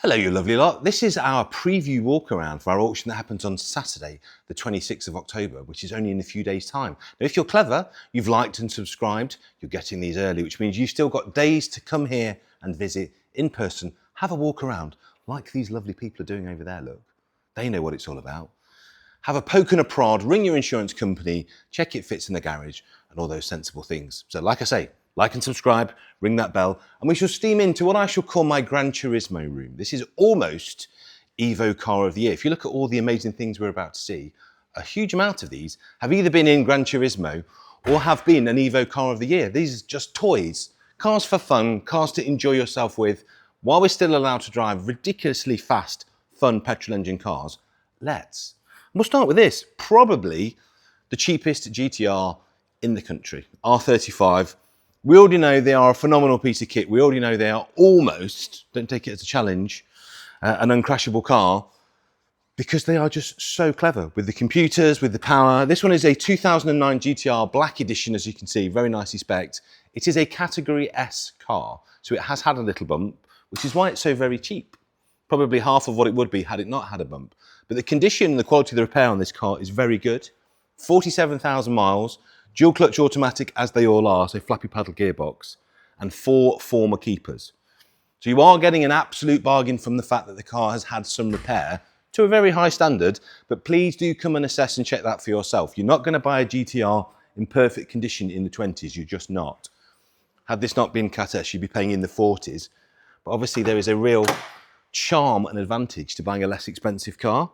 Hello, you lovely lot. This is our preview walk around for our auction that happens on Saturday, the 26th of October, which is only in a few days' time. Now, if you're clever, you've liked and subscribed, you're getting these early, which means you've still got days to come here and visit in person, have a walk around, like these lovely people are doing over there, look. They know what it's all about. Have a poke and a prod, ring your insurance company, check it fits in the garage, and all those sensible things. So like I say, like and subscribe, ring that bell, and we shall steam into what I shall call my Gran Turismo room. This is almost Evo Car of the Year. If you look at all the amazing things we're about to see, a huge amount of these have either been in Gran Turismo or have been an Evo Car of the Year. These are just toys, cars for fun, cars to enjoy yourself with, while we're still allowed to drive ridiculously fast, fun petrol engine cars. We'll start with this, probably the cheapest GTR in the country, R35. We already know they are a phenomenal piece of kit. We already know they are almost, don't take it as a challenge, an uncrashable car, because they are just so clever with the computers, with the power. This one is a 2009 GTR Black Edition, as you can see, very nicely spec'd. It is a Category S car, so it has had a little bump, which is why it's so very cheap. Probably half of what it would be had it not had a bump. But the condition and the quality of the repair on this car is very good. 47,000 miles. Dual clutch automatic, as they all are, so flappy paddle gearbox, and 4 former keepers. So you are getting an absolute bargain from the fact that the car has had some repair to a very high standard, but please do come and assess and check that for yourself. You're not going to buy a GTR in perfect condition in the 20s, you're just not. Had this not been Cat S, you'd be paying in the 40s, but obviously there is a real charm and advantage to buying a less expensive car.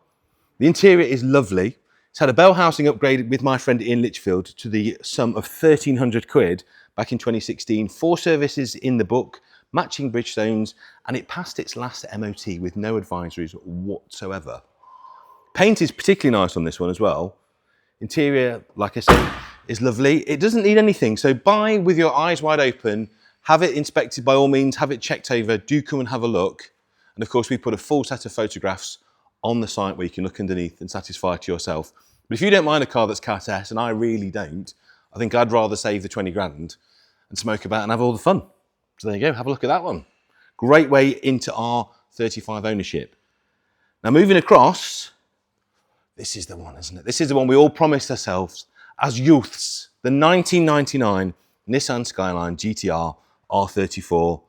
The interior is lovely. It's had a bell housing upgrade with my friend Ian Litchfield to the sum of 1,300 quid back in 2016. 4 services in the book, matching Bridgestones, and it passed its last MOT with no advisories whatsoever. Paint is particularly nice on this one as well. Interior, like I said, is lovely. It doesn't need anything, so buy with your eyes wide open, have it inspected by all means, have it checked over, do come and have a look. And of course, we put a full set of photographs on the site where you can look underneath and satisfy to yourself. But if you don't mind a car that's Cat S, and I really don't, I think I'd rather save the 20 grand and smoke about and have all the fun. So there you go, have a look at that one. Great way into R35 ownership. Now moving across, this is the one, isn't it? This is the one we all promised ourselves as youths, the 1999 Nissan Skyline GTR R34.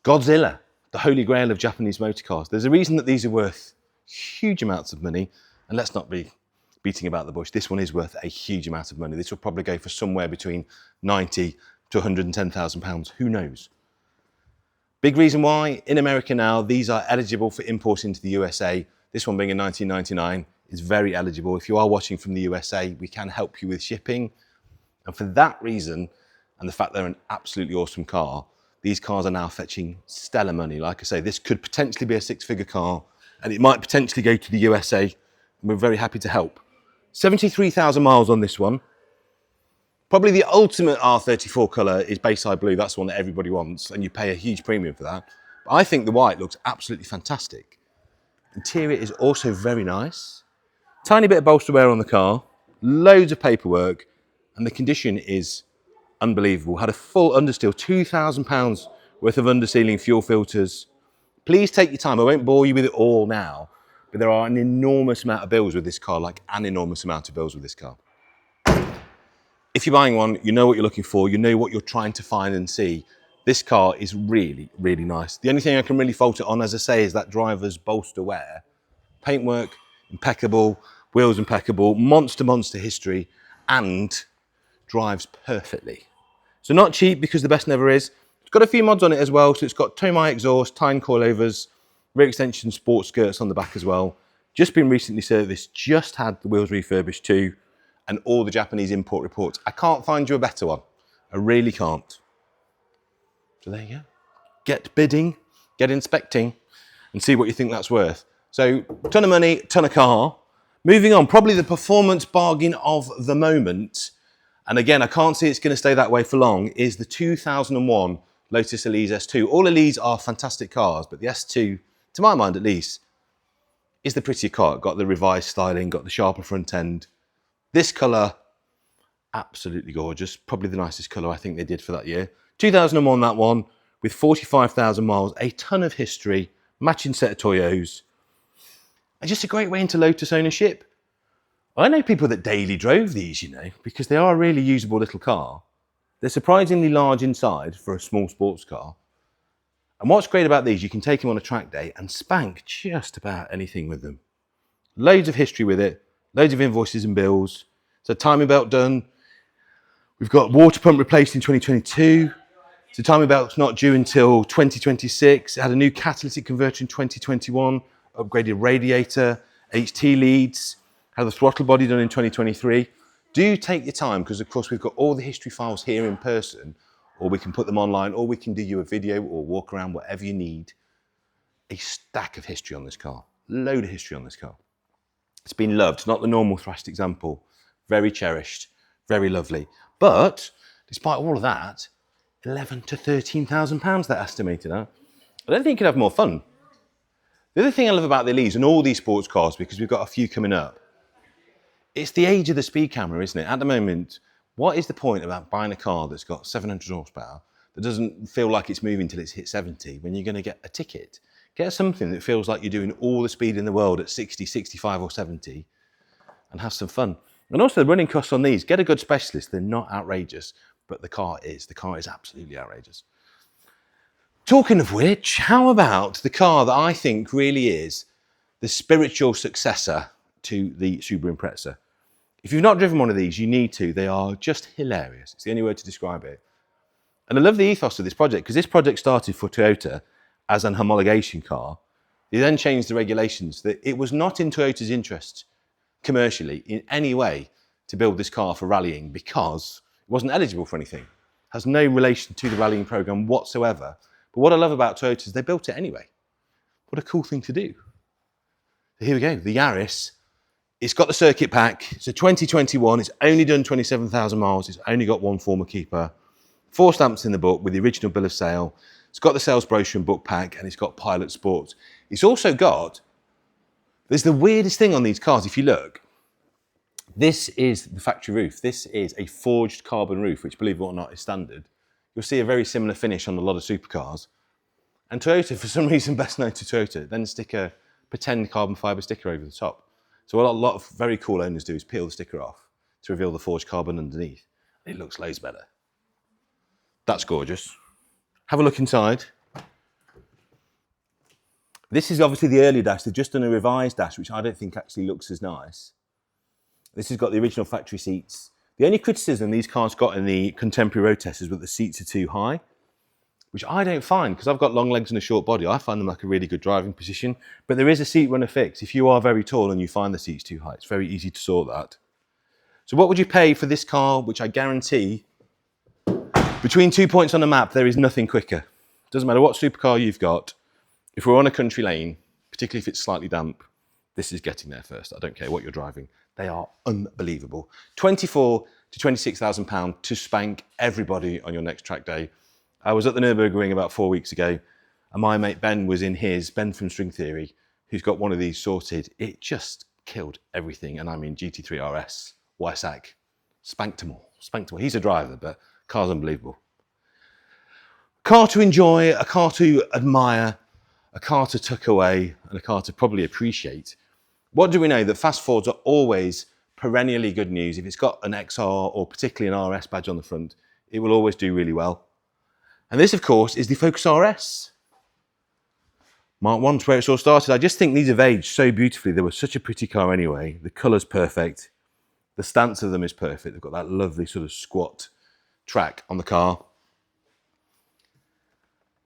Godzilla, the holy grail of Japanese motor cars. There's a reason that these are worth huge amounts of money, and let's not be beating about the bush. This one is worth a huge amount of money. This will probably go for somewhere between 90 to 110,000 pounds, who knows? Big reason why, in America now, these are eligible for import into the USA. This one being in 1999 is very eligible. If you are watching from the USA, we can help you with shipping. And for that reason, and the fact they're an absolutely awesome car, these cars are now fetching stellar money. Like I say, this could potentially be a 6-figure car, and it might potentially go to the USA, and we're very happy to help. 73,000 miles on this one. Probably the ultimate R34 colour is Bayside Blue. That's the one that everybody wants, and you pay a huge premium for that. But I think the white looks absolutely fantastic. Interior is also very nice. Tiny bit of bolster wear on the car, loads of paperwork, and the condition is unbelievable. Had a full understeel, £2,000 worth of undersealing, fuel filters. Please take your time. I won't bore you with it all now, but there are an enormous amount of bills with this car, like an enormous amount of bills with this car. If you're buying one, you know what you're looking for, you know what you're trying to find and see. This car is really, really nice. The only thing I can really fault it on, as I say, is that driver's bolster wear. Paintwork, impeccable, wheels impeccable, monster history, and drives perfectly. So not cheap, because the best never is. It's got a few mods on it as well. So it's got Tomei exhaust, Tyne coilovers, rear extension sport skirts on the back as well. Just been recently serviced, just had the wheels refurbished too, and all the Japanese import reports. I can't find you a better one. I really can't. So there you go. Get bidding, get inspecting, and see what you think that's worth. So ton of money, ton of car. Moving on, probably the performance bargain of the moment, and again, I can't see it's going to stay that way for long, is the 2001 Lotus Elise S2. All Elise are fantastic cars, but the S2, to my mind at least, is the prettier car. Got the revised styling, got the sharper front end. This colour, absolutely gorgeous. Probably the nicest colour I think they did for that year. 2001, that one, with 45,000 miles, a ton of history, matching set of Toyos, and just a great way into Lotus ownership. I know people that daily drove these, you know, because they are a really usable little car. They're surprisingly large inside for a small sports car. And what's great about these, you can take them on a track day and spank just about anything with them. Loads of history with it, loads of invoices and bills. So timing belt done. We've got water pump replaced in 2022. So timing belt's not due until 2026. It had a new catalytic converter in 2021, upgraded radiator, HT leads, had the throttle body done in 2023. Do take your time, because of course we've got all the history files here in person, or we can put them online, or we can do you a video or walk around, whatever you need. A stack of history on this car, load of history on this car. It's been loved. It's not the normal thrashed example. Very cherished, very lovely. But despite all of that, 11 to 13,000 pounds they're estimated at. I don't think you could have more fun. The other thing I love about the Elise and all these sports cars, because we've got a few coming up, it's the age of the speed camera, isn't it? At the moment, what is the point about buying a car that's got 700 horsepower that doesn't feel like it's moving till it's hit 70 when you're going to get a ticket? Get something that feels like you're doing all the speed in the world at 60, 65 or 70 and have some fun. And also the running costs on these, get a good specialist. They're not outrageous, but the car is. The car is absolutely outrageous. Talking of which, how about the car that I think really is the spiritual successor to the Subaru Impreza? If you've not driven one of these, you need to. They are just hilarious. It's the only word to describe it. And I love the ethos of this project, because this project started for Toyota as an homologation car. They then changed the regulations. That it was not in Toyota's interest commercially in any way to build this car for rallying, because it wasn't eligible for anything. It has no relation to the rallying program whatsoever. But what I love about Toyota is they built it anyway. What a cool thing to do. So here we go, the Yaris. It's got the circuit pack. It's a 2021. It's only done 27,000 miles. It's only got one former keeper. 4 stamps in the book with the original bill of sale. It's got the sales brochure and book pack, and it's got Pilot Sports. It's also got, there's the weirdest thing on these cars. If you look, this is the factory roof. This is a forged carbon roof, which, believe it or not, is standard. You'll see a very similar finish on a lot of supercars. And Toyota, for some reason, best known to Toyota, then stick a pretend carbon fibre sticker over the top. So what a lot of very cool owners do is peel the sticker off to reveal the forged carbon underneath. It looks loads better. That's gorgeous. Have a look inside. This is obviously the early dash. They've just done a revised dash, which I don't think actually looks as nice. This has got the original factory seats. The only criticism these cars got in the contemporary road test is that the seats are too high, which I don't find, because I've got long legs and a short body. I find them like a really good driving position. But there is a seat runner fix. If you are very tall and you find the seats too high, it's very easy to sort that. So what would you pay for this car, which I guarantee, between 2 points on the map, there is nothing quicker. Doesn't matter what supercar you've got. If we're on a country lane, particularly if it's slightly damp, this is getting there first. I don't care what you're driving. They are unbelievable. 24 to 26,000 pounds to spank everybody on your next track day. I was at the Nürburgring about 4 weeks ago, and my mate Ben was in his, Ben from String Theory, who's got one of these sorted. It just killed everything, and I mean GT3 RS, Weissach, spanked them all, spanked them all. He's a driver, but car's unbelievable. Car to enjoy, a car to admire, a car to tuck away, and a car to probably appreciate. What do we know? That fast Fords are always perennially good news. If it's got an XR or particularly an RS badge on the front, it will always do really well. And this, of course, is the Focus RS. Mark 1's where it's all started. I just think these have aged so beautifully. They were such a pretty car anyway. The colour's perfect. The stance of them is perfect. They've got that lovely sort of squat track on the car.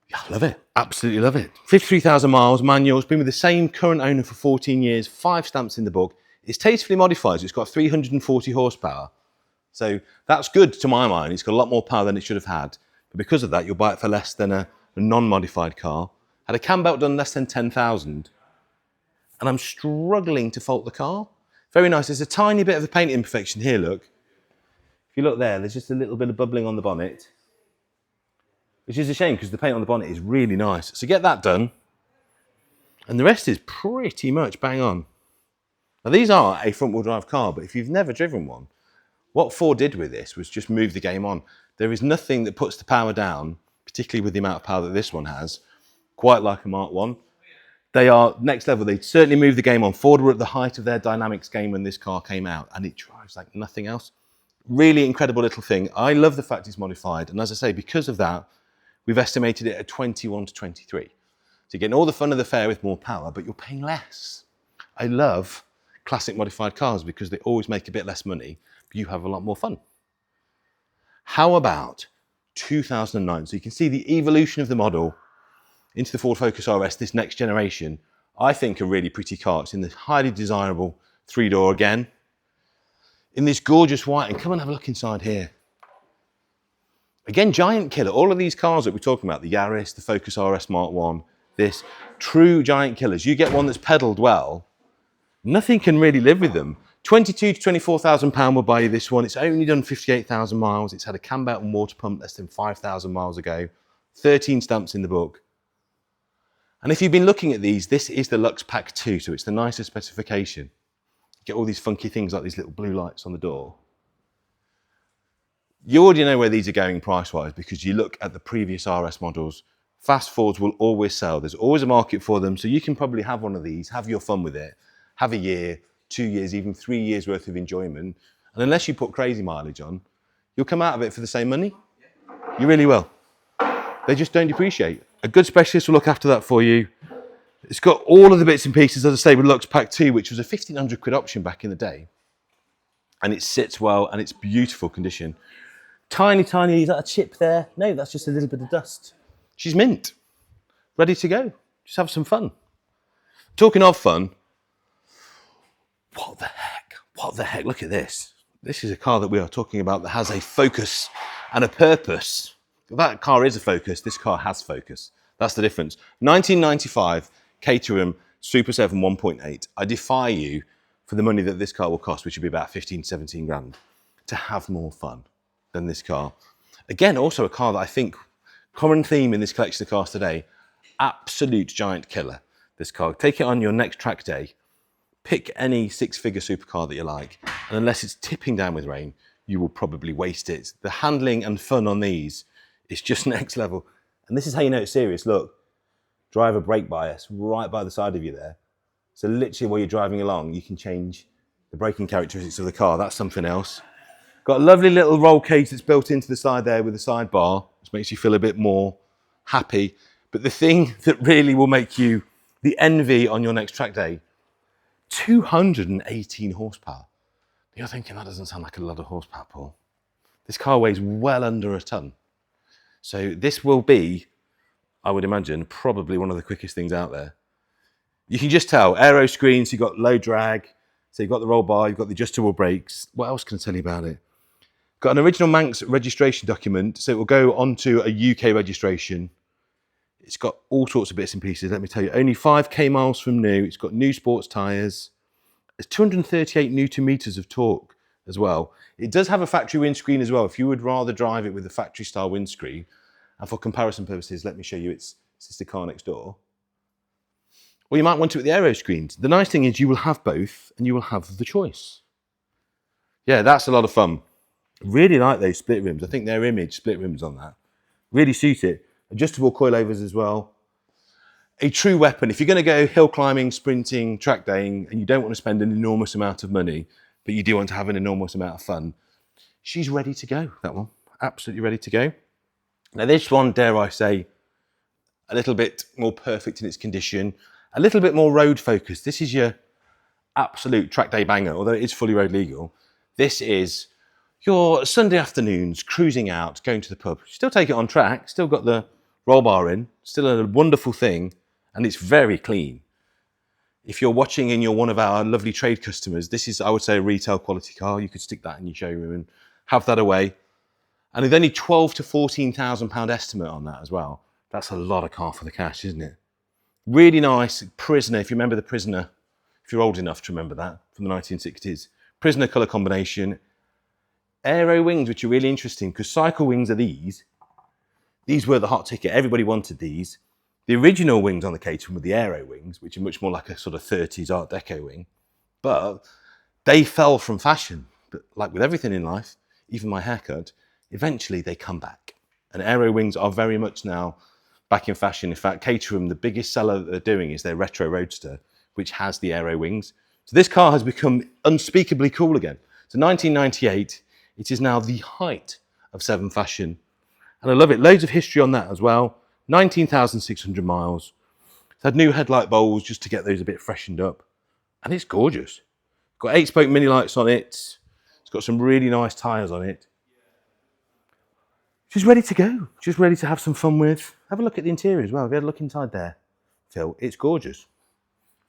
Yeah, I love it. Absolutely love it. 53,000 miles, manual. It's been with the same current owner for 14 years. 5 stamps in the book. It's tastefully modified. It's got 340 horsepower. So that's good to my mind. It's got a lot more power than it should have had. But because of that, you'll buy it for less than a non-modified car. Had a cam belt done less than 10,000. And I'm struggling to fault the car. Very nice. There's a tiny bit of a paint imperfection here, look. If you look there, there's just a little bit of bubbling on the bonnet. Which is a shame, because the paint on the bonnet is really nice. So get that done. And the rest is pretty much bang on. Now these are a front-wheel drive car, but if you've never driven one, what Ford did with this was just move the game on. There is nothing that puts the power down, particularly with the amount of power that this one has, quite like a Mark 1. They are next level. They certainly moved the game on. Ford were at the height of their dynamics game when this car came out, and it drives like nothing else. Really incredible little thing. I love the fact it's modified, and as I say, because of that, we've estimated it at 21 to 23. So you're getting all the fun of the fair with more power, but you're paying less. I love classic modified cars because they always make a bit less money, but you have a lot more fun. How about 2009? So you can see the evolution of the model into the Ford Focus RS, this next generation. I think a really pretty car. It's in the highly desirable 3-door again, in this gorgeous white, and come and have a look inside here. Again, giant killer. All of these cars that we're talking about, the Yaris, the Focus RS Mark 1, this, true giant killers. You get one that's pedalled well, nothing can really live with them. 22 to 24,000 pound will buy you this one. It's only done 58,000 miles. It's had a cam belt and water pump less than 5,000 miles ago. 13 stamps in the book. And if you've been looking at these, this is the Lux Pack 2, so it's the nicer specification. Get all these funky things like these little blue lights on the door. You already know where these are going price-wise because you look at the previous RS models. Fast Fords will always sell. There's always a market for them, so you can probably have one of these, have your fun with it, have a year, 2 years, even 3 years worth of enjoyment. And unless you put crazy mileage on, you'll come out of it for the same money. You really will. They just don't depreciate. A good specialist will look after that for you. It's got all of the bits and pieces, as I say, with Lux Pack 2, which was a 1,500 quid option back in the day. And it sits well, and it's beautiful condition. Tiny, is that a chip there? No, that's just a little bit of dust. She's mint. Ready to go. Just have some fun. Talking of fun, what the heck? What the heck? Look at this. This is a car that we are talking about that has a focus and a purpose. That car is a Focus. This car has focus. That's the difference. 1995 Caterham Super 7 1.8. I defy you, for the money that this car will cost, which would be about 15, 17 grand, to have more fun than this car. Again, also a car that I think, common theme in this collection of cars today, absolute giant killer. This car. Take it on your next track day. Pick any six-figure supercar that you like, and unless it's tipping down with rain, you will probably waste it. The handling and fun on these is just next level. And this is how you know it's serious. Look, driver brake bias right by the side of you there. So literally while you're driving along, you can change the braking characteristics of the car. That's something else. Got a lovely little roll cage that's built into the side there with a sidebar, which makes you feel a bit more happy. But the thing that really will make you the envy on your next track day, 218 horsepower. You're thinking that doesn't sound like a lot of horsepower, Paul. This car weighs well under a ton. So this will be, I would imagine, probably one of the quickest things out there. You can just tell, aero screens, you've got low drag, so you've got the roll bar, you've got the adjustable brakes. What else can I tell you about it? Got an original Manx registration document, so it will go onto a UK registration. It's got all sorts of bits and pieces, let me tell you. Only 5k miles from new. It's got new sports tyres. It's 238 Newton meters of torque as well. It does have a factory windscreen as well. If you would rather drive it with a factory style windscreen, and for comparison purposes, let me show you its sister car next door. Or you might want it with the aero screens. The nice thing is you will have both and you will have the choice. Yeah, that's a lot of fun. Really like those split rims. I think they're Image split rims on that. Really suit it. Adjustable coilovers as well. A true weapon. If you're going to go hill climbing, sprinting, track daying, and you don't want to spend an enormous amount of money, but you do want to have an enormous amount of fun, she's ready to go, that one. Absolutely ready to go. Now this one, dare I say, a little bit more perfect in its condition, a little bit more road focused. This is your absolute track day banger, although it is fully road legal. This is your Sunday afternoons, cruising out, going to the pub. Still take it on track, still got the roll bar in, still a wonderful thing, and it's very clean. If you're watching and you're one of our lovely trade customers, this is, I would say, a retail quality car. You could stick that in your showroom and have that away. And with only 12 to 14,000 pound estimate on that as well, that's a lot of car for the cash, isn't it? Really nice Prisoner, if you remember the Prisoner, if you're old enough to remember that, from the 1960s. Prisoner colour combination. Aero wings, which are really interesting, because cycle wings are these. These were the hot ticket. Everybody wanted these. The original wings on the Caterham were the aero wings, which are much more like a sort of 30s Art Deco wing. But they fell from fashion. But like with everything in life, even my haircut, eventually they come back. And aero wings are very much now back in fashion. In fact, Caterham, the biggest seller that they're doing is their retro roadster, which has the aero wings. So this car has become unspeakably cool again. So 1998, it is now the height of 7 fashion. And I love it. Loads of history on that as well. 19,600 miles. It's had new headlight bowls just to get those a bit freshened up. And it's gorgeous. Got 8-spoke mini lights on it. It's got some really nice tyres on it. She's ready to go. She's ready to have some fun with. Have a look at the interior as well. Have you had a look inside there, Phil? It's gorgeous.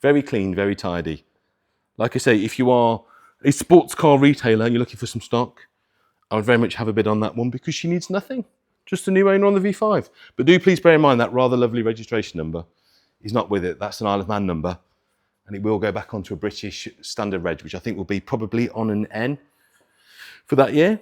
Very clean, very tidy. Like I say, if you are a sports car retailer and you're looking for some stock, I would very much have a bid on that one because she needs nothing. Just a new owner on the V5. But do please bear in mind that rather lovely registration number is not with it. That's an Isle of Man number. And it will go back onto a British standard reg, which I think will be probably on an N for that year.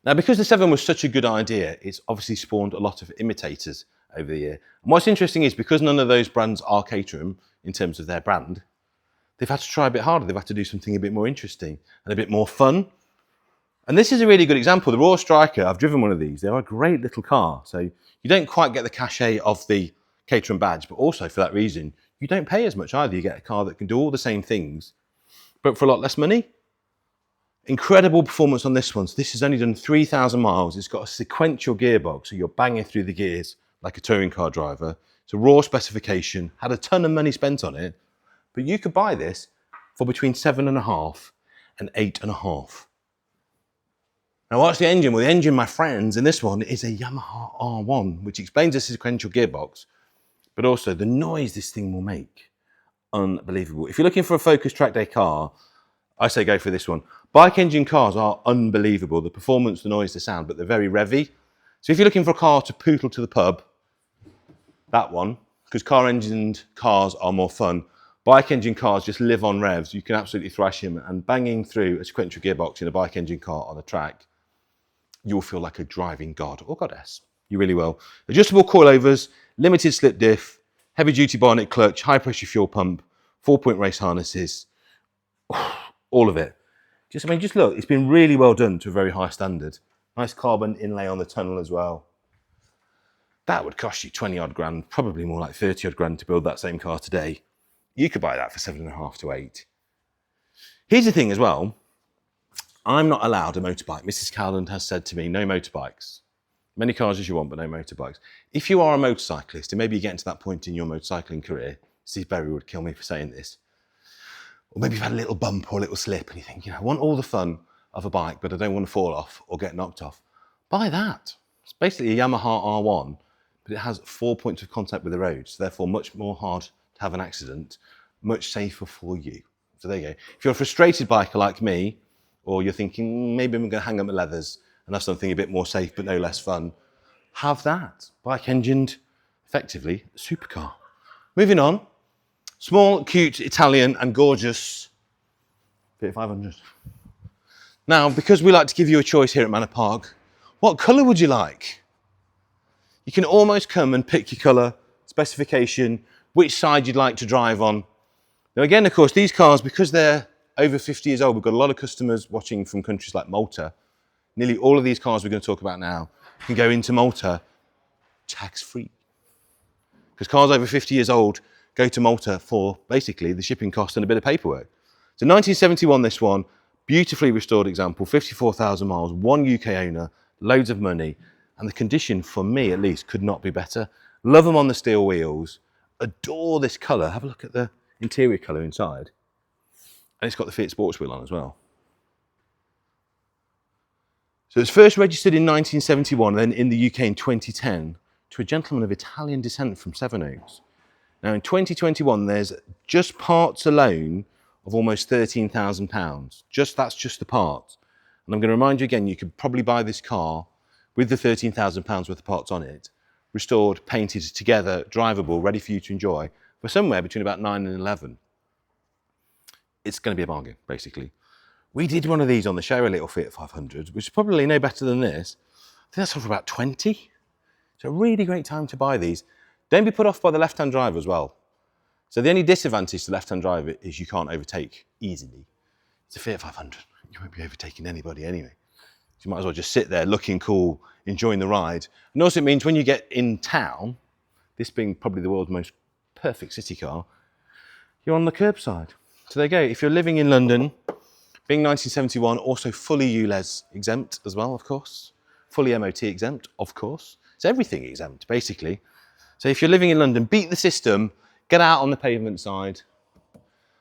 Now, because the 7 was such a good idea, it's obviously spawned a lot of imitators over the year. And what's interesting is because none of those brands are Caterham in terms of their brand, they've had to try a bit harder. They've had to do something a bit more interesting and a bit more fun. And this is a really good example. The Raw Striker, I've driven one of these. They're a great little car. So you don't quite get the cachet of the Caterham badge, but also for that reason, you don't pay as much either. You get a car that can do all the same things, but for a lot less money. Incredible performance on this one. So this has only done 3,000 miles. It's got a sequential gearbox, so you're banging through the gears like a touring car driver. It's a raw specification, had a ton of money spent on it, but you could buy this for between 7.5 and 8.5. Now what's the engine? Well, the engine, my friends, in this one is a Yamaha R1, which explains the sequential gearbox, but also the noise this thing will make. Unbelievable. If you're looking for a focused track day car, I say go for this one. Bike engine cars are unbelievable. The performance, the noise, the sound, but they're very revvy. So if you're looking for a car to poodle to the pub, that one, because car engined cars are more fun. Bike engine cars just live on revs. You can absolutely thrash him, and banging through a sequential gearbox in a bike engine car on a track, you'll feel like a driving god or goddess. You really will. Adjustable coilovers, limited slip diff, heavy duty bionic clutch, high pressure fuel pump, 4-point race harnesses, all of it. Just look, it's been really well done to a very high standard. Nice carbon inlay on the tunnel as well. That would cost you 20 odd grand, probably more like 30 odd grand to build that same car today. You could buy that for 7.5 to 8. Here's the thing as well. I'm not allowed a motorbike. Mrs. Cowland has said to me, no motorbikes. Many cars as you want, but no motorbikes. If you are a motorcyclist, and maybe you're getting to that point in your motorcycling career, Steve Berry would kill me for saying this, or maybe you've had a little bump or a little slip and you think, I want all the fun of a bike, but I don't want to fall off or get knocked off. Buy that. It's basically a Yamaha R1, but it has 4 points of contact with the road, so therefore much more hard to have an accident, much safer for you. So there you go. If you're a frustrated biker like me, or you're thinking, maybe I'm going to hang up my leathers and have something a bit more safe but no less fun, have that. Bike engined, effectively, a supercar. Moving on. Small, cute, Italian and gorgeous Fiat 500. Now, because we like to give you a choice here at Manor Park, what colour would you like? You can almost come and pick your colour, specification, which side you'd like to drive on. Now again, of course, these cars, because they're over 50 years old, we've got a lot of customers watching from countries like Malta. Nearly all of these cars we're going to talk about now can go into Malta tax-free. Because cars over 50 years old go to Malta for basically the shipping cost and a bit of paperwork. So 1971, this one, beautifully restored example, 54,000 miles, one UK owner, loads of money, and the condition, for me at least, could not be better. Love them on the steel wheels, adore this colour. Have a look at the interior colour inside. And it's got the Fiat sports wheel on as well. So it was first registered in 1971, then in the UK in 2010, to a gentleman of Italian descent from Sevenoaks. Now in 2021, there's just parts alone of almost £13,000. That's just the parts. And I'm going to remind you again, you could probably buy this car with the £13,000 worth of parts on it, restored, painted together, drivable, ready for you to enjoy, for somewhere between about 9 and 11. It's going to be a bargain, basically. We did one of these on the show, a little Fiat 500, which is probably no better than this. I think that's for about 20. It's a really great time to buy these. Don't be put off by the left-hand drive as well. So the only disadvantage to the left-hand drive is you can't overtake easily. It's a Fiat 500. You won't be overtaking anybody anyway. So you might as well just sit there looking cool, enjoying the ride. And also it means when you get in town, this being probably the world's most perfect city car, you're on the curbside. So there you go. If you're living in London, being 1971, also fully ULEZ exempt as well, of course. Fully MOT exempt, of course. It's everything exempt, basically. So if you're living in London, beat the system, get out on the pavement side,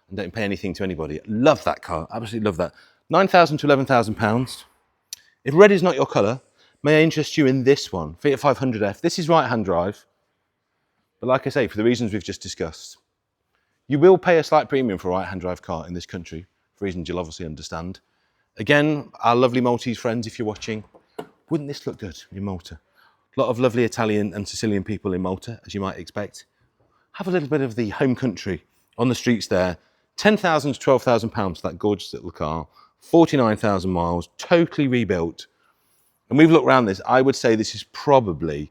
and don't pay anything to anybody. Love that car, absolutely love that. £9,000 to £11,000. If red is not your colour, may I interest you in this one, Fiat 500F. This is right-hand drive, but like I say, for the reasons we've just discussed, you will pay a slight premium for a right-hand drive car in this country, for reasons you'll obviously understand. Again, our lovely Maltese friends, if you're watching, wouldn't this look good in Malta? A lot of lovely Italian and Sicilian people in Malta, as you might expect. Have a little bit of the home country on the streets there. £10,000 to £12,000 for that gorgeous little car. 49,000 miles, totally rebuilt. And we've looked around this. I would say this is probably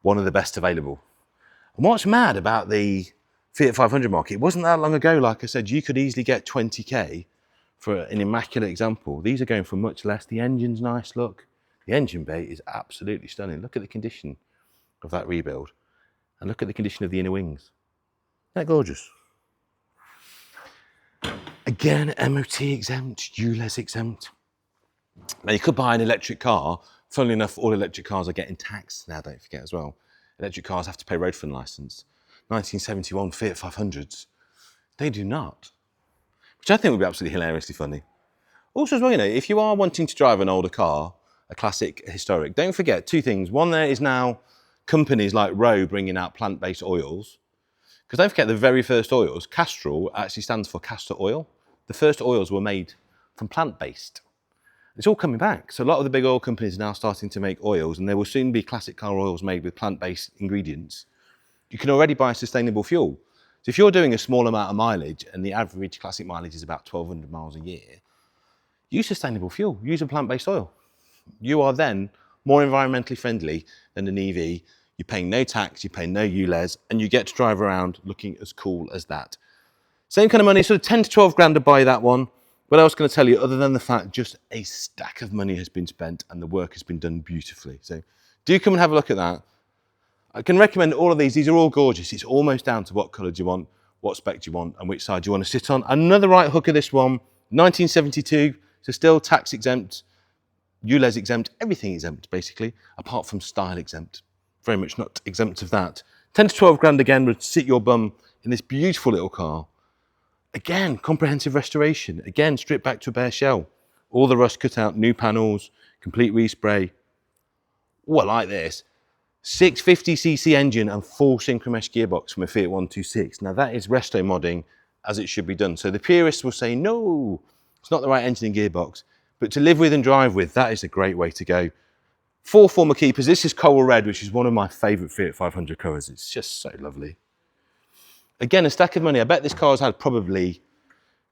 one of the best available. And what's mad about the Fiat 500 market, it wasn't that long ago, like I said, you could easily get 20k for an immaculate example. These are going for much less. The engine's nice, look. The engine bay is absolutely stunning. Look at the condition of that rebuild. And look at the condition of the inner wings. Isn't that gorgeous? Again, MOT exempt, ULEZ exempt. Now you could buy an electric car. Funnily enough, all electric cars are getting taxed now, don't forget as well. Electric cars have to pay road fund licence. 1971 Fiat 500s, they do not. Which I think would be absolutely hilariously funny. Also as well, you know, if you are wanting to drive an older car, a classic, a historic, don't forget two things. One, there is now companies like Rowe bringing out plant-based oils. Because don't forget the very first oils, Castrol actually stands for castor oil. The first oils were made from plant-based. It's all coming back. So a lot of the big oil companies are now starting to make oils, and there will soon be classic car oils made with plant-based ingredients. You can already buy sustainable fuel. So if you're doing a small amount of mileage and the average classic mileage is about 1,200 miles a year, use sustainable fuel, use a plant-based oil. You are then more environmentally friendly than an EV. You're paying no tax, you pay no ULEZ, and you get to drive around looking as cool as that. Same kind of money, sort of 10 to 12 grand to buy that one. What else can I tell you other than the fact just a stack of money has been spent and the work has been done beautifully. So do come and have a look at that. I can recommend all of these. These are all gorgeous. It's almost down to what colour do you want, what spec do you want, and which side do you want to sit on. Another right hook of this one, 1972, so still tax exempt, ULEZ exempt, everything exempt basically, apart from style exempt. Very much not exempt of that. 10 to 12 grand again would sit your bum in this beautiful little car. Again, comprehensive restoration. Again, stripped back to a bare shell. All the rust cut out, new panels, complete respray. Oh, I like this. 650cc engine and full synchromesh gearbox from a Fiat 126. Now that is resto modding as it should be done. So the purists will say, no, it's not the right engine and gearbox. But to live with and drive with, that is a great way to go. 4 former keepers. This is coral red, which is one of my favourite Fiat 500 colours. It's just so lovely. Again, a stack of money. I bet this car has had probably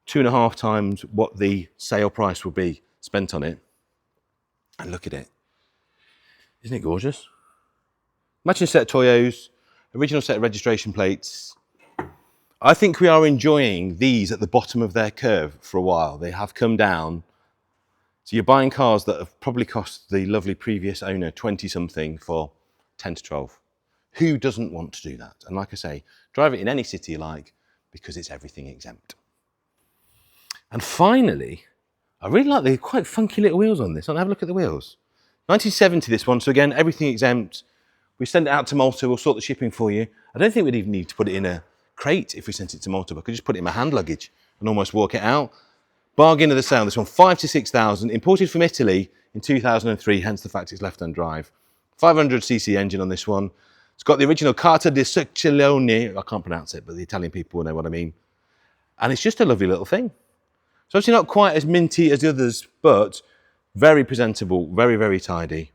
2.5 times what the sale price will be spent on it. And look at it. Isn't it gorgeous? Matching set of Toyos, original set of registration plates. I think we are enjoying these at the bottom of their curve for a while. They have come down. So you're buying cars that have probably cost the lovely previous owner 20-something for 10 to 12. Who doesn't want to do that? And like I say, drive it in any city you like because it's everything exempt. And finally, I really like the quite funky little wheels on this. Have a look at the wheels. 1970 this one, so again, everything exempt. We send it out to Malta, we'll sort the shipping for you. I don't think we'd even need to put it in a crate if we sent it to Malta, but I could just put it in my hand luggage and almost walk it out. Bargain of the sale, this one, 5 to 6,000, imported from Italy in 2003, hence the fact it's left-hand drive. 500cc engine on this one. It's got the original Carta di Succione, I can't pronounce it, but the Italian people will know what I mean. And it's just a lovely little thing. So obviously not quite as minty as the others, but very presentable, very, very tidy.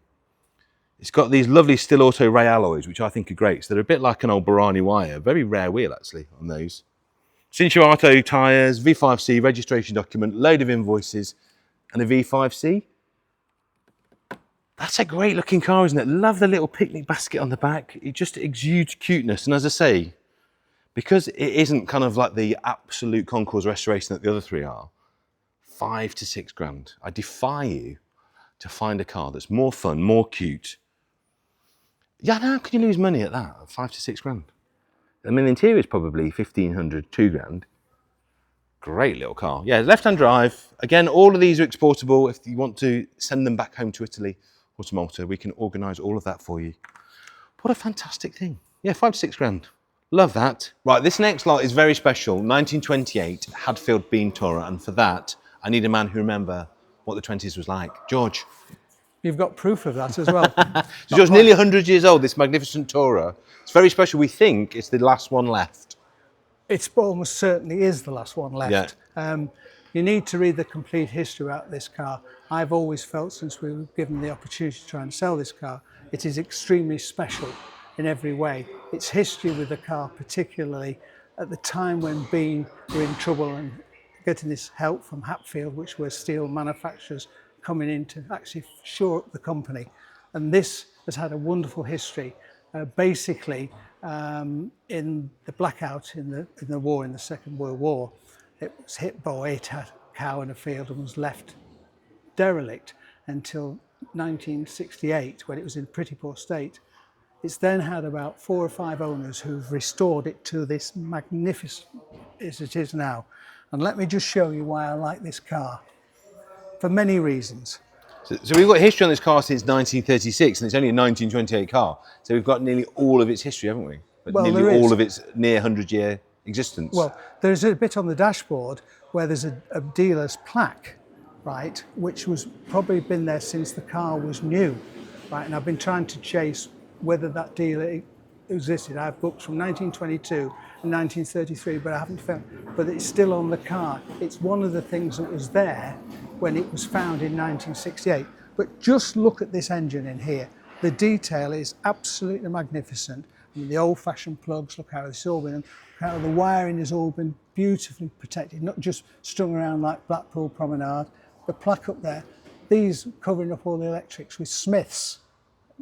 It's got these lovely Still Auto Ray alloys, which I think are great. So they're a bit like an old Barani wire. Very rare wheel, actually, on those. Cinturato tyres, V5C, registration document, load of invoices, and a V5C. That's a great looking car, isn't it? Love the little picnic basket on the back. It just exudes cuteness. And as I say, because it isn't kind of like the absolute concours restoration that the other three are, 5 to 6 grand. I defy you to find a car that's more fun, more cute. Yeah, how can you lose money at that? 5 to 6 grand. I mean, the interior is probably 1,500, 2 grand. Great little car. Yeah, left-hand drive. Again, all of these are exportable. If you want to send them back home to Italy or to Malta, we can organise all of that for you. What a fantastic thing. Yeah, 5 to 6 grand. Love that. Right, this next lot is very special. 1928 Hadfield Bean Tourer, and for that, I need a man who remember what the 20s was like. George. You've got proof of that as well. So George, nearly 100 years old, this magnificent Tourer. It's very special. We think it's the last one left. It almost certainly is the last one left. Yeah. You need to read the complete history about this car. I've always felt, since we were given the opportunity to try and sell this car, it is extremely special in every way. Its history with the car, particularly at the time when Bean were in trouble and getting this help from Hadfield, which were steel manufacturers coming in to actually shore up the company. And this has had a wonderful history. Basically, in the blackout in the war, in the Second World War, it was hit by a cow in a field and was left derelict until 1968, when it was in pretty poor state. It's then had about 4 or 5 owners who've restored it to this magnificent as it is now. And let me just show you why I like this car, for many reasons. So we've got history on this car since 1936, and it's only a 1928 car. So we've got nearly all of its history, haven't we? But well, nearly all of its near 100-year existence. Well, there's a bit on the dashboard where there's a dealer's plaque, right, which was probably been there since the car was new, right? And I've been trying to chase whether that dealer existed. I have books from 1922 and 1933, but I haven't found. But it's still on the car. It's one of the things that was there when it was found in 1968. But just look at this engine in here. The detail is absolutely magnificent. I mean, the old-fashioned plugs, look how it's all been, look how the wiring has all been beautifully protected, not just strung around like Blackpool Promenade. The plaque up there, these covering up all the electrics with Smiths.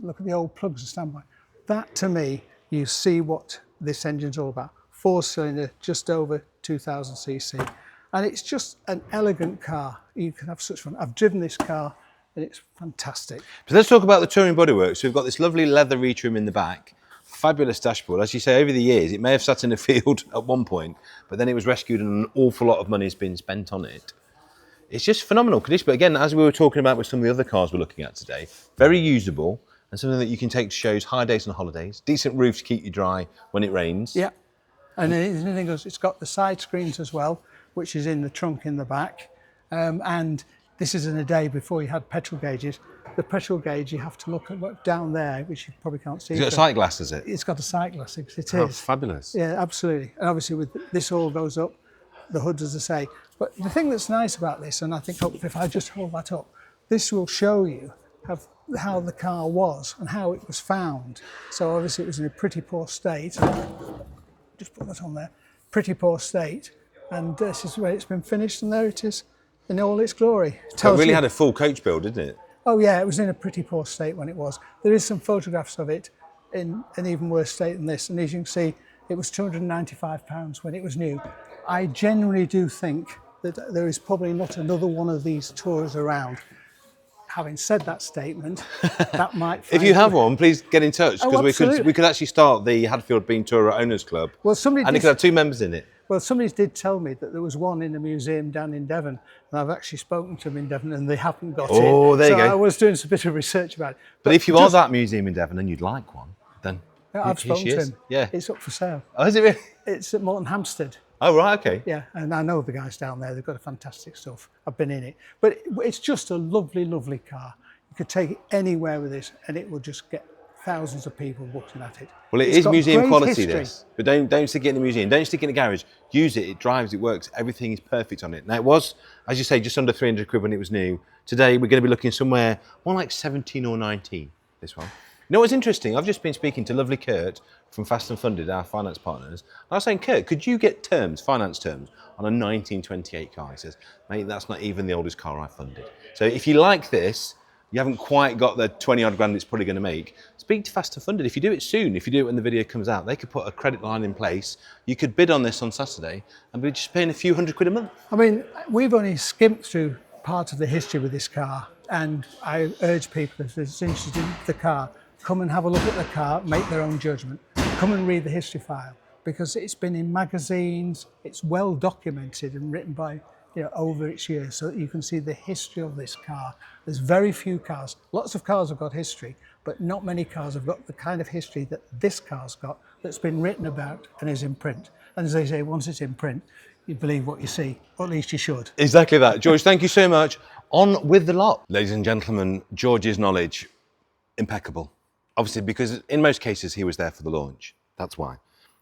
Look at the old plugs and standby. That, to me, you see what this engine's all about. 4-cylinder, just over 2,000 cc. And it's just an elegant car. You can have such fun. I've driven this car and it's fantastic. So let's talk about the touring bodywork. So we've got this lovely leather retrim in the back, fabulous dashboard. As you say, over the years, it may have sat in a field at one point, but then it was rescued and an awful lot of money has been spent on it. It's just phenomenal condition. But again, as we were talking about with some of the other cars we're looking at today, very usable and something that you can take to shows, high days and holidays, decent roof to keep you dry when it rains. Yeah, and anything else, it's got the side screens as well, which is in the trunk in the back. And this is in a day before you had petrol gauges. The petrol gauge, you have to look at down there, which you probably can't see. It's got a sight glass, is it? It's got a sight glass, it is. Oh, fabulous. Yeah, absolutely. And obviously with this all goes up, the hood, as I say. But the thing that's nice about this, and I think if I just hold that up, this will show you how the car was and how it was found. So obviously it was in a pretty poor state. Just put that on there. Pretty poor state. And this is where it's been finished, and there it is in all its glory. It really had a full coach build, didn't it? Oh yeah, it was in a pretty poor state when it was. There is some photographs of it in an even worse state than this, and as you can see, it was £295 when it was new. I genuinely do think that there is probably not another one of these tours around. Having said that statement, that might... If you have one, please get in touch, because we could actually start the Hadfield Bean Tourer Owners Club, well, and it could have 2 members in it. Well, somebody did tell me that there was one in a museum down in Devon, and I've actually spoken to them in Devon, and they haven't got it. Oh, there you go. So I was doing a bit of research about it. But if you are that museum in Devon and you'd like one, then yeah, I've spoken to him. Yeah. It's up for sale. Oh, is it really? It's at Morton Hampstead. Oh, right, okay. Yeah, and I know the guys down there. They've got a fantastic stuff. I've been in it. But it's just a lovely, lovely car. You could take it anywhere with this, and it will just get thousands of people looking at it. Well, it is museum quality, this. But don't stick it in the museum. Don't stick it in the garage. Use it. It drives. It works. Everything is perfect on it. Now, it was, as you say, just under 300 quid when it was new. Today, we're going to be looking somewhere more like 17 or 19, this one. You know what's interesting? I've just been speaking to lovely Kurt from Fast and Funded, our finance partners. I was saying, Kurt, could you get finance terms on a 1928 car? He says, mate, that's not even the oldest car I funded. So if you like this, you haven't quite got the 20 odd grand it's probably going to make, speak to Fast and Funded. If you do it soon, if you do it when the video comes out, they could put a credit line in place. You could bid on this on Saturday and be just paying a few £100 a month. I mean, we've only skimmed through part of the history with this car, And I urge people, if they're interested in the car, come and have a look at the car, make their own judgment. Come and read the history file, because it's been in magazines, it's well documented and written by, over its years, so that you can see the history of this car. There's very few cars. Lots of cars have got history, but not many cars have got the kind of history that this car's got, that's been written about and is in print. And as they say, once it's in print, you believe what you see, or at least you should. Exactly that. George, thank you so much. On with the lot. Ladies and gentlemen, George's knowledge, impeccable. Obviously, because in most cases, he was there for the launch. That's why.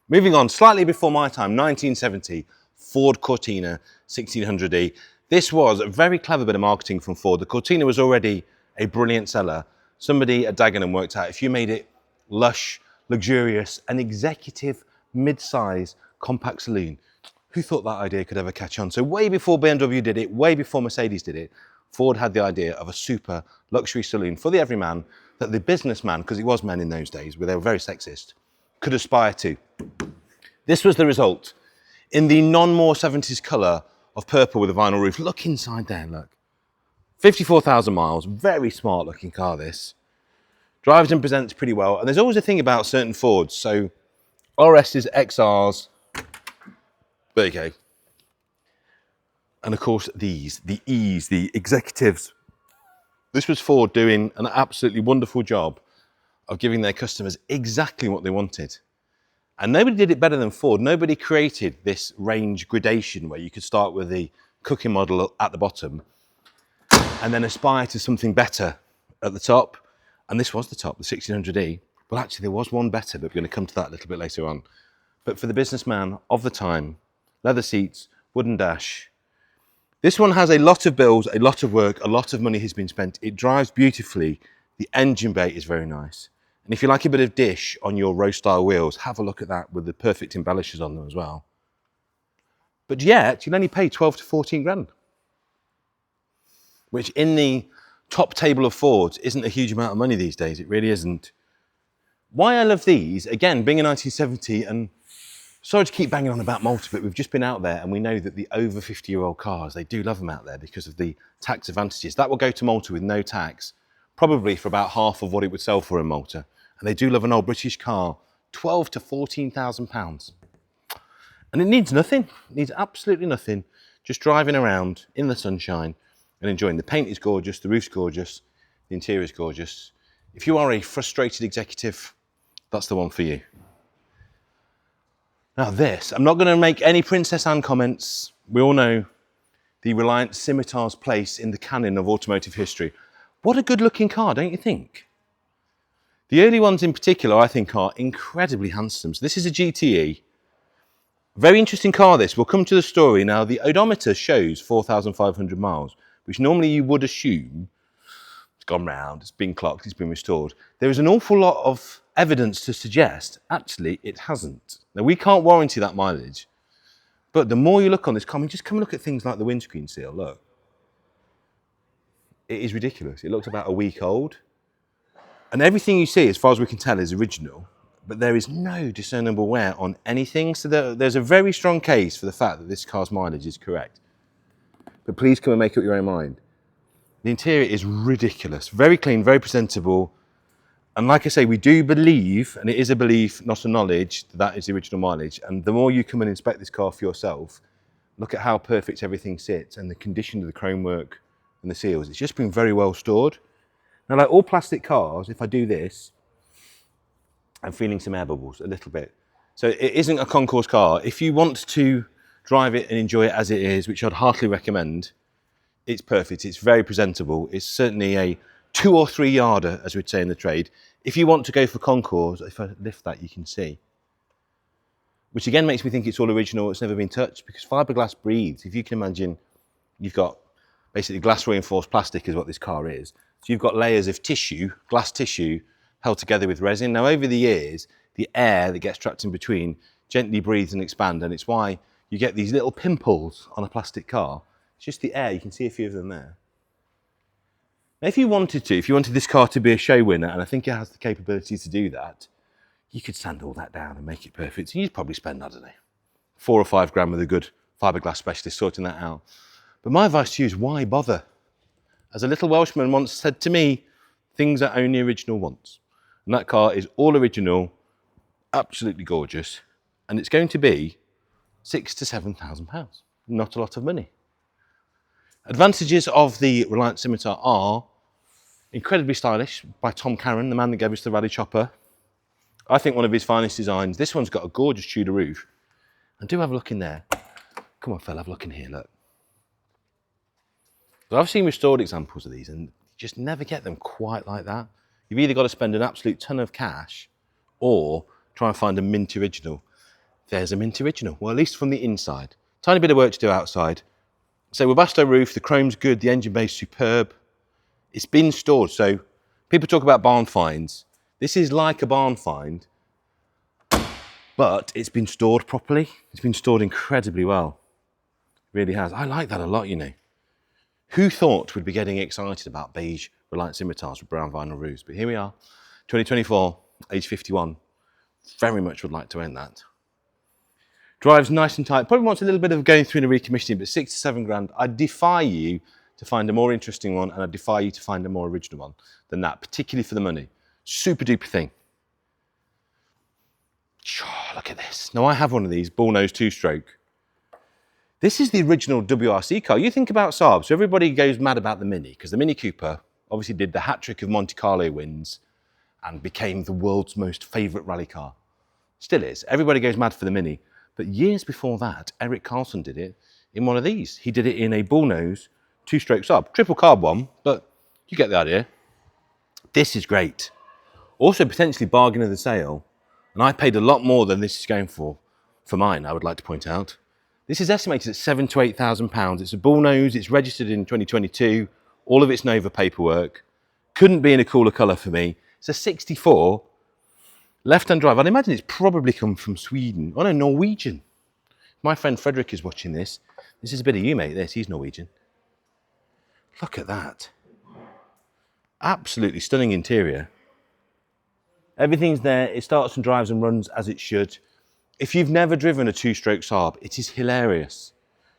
Moving on, slightly before my time, 1970, Ford Cortina 1600e. This was a very clever bit of marketing from Ford. The Cortina was already a brilliant seller. Somebody at Dagenham worked out, if you made it lush, luxurious, an executive, mid-size, compact saloon, who thought that idea could ever catch on? So way before BMW did it, way before Mercedes did it, Ford had the idea of a super luxury saloon for the everyman that the businessman, because it was men in those days, where they were very sexist, could aspire to. This was the result. In the non-more 70s colour of purple with a vinyl roof. Look inside there, look. 54,000 miles, very smart looking car this. Drives and presents pretty well. And there's always a thing about certain Fords. So RS's, XRs, there you go. And of course these, the E's, the executives. This was Ford doing an absolutely wonderful job of giving their customers exactly what they wanted. And nobody did it better than Ford. Nobody created this range gradation where you could start with the cooking model at the bottom and then aspire to something better at the top. And this was the top, the 1600e. Well, actually, there was one better, but we're going to come to that a little bit later on. But for the businessman of the time, leather seats, wooden dash. This one has a lot of bills, a lot of work, a lot of money has been spent. It drives beautifully. The engine bay is very nice. And if you like a bit of dish on your road style wheels, have a look at that with the perfect embellishers on them as well. But yet, you'll only pay 12 to 14 grand. Which in the top table of Fords isn't a huge amount of money these days. It really isn't. Why I love these, again, being a 1970, and sorry to keep banging on about Malta, but we've just been out there and we know that the over 50-year-old cars, they do love them out there because of the tax advantages. That will go to Malta with no tax, probably for about half of what it would sell for in Malta. And they do love an old British car, 12 to 14,000 pounds. And it needs nothing, it needs absolutely nothing. Just driving around in the sunshine and enjoying. The paint is gorgeous, the roof's gorgeous, the interior is gorgeous. If you are a frustrated executive, that's the one for you. Now this, I'm not going to make any Princess Anne comments. We all know the Reliant Scimitar's place in the canon of automotive history. What a good looking car, don't you think? The early ones in particular, I think, are incredibly handsome. So this is a GTE. Very interesting car this. We'll come to the story. Now, the odometer shows 4,500 miles, which normally you would assume it's gone round, it's been clocked, it's been restored. There is an awful lot of evidence to suggest, actually, it hasn't. Now, we can't warranty that mileage, but the more you look on this car, I mean, just come and look at things like the windscreen seal, look. It is ridiculous. It looks about a week old. And everything you see, as far as we can tell, is original, but there is no discernible wear on anything. So there's a very strong case for the fact that this car's mileage is correct. But please come and make up your own mind. The interior is ridiculous, very clean, very presentable. And like I say, we do believe, and it is a belief, not a knowledge, that that is the original mileage. And the more you come and inspect this car for yourself, look at how perfect everything sits and the condition of the chromework and the seals. It's just been very well stored. Now, like all plastic cars, if I do this, I'm feeling some air bubbles a little bit. So it isn't a concours car. If you want to drive it and enjoy it as it is, which I'd heartily recommend, it's perfect. It's very presentable. It's certainly a 2 or 3 yarder, as we'd say in the trade. If you want to go for concours, if I lift that, you can see. Which again makes me think it's all original. It's never been touched because fiberglass breathes. If you can imagine, you've got basically glass reinforced plastic is what this car is. So you've got layers of tissue, glass tissue, held together with resin. Now over the years, the air that gets trapped in between gently breathes and expands, and it's why you get these little pimples on a plastic car. It's just the air, you can see a few of them there. Now if you wanted this car to be a show winner, and I think it has the capability to do that, you could sand all that down and make it perfect. So you'd probably spend, I don't know, 4 or 5 grand with a good fiberglass specialist sorting that out. But my advice to you is why bother? As a little Welshman once said to me, things are only original once. And that car is all original, absolutely gorgeous, and it's going to be £6,000 to £7,000. Not a lot of money. Advantages of the Reliant Scimitar are incredibly stylish by Tom Carron, the man that gave us the Rally Chopper. I think one of his finest designs. This one's got a gorgeous Tudor roof. And do have a look in there. Come on, fella, have a look in here, look. So I've seen restored examples of these and you just never get them quite like that. You've either got to spend an absolute ton of cash or try and find a mint original. There's a mint original, well, at least from the inside. Tiny bit of work to do outside. So Webasto roof, the chrome's good, the engine bay's superb. It's been stored, so people talk about barn finds. This is like a barn find, but it's been stored properly. It's been stored incredibly well. It really has. I like that a lot, you know. Who thought we'd be getting excited about beige Reliant Scimitars with brown vinyl roofs? But here we are, 2024, age 51. Very much would like to own that. Drives nice and tight. Probably wants a little bit of going through and a recommissioning, but 6 to 7 grand. I defy you to find a more interesting one, and I defy you to find a more original one than that, particularly for the money. Super duper thing. Oh, look at this. Now I have one of these, bullnose 2-stroke. This is the original WRC car. You think about Saab, so everybody goes mad about the Mini, because the Mini Cooper obviously did the hat-trick of Monte Carlo wins and became the world's most favourite rally car. Still is. Everybody goes mad for the Mini. But years before that, Eric Carlson did it in one of these. He did it in a bullnose 2-stroke Saab. Triple carb one, but you get the idea. This is great. Also potentially bargain of the sale. And I paid a lot more than this is going for mine, I would like to point out. This is estimated at £7,000 to £8,000. It's a bullnose, it's registered in 2022. All of its Nova paperwork. Couldn't be in a cooler colour for me. It's a 64. Left-hand drive. I'd imagine it's probably come from Sweden. Oh no, Norwegian. My friend Frederick is watching this. This is a bit of you, mate, this. He's Norwegian. Look at that. Absolutely stunning interior. Everything's there. It starts and drives and runs as it should. If you've never driven a 2-stroke Saab, it is hilarious.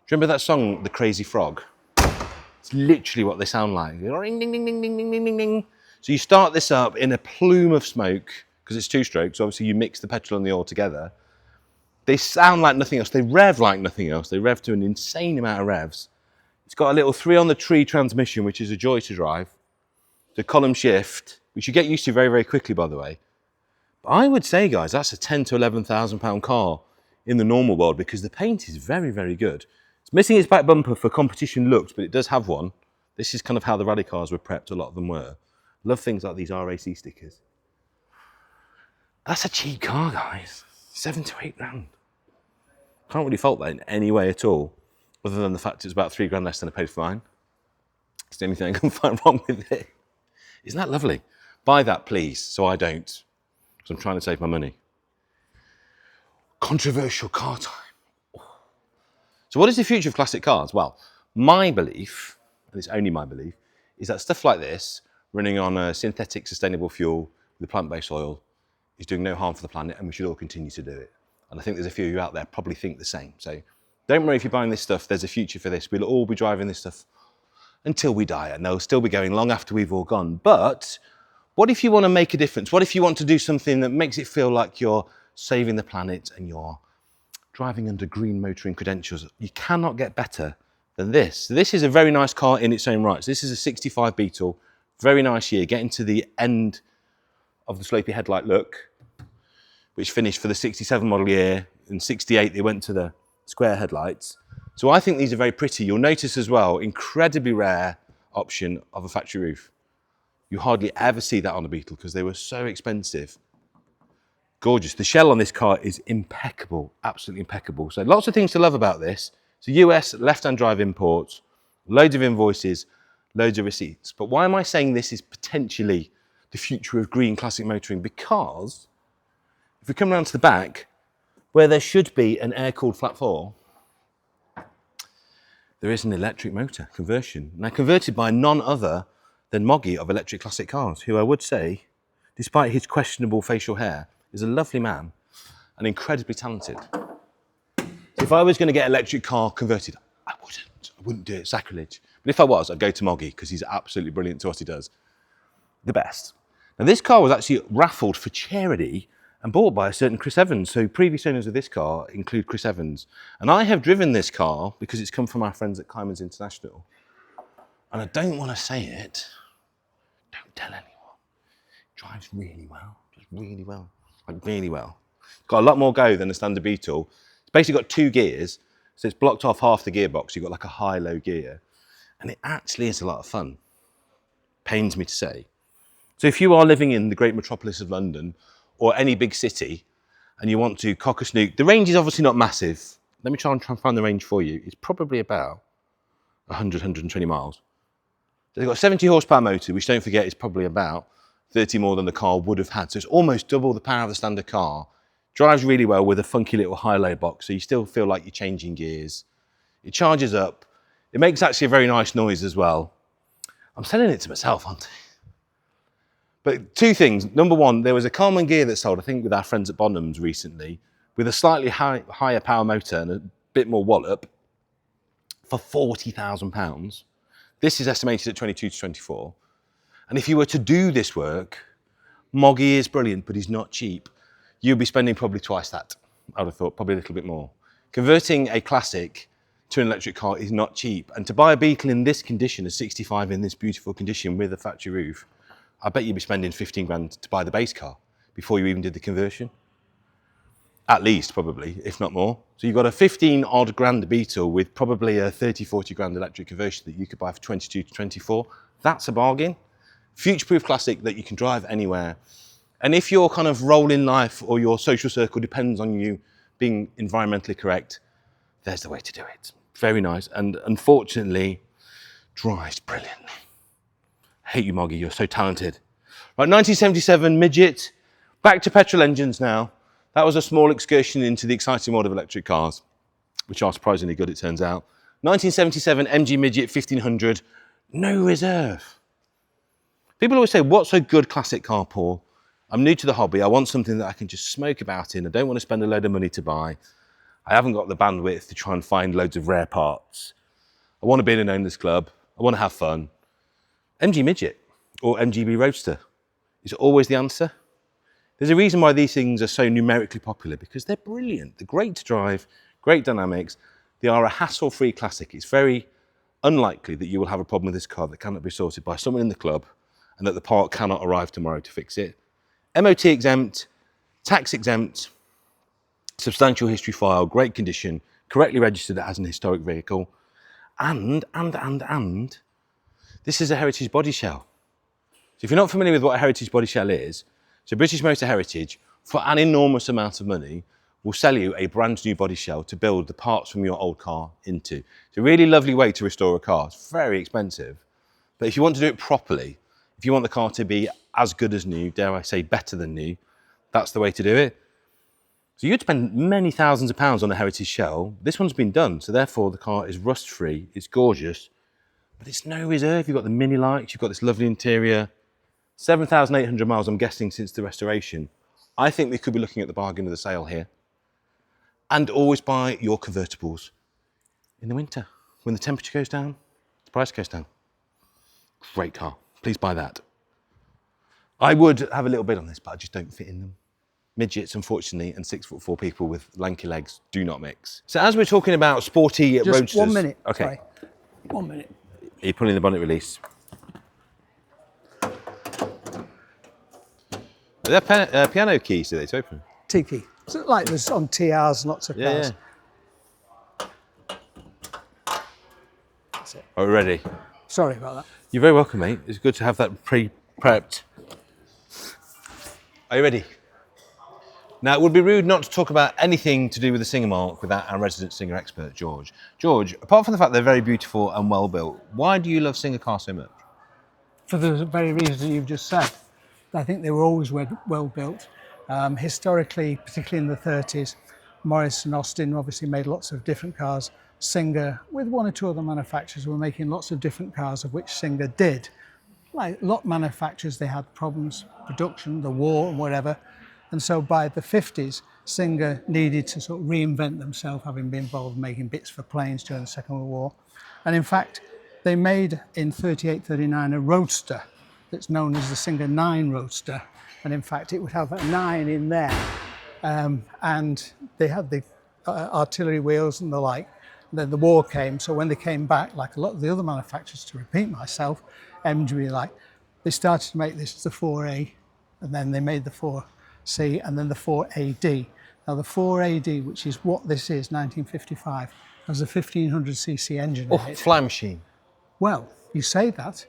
Do you remember that song, The Crazy Frog? It's literally what they sound like. Ding, ding, ding, ding, ding, ding, ding, ding. So you start this up in a plume of smoke, because it's 2-stroke, so obviously you mix the petrol and the oil together. They sound like nothing else. They rev like nothing else. They rev to an insane amount of revs. It's got a little 3-on-the-tree transmission, which is a joy to drive. The column shift, which you get used to very, very quickly, by the way. But I would say, guys, that's a £10,000 to £11,000 car in the normal world, because the paint is very, very good. It's missing its back bumper for competition looks, but it does have one. This is kind of how the rally cars were prepped. A lot of them were. Love things like these RAC stickers. That's a cheap car, guys. 7 to 8 grand. Can't really fault that in any way at all, other than the fact it's about 3 grand less than I paid for mine. It's the only thing I can find wrong with it. Isn't that lovely? Buy that, please, so I don't, because I'm trying to save my money. Controversial car time. So what is the future of classic cars? Well, my belief, and it's only my belief, is that stuff like this, running on a synthetic sustainable fuel with plant-based oil, is doing no harm for the planet, and we should all continue to do it. And I think there's a few of you out there probably think the same. So don't worry if you're buying this stuff, there's a future for this. We'll all be driving this stuff until we die, and they'll still be going long after we've all gone. But what if you want to make a difference? What if you want to do something that makes it feel like you're saving the planet and you're driving under green motoring credentials? You cannot get better than this. So this is a very nice car in its own right. So this is a 65 Beetle, very nice year, getting to the end of the slopey headlight look, which finished for the 67 model year. In 68, they went to the square headlights. So I think these are very pretty. You'll notice as well, incredibly rare option of a factory roof. You hardly ever see that on a Beetle because they were so expensive. Gorgeous. The shell on this car is impeccable, absolutely impeccable. So lots of things to love about this. It's a US left-hand drive import, loads of invoices, loads of receipts. But why am I saying this is potentially the future of green classic motoring? Because if we come around to the back, where there should be an air-cooled flat 4, there is an electric motor conversion. Now converted by none other than Moggy of Electric Classic Cars, who I would say, despite his questionable facial hair, is a lovely man and incredibly talented. So if I was going to get an electric car converted, I wouldn't do it, sacrilege. But if I was, I'd go to Moggy because he's absolutely brilliant to what he does. The best. Now this car was actually raffled for charity and bought by a certain Chris Evans. So previous owners of this car include Chris Evans. And I have driven this car because it's come from our friends at Cayman's International. And I don't want to say it. Don't tell anyone. It drives really well, just really well, like really well. Got a lot more go than a standard Beetle. It's basically got 2 gears. So it's blocked off half the gearbox. You've got like a high-low gear. And it actually is a lot of fun. Pains me to say. So if you are living in the great metropolis of London or any big city and you want to cock a snook, the range is obviously not massive. Let me try and find the range for you. It's probably about 100, 120 miles. They've got a 70 horsepower motor, which don't forget is probably about 30 more than the car would have had. So it's almost double the power of the standard car. Drives really well with a funky little high-low box, so you still feel like you're changing gears. It charges up. It makes actually a very nice noise as well. I'm selling it to myself, aren't I? But 2 things. Number 1, there was a Cowland gear that sold, I think, with our friends at Bonham's recently, with a slightly higher power motor and a bit more wallop for £40,000. This is estimated at 22 to 24. And if you were to do this work, Moggy is brilliant, but he's not cheap. You'll be spending probably twice that, I would have thought, probably a little bit more. Converting a classic to an electric car is not cheap. And to buy a Beetle in this condition, a 65 in this beautiful condition with a factory roof, I bet you'd be spending 15 grand to buy the base car before you even did the conversion. At least, probably, if not more. So you've got a 15 odd grand Beetle with probably a 30, 40 grand electric conversion that you could buy for 22 to 24. That's a bargain. Future-proof classic that you can drive anywhere. And if your kind of role in life or your social circle depends on you being environmentally correct, there's the way to do it. Very nice. And unfortunately, drives brilliantly. I hate you, Moggy. You're so talented. Right, 1977 midget. Back to petrol engines now. That was a small excursion into the exciting world of electric cars, which are surprisingly good, it turns out. 1977 MG Midget 1500. No reserve. People always say, what's a good classic car, Paul? I'm new to the hobby. I want something that I can just smoke about in. I don't want to spend a load of money to buy. I haven't got the bandwidth to try and find loads of rare parts. I want to be in an owners club. I want to have fun. MG Midget or MGB Roadster is always the answer. There's a reason why these things are so numerically popular, because they're brilliant. They're great to drive, great dynamics. They are a hassle-free classic. It's very unlikely that you will have a problem with this car that cannot be sorted by someone in the club and that the part cannot arrive tomorrow to fix it. MOT exempt, tax exempt, substantial history file, great condition, correctly registered as an historic vehicle, and this is a heritage body shell. So if you're not familiar with what a heritage body shell is, so British Motor Heritage, for an enormous amount of money, will sell you a brand new body shell to build the parts from your old car into. It's a really lovely way to restore a car. It's very expensive, but if you want to do it properly, if you want the car to be as good as new, dare I say better than new, that's the way to do it. So you'd spend many thousands of pounds on a heritage shell. This one's been done, so therefore the car is rust-free, it's gorgeous, but it's no reserve. You've got the mini lights, you've got this lovely interior, 7,800 miles, I'm guessing, since the restoration. I think we could be looking at the bargain of the sale here. And always buy your convertibles in the winter. When the temperature goes down, the price goes down. Great car. Please buy that. I would have a little bid on this, but I just don't fit in them. Midgets, unfortunately, and 6'4" people with lanky legs do not mix. So as we're talking about sporty roadsters... Just 1 minute. Okay. Sorry. 1 minute. Are you pulling the bonnet release? Are there piano keys to this open? T-key. So like there's on TRs, lots of cars. Yeah. That's it. Are we ready? Sorry about that. You're very welcome, mate. It's good to have that pre-prepped. Are you ready? Now, it would be rude not to talk about anything to do with the Singer mark without our resident Singer expert, George. George, apart from the fact they're very beautiful and well built, why do you love Singer cars so much? For the very reasons that you've just said. I think they were always well built. Historically, particularly in the 30s, Morris and Austin obviously made lots of different cars. Singer, with 1 or 2 other manufacturers, were making lots of different cars, of which Singer did. Like a lot of manufacturers, they had problems, production, the war, and whatever. And so by the 50s, Singer needed to sort of reinvent themselves, having been involved in making bits for planes during the Second World War. And in fact, they made in 38, 39 a Roadster that's known as the Singer 9 Roadster. And in fact, it would have a 9 in there. And they had the artillery wheels and the like. And then the war came, so when they came back, like a lot of the other manufacturers, to repeat myself, MG, like, they started to make this as the 4A, and then they made the 4C, and then the 4AD. Now the 4AD, which is what this is, 1955, has a 1500cc engine in it. Fly machine. Well, you say that.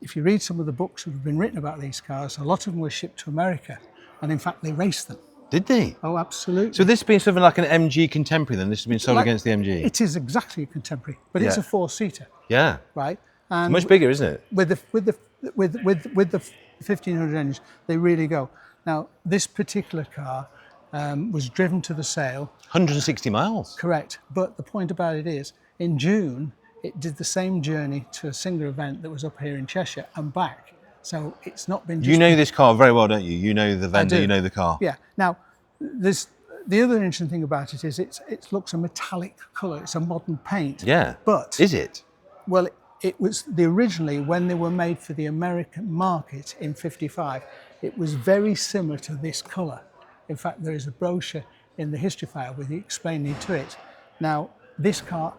If you read some of the books that have been written about these cars, a lot of them were shipped to America, and in fact they raced them. Did they? Oh, absolutely. So this has been something like an MG contemporary then? This has been sold against the MG? It is exactly a contemporary, but it's a 4-seater. Yeah. Right? And it's much bigger, isn't it? With the 1500 engines, they really go. Now, this particular car was driven to the sale. 160 miles. Correct. But the point about it is, in June, it did the same journey to a Singer event that was up here in Cheshire and back. So it's not been. You know this car very well, don't you? You know the vendor, you know the car. Yeah. Now, the other interesting thing about it is it looks a metallic colour. It's a modern paint. Yeah. But is it? Well, it was originally when they were made for the American market in '55. It was very similar to this colour. In fact, there is a brochure in the history file with the explaining to it. Now, this car,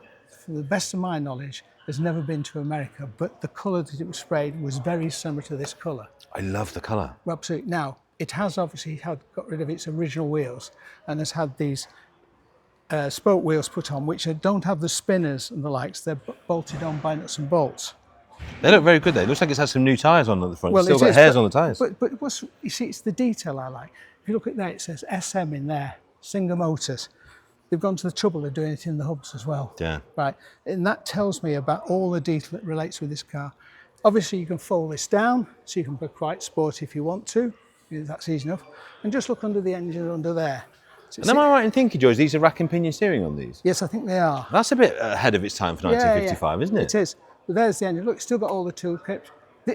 to the best of my knowledge, has never been to America, but the colour that it was sprayed was very similar to this colour. I love the colour. Well, absolutely. Now, it has obviously got rid of its original wheels and has had these spoke wheels put on, which don't have the spinners and the likes. They're bolted on by nuts and bolts. They look very good though. It looks like it's had some new tyres on at the front. Well, it's still got hairs on the tyres. But you see, it's the detail I like. If you look at that, it says SM in there, Singer Motors. They've gone to the trouble of doing it in the hubs as well. Yeah. Right. And that tells me about all the detail that relates with this car. Obviously, you can fold this down, so you can be quite sporty if you want to. That's easy enough. And just look under the engine under there. So and am I right in thinking, George, these are rack and pinion steering on these? Yes, I think they are. That's a bit ahead of its time for 1955, isn't it? It is. But there's the engine. Look, it's still got all the tool kit.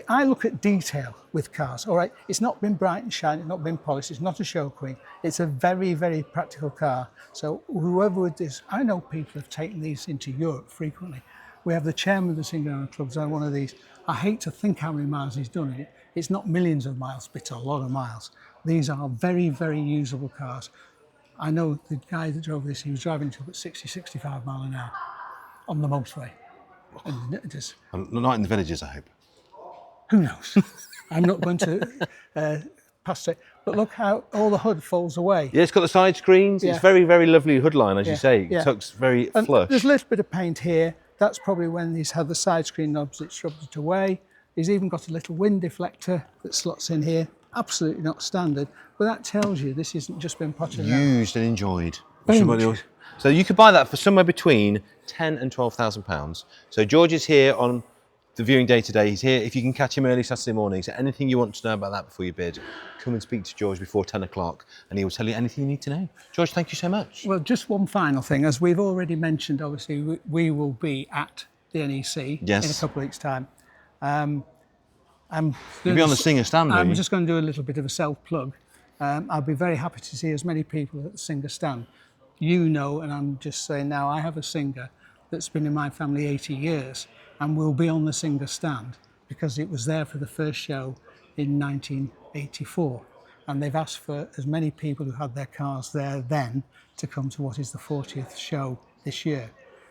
I look at detail with cars, all right? It's not been bright and shiny, it's not been polished, it's not a show queen. It's a very, very practical car. So whoever would this, I know people have taken these into Europe frequently. We have the chairman of the Singer Owner Clubs on one of these. I hate to think how many miles he's done in it. It's not millions of miles, but it's a lot of miles. These are very, very usable cars. I know the guy that drove this, he was driving to about 60, 65 mile an hour on the motorway. And it is, not in the villages, I hope. Who knows? I'm not going to pass it. But look how all the hood folds away. Yeah, it's got the side screens. Yeah. It's very, very lovely hood line, as you say. It tucks very and flush. There's a little bit of paint here. That's probably when he's had the side screen knobs, it's rubbed it away. He's even got a little wind deflector that slots in here. Absolutely not standard. But that tells you this isn't just been potted out. Used and enjoyed. So you could buy that for somewhere between £10,000 and £12,000. So George is here on the viewing day today. He's here. If you can catch him early Saturday morning, so anything you want to know about that before you bid, come and speak to George before 10 o'clock and he will tell you anything you need to know. George, thank you so much. Well, just one final thing. As we've already mentioned, obviously, we will be at the NEC in a couple of weeks' time. You'll be on the Singer stand, I'm just going to do a little bit of a self-plug. I'll be very happy to see as many people at the Singer stand. You know, and I'm just saying now, I have a Singer that's been in my family 80 years and will be on the Singer stand because it was there for the first show in 1984. And they've asked for as many people who had their cars there then to come to what is the 40th show this year.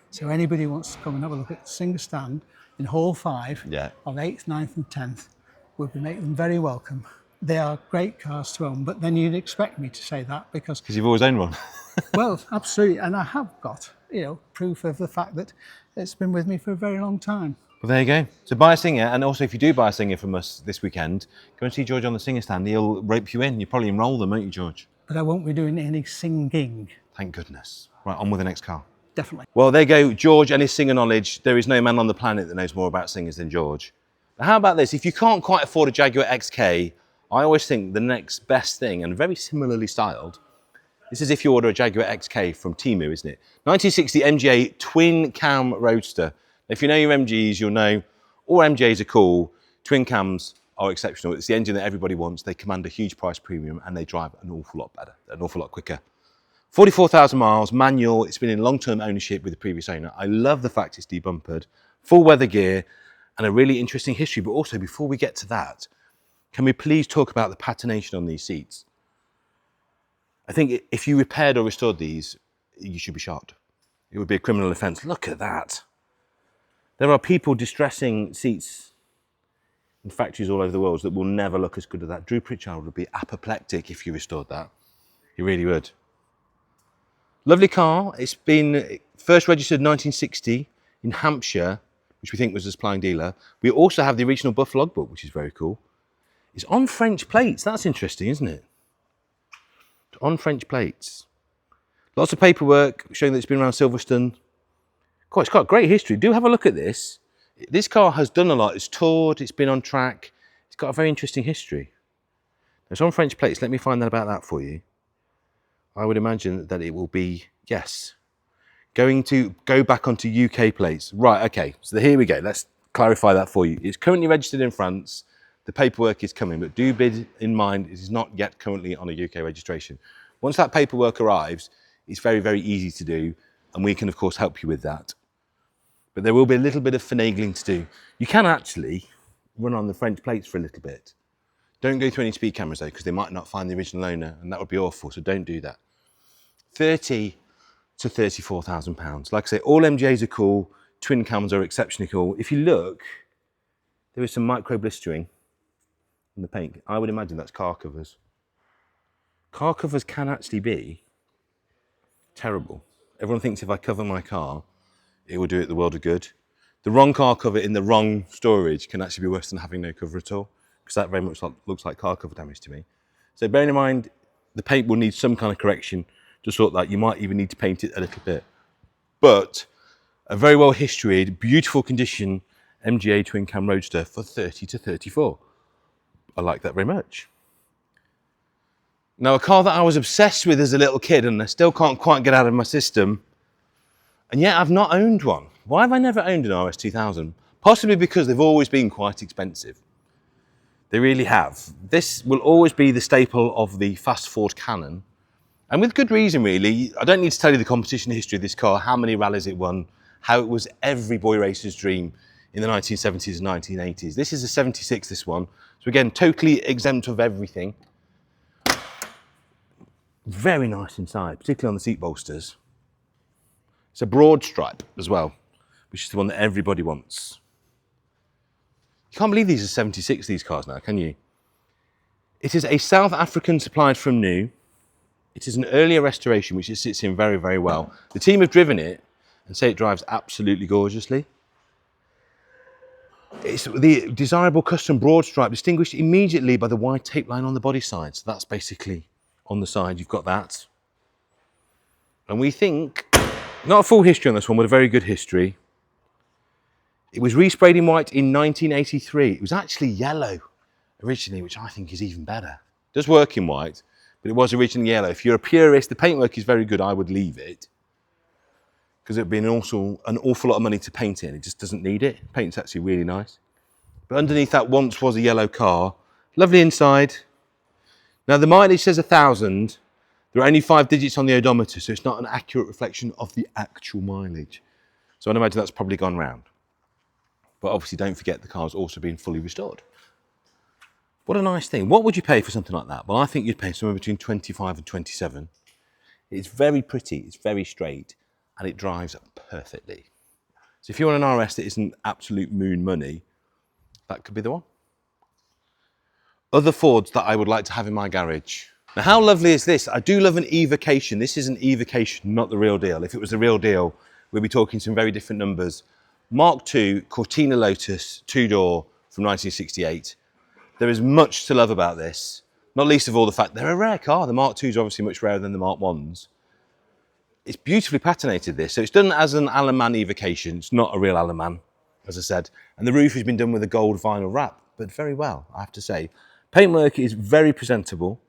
So anybody who wants to come and have a look at the Singer stand in Hall 5 on 8th, 9th and 10th, we'll be making them very welcome. They are great cars to own, but then you'd expect me to say that because you've always owned one. Well, absolutely, and I have got, proof of the fact that it's been with me for a very long time. Well, there you go. So buy a Singer, and also if you do buy a Singer from us this weekend, go and see George on the Singer stand. He'll rope you in. You'll probably enrol them, won't you, George? But I won't be doing any singing. Thank goodness. Right, on with the next car. Definitely. Well, there you go, George and his Singer knowledge. There is no man on the planet that knows more about Singers than George. But how about this? If you can't quite afford a Jaguar XK, I always think the next best thing, and very similarly styled, this is if you order a Jaguar XK from Temu, isn't it? 1960 MGA Twin Cam Roadster. If you know your MGs, you'll know all MGAs are cool. Twin Cams are exceptional. It's the engine that everybody wants. They command a huge price premium and they drive an awful lot better, an awful lot quicker. 44,000 miles, manual. It's been in long-term ownership with the previous owner. I love the fact it's debumpered. full weather gear, and a really interesting history. But also, before we get to that, can we please talk about the patination on these seats? I think if you repaired or restored these, you should be shot. It would be a criminal offence. Look at that. There are people distressing seats in factories all over the world that will never look as good as that. Drew Pritchard would be apoplectic if you restored that. He really would. Lovely car. It's been first registered 1960 in Hampshire, which we think was a supplying dealer. We also have the original Buff logbook, which is very cool. It's on French plates. That's interesting, isn't it? It's on French plates. Lots of paperwork showing that it's been around Silverstone. God, it's got a great history. Do have a look at this. This car has done a lot. It's toured, it's been on track. It's got a very interesting history. It's on French plates. Let me find out about that for you. I would imagine that it will be, yes, going to go back onto UK plates. Right, okay, so here we go. Let's clarify that for you. It's currently registered in France. The paperwork is coming, but do bear in mind it is not yet currently on a UK registration. Once that paperwork arrives, it's very, very easy to do, and we can, of course, help you with that. But there will be a little bit of finagling to do. You can actually run on the French plates for a little bit. Don't go through any speed cameras, though, because they might not find the original owner, and that would be awful, so don't do that. 30 to 34,000 pounds. Like I say, all MGAs are cool. Twin cams are exceptionally cool. If you look, there is some micro blistering in the paint. I would imagine that's car covers. Car covers can actually be terrible. Everyone thinks if I cover my car, it will do it the world of good. The wrong car cover in the wrong storage can actually be worse than having no cover at all, because that very much looks like car cover damage to me. So bearing in mind, the paint will need some kind of correction to sort that. You might even need to paint it a little bit. But a very well historied, beautiful condition MGA Twin Cam Roadster for 30 to 34. I like that very much. Now, a car that I was obsessed with as a little kid and I still can't quite get out of my system, and yet I've not owned one. Why have I never owned an RS 2000? Possibly because they've always been quite expensive. They really have. This will always be the staple of the fast Ford canon. And with good reason, really. I don't need to tell you the competition history of this car, how many rallies it won, how it was every boy racer's dream in the 1970s and 1980s. This is a 76, this one. So again, totally exempt of everything. Very nice inside, particularly on the seat bolsters. It's a broad stripe as well, which is the one that everybody wants. You can't believe these are 76, these cars now, can you? It is a South African supplied from new. It is an earlier restoration, which it sits in very, very well. The team have driven it and say it drives absolutely gorgeously. It's the desirable custom broad stripe, distinguished immediately by the wide tape line on the body side. So that's basically on the side, you've got that. And we think, not a full history on this one, but a very good history. It was resprayed in white in 1983. It was actually yellow originally, which I think is even better. It does work in white, but it was originally yellow. If you're a purist, the paintwork is very good. I would leave it, because it would be an awful lot of money to paint it. It just doesn't need it. Paint's actually really nice. But underneath that once was a yellow car. Lovely inside. Now the mileage says 1,000. There are only 5 digits on the odometer, so it's not an accurate reflection of the actual mileage. So I'd imagine that's probably gone round. But obviously don't forget the car's also been fully restored. What a nice thing. What would you pay for something like that? Well, I think you'd pay somewhere between 25 and 27. It's very pretty, it's very straight, and it drives perfectly. So if you want an RS that isn't absolute moon money, that could be the one. Other Fords that I would like to have in my garage. Now, how lovely is this? I do love an evocation. This is an evocation, not the real deal. If it was the real deal, we'd be talking some very different numbers. Mark II Cortina Lotus, 2-door from 1968. There is much to love about this, not least of all the fact they're a rare car. The Mark IIs are obviously much rarer than the Mark Is. It's beautifully patinated, this. So it's done as an Alaman evocation. It's not a real Alaman, as I said. And the roof has been done with a gold vinyl wrap, but very well, I have to say. Paintwork is very presentable,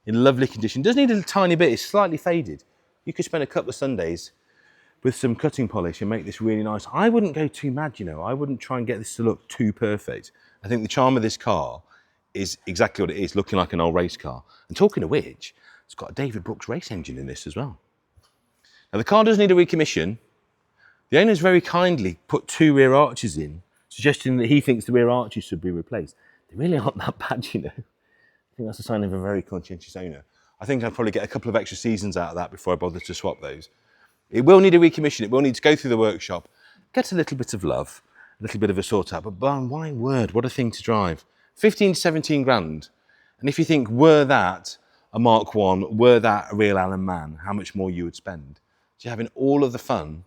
in lovely condition. Does need a tiny bit, it's slightly faded. You could spend a couple of Sundays with some cutting polish and make this really nice. I wouldn't go too mad, you know. I wouldn't try and get this to look too perfect. I think the charm of this car is exactly what it is, looking like an old race car. And talking of which, it's got a David Brooks race engine in this as well. Now the car does need a recommission, The owner's very kindly put 2 rear arches in, suggesting that he thinks the rear arches should be replaced. They really aren't that bad, you know. I think that's a sign of a very conscientious owner. I think I'd probably get a couple of extra seasons out of that before I bother to swap those. It will need a recommission. It will need to go through the workshop, get a little bit of love, a little bit of a sort out. But my word, what a thing to drive. 15 to 17 grand. And if you think, were that a Mark 1, were that a real Alan Man, how much more you would spend? So you're having all of the fun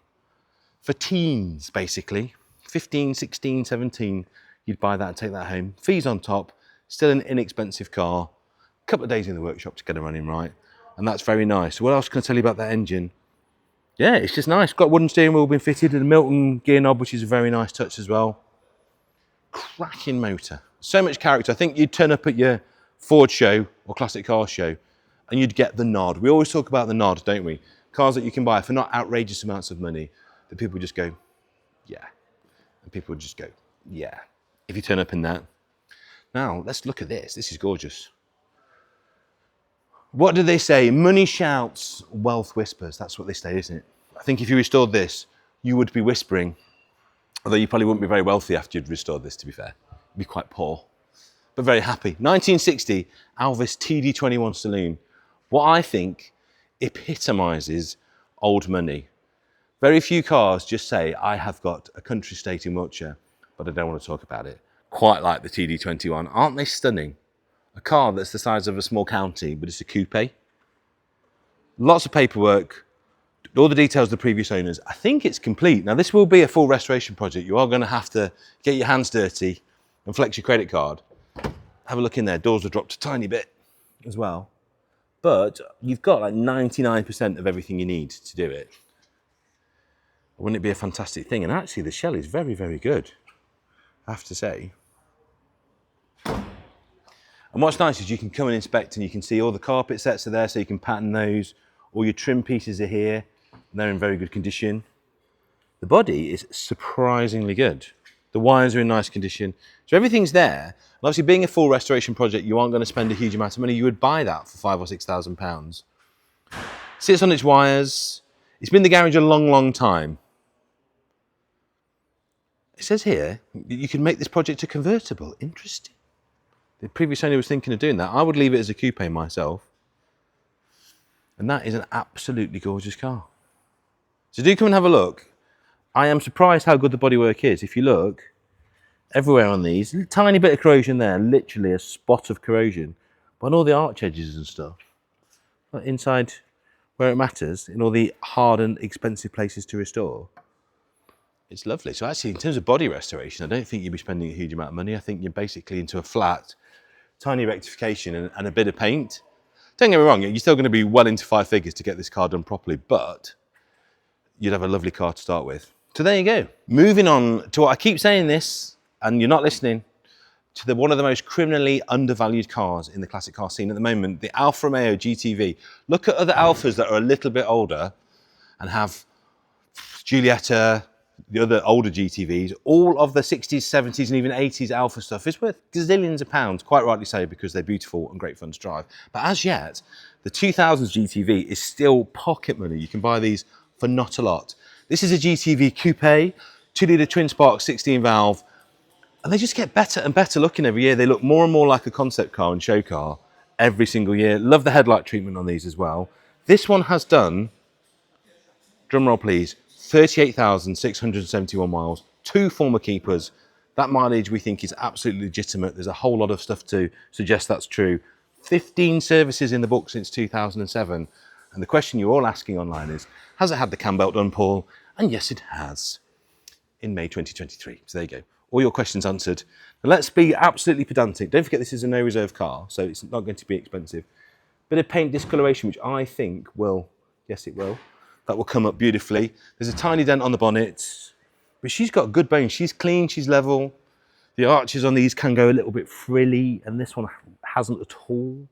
for teens, basically. 15, 16, 17, you'd buy that and take that home. Fees on top, still an inexpensive car. A couple of days in the workshop to get it running right. And that's very nice. So what else can I tell you about that engine? Yeah, it's just nice. Got wooden steering wheel been fitted and a Milton gear knob, which is a very nice touch as well. Cracking motor. So much character. I think you'd turn up at your Ford show or classic car show and you'd get the nod. We always talk about the nod, don't we? Cars that you can buy for not outrageous amounts of money that people just go, yeah. And people would just go, yeah. If you turn up in that. Now, let's look at this. This is gorgeous. What do they say? Money shouts, wealth whispers. That's what they say, isn't it? I think if you restored this, you would be whispering. Although you probably wouldn't be very wealthy after you'd restored this, to be fair. You'd be quite poor, but very happy. 1960 Alvis TD21 Saloon. What I think epitomises old money. Very few cars just say, I have got a country estate in Wiltshire, but I don't want to talk about it. Quite like the TD21. Aren't they stunning? A car that's the size of a small county, but it's a coupe. Lots of paperwork, all the details of the previous owners. I think it's complete. Now, this will be a full restoration project. You are going to have to get your hands dirty and flex your credit card. Have a look in there. Doors are dropped a tiny bit as well. But you've got like 99% of everything you need to do it. Wouldn't it be a fantastic thing? And actually, the shell is very, very good, I have to say. And what's nice is you can come and inspect and you can see all the carpet sets are there, so you can pattern those. All your trim pieces are here, and they're in very good condition. The body is surprisingly good. The wires are in nice condition. So everything's there. And obviously, being a full restoration project, you aren't going to spend a huge amount of money. You would buy that for £5,000 or £6,000. Sits on its wires. It's been in the garage a long, long time. It says here, you can make this project a convertible. Interesting. The previous owner was thinking of doing that. I would leave it as a coupe myself. And that is an absolutely gorgeous car. So do come and have a look. I am surprised how good the bodywork is. If you look, everywhere on these, a tiny bit of corrosion there, literally a spot of corrosion. But on all the arch edges and stuff, but inside where it matters, in all the hard and expensive places to restore, it's lovely. So actually, in terms of body restoration, I don't think you'd be spending a huge amount of money. I think you're basically into a flat, tiny rectification and a bit of paint. Don't get me wrong, you're still going to be well into 5 figures to get this car done properly, but you'd have a lovely car to start with. So there you go. Moving on to what I keep saying this, and you're not listening, to one of the most criminally undervalued cars in the classic car scene at the moment, the Alfa Romeo GTV. Look at other Alfas that are a little bit older and have Giulietta, the other older GTVs. All of the 60s, 70s and even 80s Alfa stuff is worth gazillions of pounds, quite rightly so, because they're beautiful and great fun to drive. But as yet, the 2000s GTV is still pocket money. You can buy these for not a lot. This is a GTV coupe, 2-litre twin spark 16 valve, and they just get better and better looking every year. They look more and more like a concept car and show car every single year. Love the headlight treatment on these as well. This one has done, drum roll please, 38,671 miles, 2 former keepers. That mileage we think is absolutely legitimate. There's a whole lot of stuff to suggest that's true. 15 services in the book since 2007. And the question you're all asking online is, has it had the cam belt done, Paul? And yes, it has, in May 2023. So there you go. All your questions answered. Now let's be absolutely pedantic. Don't forget this is a no reserve car, so it's not going to be expensive. Bit of paint discoloration, which I think will, yes it will, that will come up beautifully. There's a tiny dent on the bonnet, but she's got good bones. She's clean, she's level. The arches on these can go a little bit frilly, and this one hasn't at all.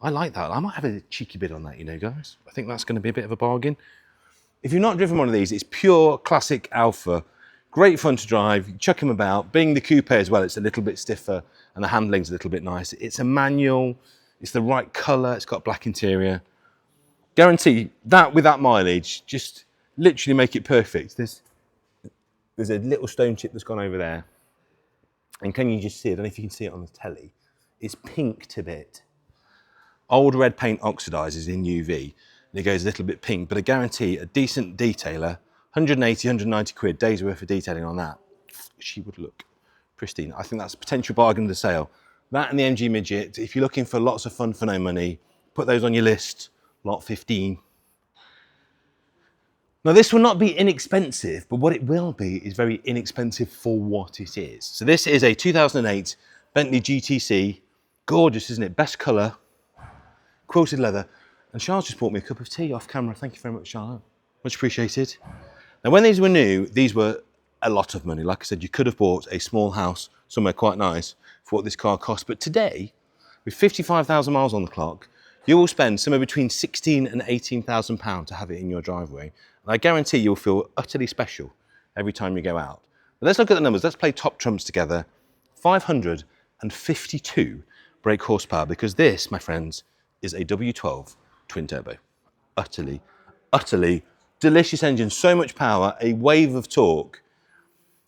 I like that. I might have a cheeky bid on that, you know, guys. I think that's going to be a bit of a bargain. If you've not driven one of these, it's pure classic Alfa. Great fun to drive, you chuck them about. Being the coupe as well, it's a little bit stiffer and the handling's a little bit nice. It's a manual, it's the right colour, it's got black interior. Guarantee that with that mileage, just literally make it perfect. There's There's a little stone chip that's gone over there. And can you just see it? I don't know if you can see it on the telly. It's pink to bit. Old red paint oxidizes in UV, and it goes a little bit pink, but I guarantee a decent detailer, 180, 190 quid, days worth of detailing on that, she would look pristine. I think that's a potential bargain of the sale. That and the MG Midget, if you're looking for lots of fun for no money, put those on your list, lot 15. Now this will not be inexpensive, but what it will be is very inexpensive for what it is. So this is a 2008 Bentley GTC, gorgeous, isn't it? Best colour, quilted leather. And Charles just bought me a cup of tea off camera. Thank you very much, Charlotte. Much appreciated. Now when these were new, these were a lot of money. Like I said, you could have bought a small house somewhere quite nice for what this car cost. But today, with 55,000 miles on the clock, you will spend somewhere between 16 and 18,000 pounds to have it in your driveway. And I guarantee you'll feel utterly special every time you go out. But let's look at the numbers. Let's play top trumps together. 552 brake horsepower, because this, my friends, is a W12 twin turbo. Utterly, utterly delicious engine. So much power, a wave of torque.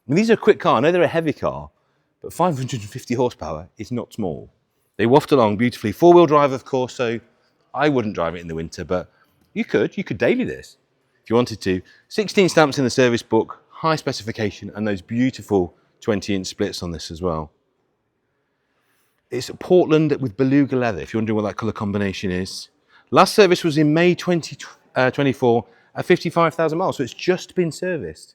I mean, these are a quick car. I know they're a heavy car, but 550 horsepower is not small. They waft along beautifully. Four-wheel drive, of course, so I wouldn't drive it in the winter, but you could daily this if you wanted to. 16 stamps in the service book, high specification, and those beautiful 20-inch splits on this as well. It's Portland with beluga leather, if you're wondering what that colour combination is. Last service was in May 2024 at 55,000 miles, so it's just been serviced.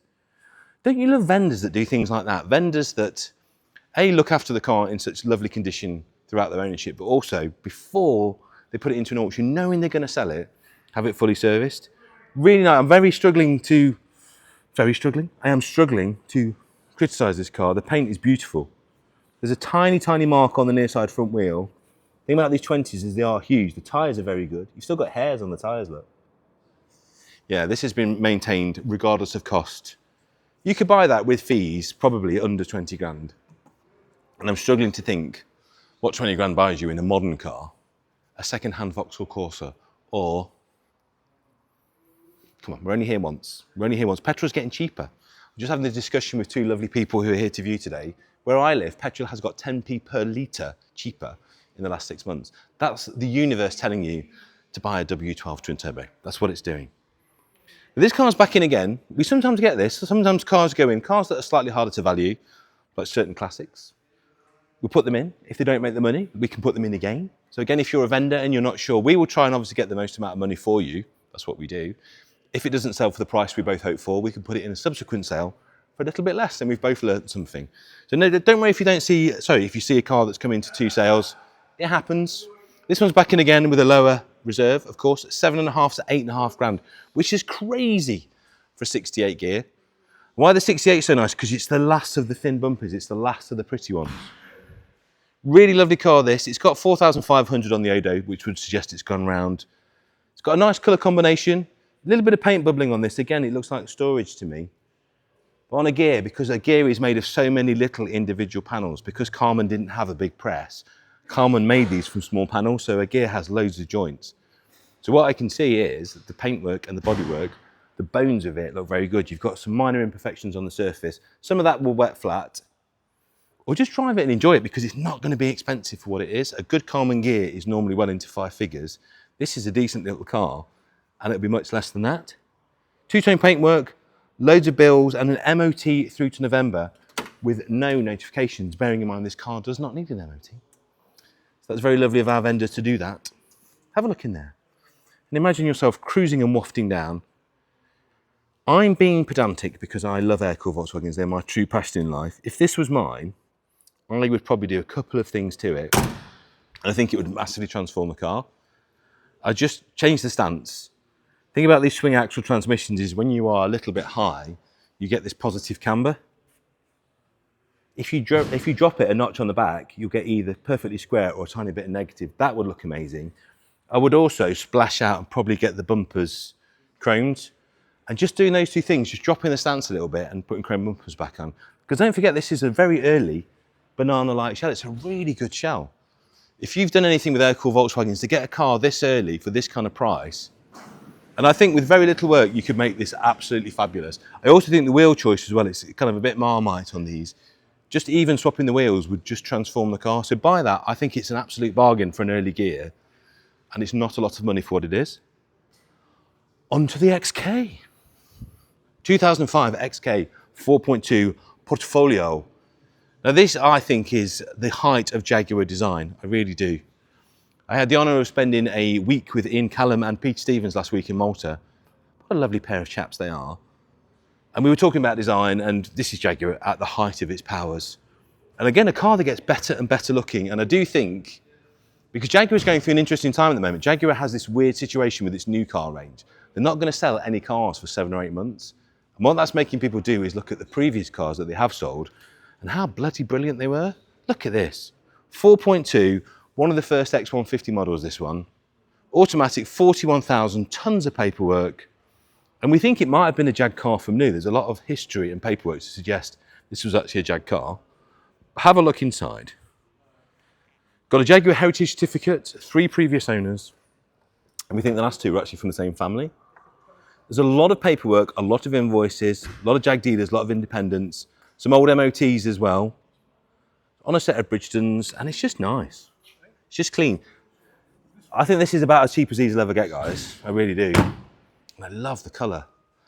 Don't you love vendors that do things like that? Vendors that, A, look after the car in such lovely condition throughout their ownership, but also before they put it into an auction, knowing they're going to sell it, have it fully serviced. Really nice. I am struggling to criticise this car. The paint is beautiful. There's a tiny, tiny mark on the near side front wheel. The thing about these 20s is they are huge. The tyres are very good. You've still got hairs on the tyres, look. Yeah, this has been maintained regardless of cost. You could buy that with fees, probably under 20 grand. And I'm struggling to think what 20 grand buys you in a modern car, a second-hand Vauxhall Corsa, or, come on, we're only here once. Petrol's getting cheaper. I'm just having a discussion with two lovely people who are here to view today. Where I live, petrol has got 10p per litre cheaper in the last 6 months. That's the universe telling you to buy a W12 twin turbo. That's what it's doing. But this car's back in again. We sometimes get this. Sometimes cars go in, cars that are slightly harder to value, like certain classics. We put them in. If they don't make the money, we can put them in again. So again, if you're a vendor and you're not sure, we will try and obviously get the most amount of money for you. That's what we do. If it doesn't sell for the price we both hope for, we can put it in a subsequent sale for a little bit less, and we've both learned something. So no, don't worry if you see a car that's come into 2 sales. It happens. This one's back in again with a lower reserve, of course, 7.5 to 8.5 grand, which is crazy for a 68 gear. Why the 68 so nice? Because it's the last of the thin bumpers. It's the last of the pretty ones. Really lovely car, this. It's got 4,500 on the odo, which would suggest it's gone round. It's got a nice colour combination. A little bit of paint bubbling on this. Again, it looks like storage to me. But on a gear, because a gear is made of so many little individual panels, because Carman didn't have a big press, Carman made these from small panels, so a gear has loads of joints. So what I can see is the paintwork and the bodywork, the bones of it look very good. You've got some minor imperfections on the surface. Some of that will wet flat, or just drive it and enjoy it, because it's not going to be expensive for what it is. A good Carman gear is normally well into 5 figures. This is a decent little car, and it'll be much less than that. Two-tone paintwork, loads of bills, and an MOT through to November with no notifications, bearing in mind this car does not need an MOT. So that's very lovely of our vendors to do that. Have a look in there. And imagine yourself cruising and wafting down. I'm being pedantic because I love air-cooled Volkswagens. They're my true passion in life. If this was mine, I would probably do a couple of things to it. And I think it would massively transform the car. I'd just change the stance. The thing about these swing axle transmissions is when you are a little bit high, you get this positive camber. If you drop it a notch on the back, you'll get either perfectly square or a tiny bit of negative. That would look amazing. I would also splash out and probably get the bumpers chromed. And just doing those two things, just dropping the stance a little bit and putting chrome bumpers back on. Because don't forget, this is a very early banana-like shell. It's a really good shell. If you've done anything with air-cooled Volkswagens, to get a car this early for this kind of price, And I think with very little work, you could make this absolutely fabulous. I also think the wheel choice as well, it's kind of a bit Marmite on these. Just even swapping the wheels would just transform the car. So by that, I think it's an absolute bargain for an early gear. And it's not a lot of money for what it is. On to the XK. 2005 XK 4.2 Portfolio. Now this, I think, is the height of Jaguar design. I really do. I had the honour of spending a week with Ian Callum and Peter Stevens last week in Malta. What a lovely pair of chaps they are. And we were talking about design, and this is Jaguar at the height of its powers. And again, a car that gets better and better looking. And I do think, because Jaguar is going through an interesting time at the moment, Jaguar has this weird situation with its new car range. They're not going to sell any cars for 7 or 8 months. And what that's making people do is look at the previous cars that they have sold and how bloody brilliant they were. Look at this. 4.2, one of the first X150 models, this one. Automatic, 41,000, tons of paperwork. And we think it might have been a Jag car from new. There's a lot of history and paperwork to suggest this was actually a Jag car. Have a look inside. Got a Jaguar Heritage Certificate, 3 previous owners. And we think the last 2 were actually from the same family. There's a lot of paperwork, a lot of invoices, a lot of Jag dealers, a lot of independents, some old MOTs as well. On a set of Bridgestons, and it's just nice. It's just clean. I think this is about as cheap as these will ever get, guys. I really do. And I love the colour.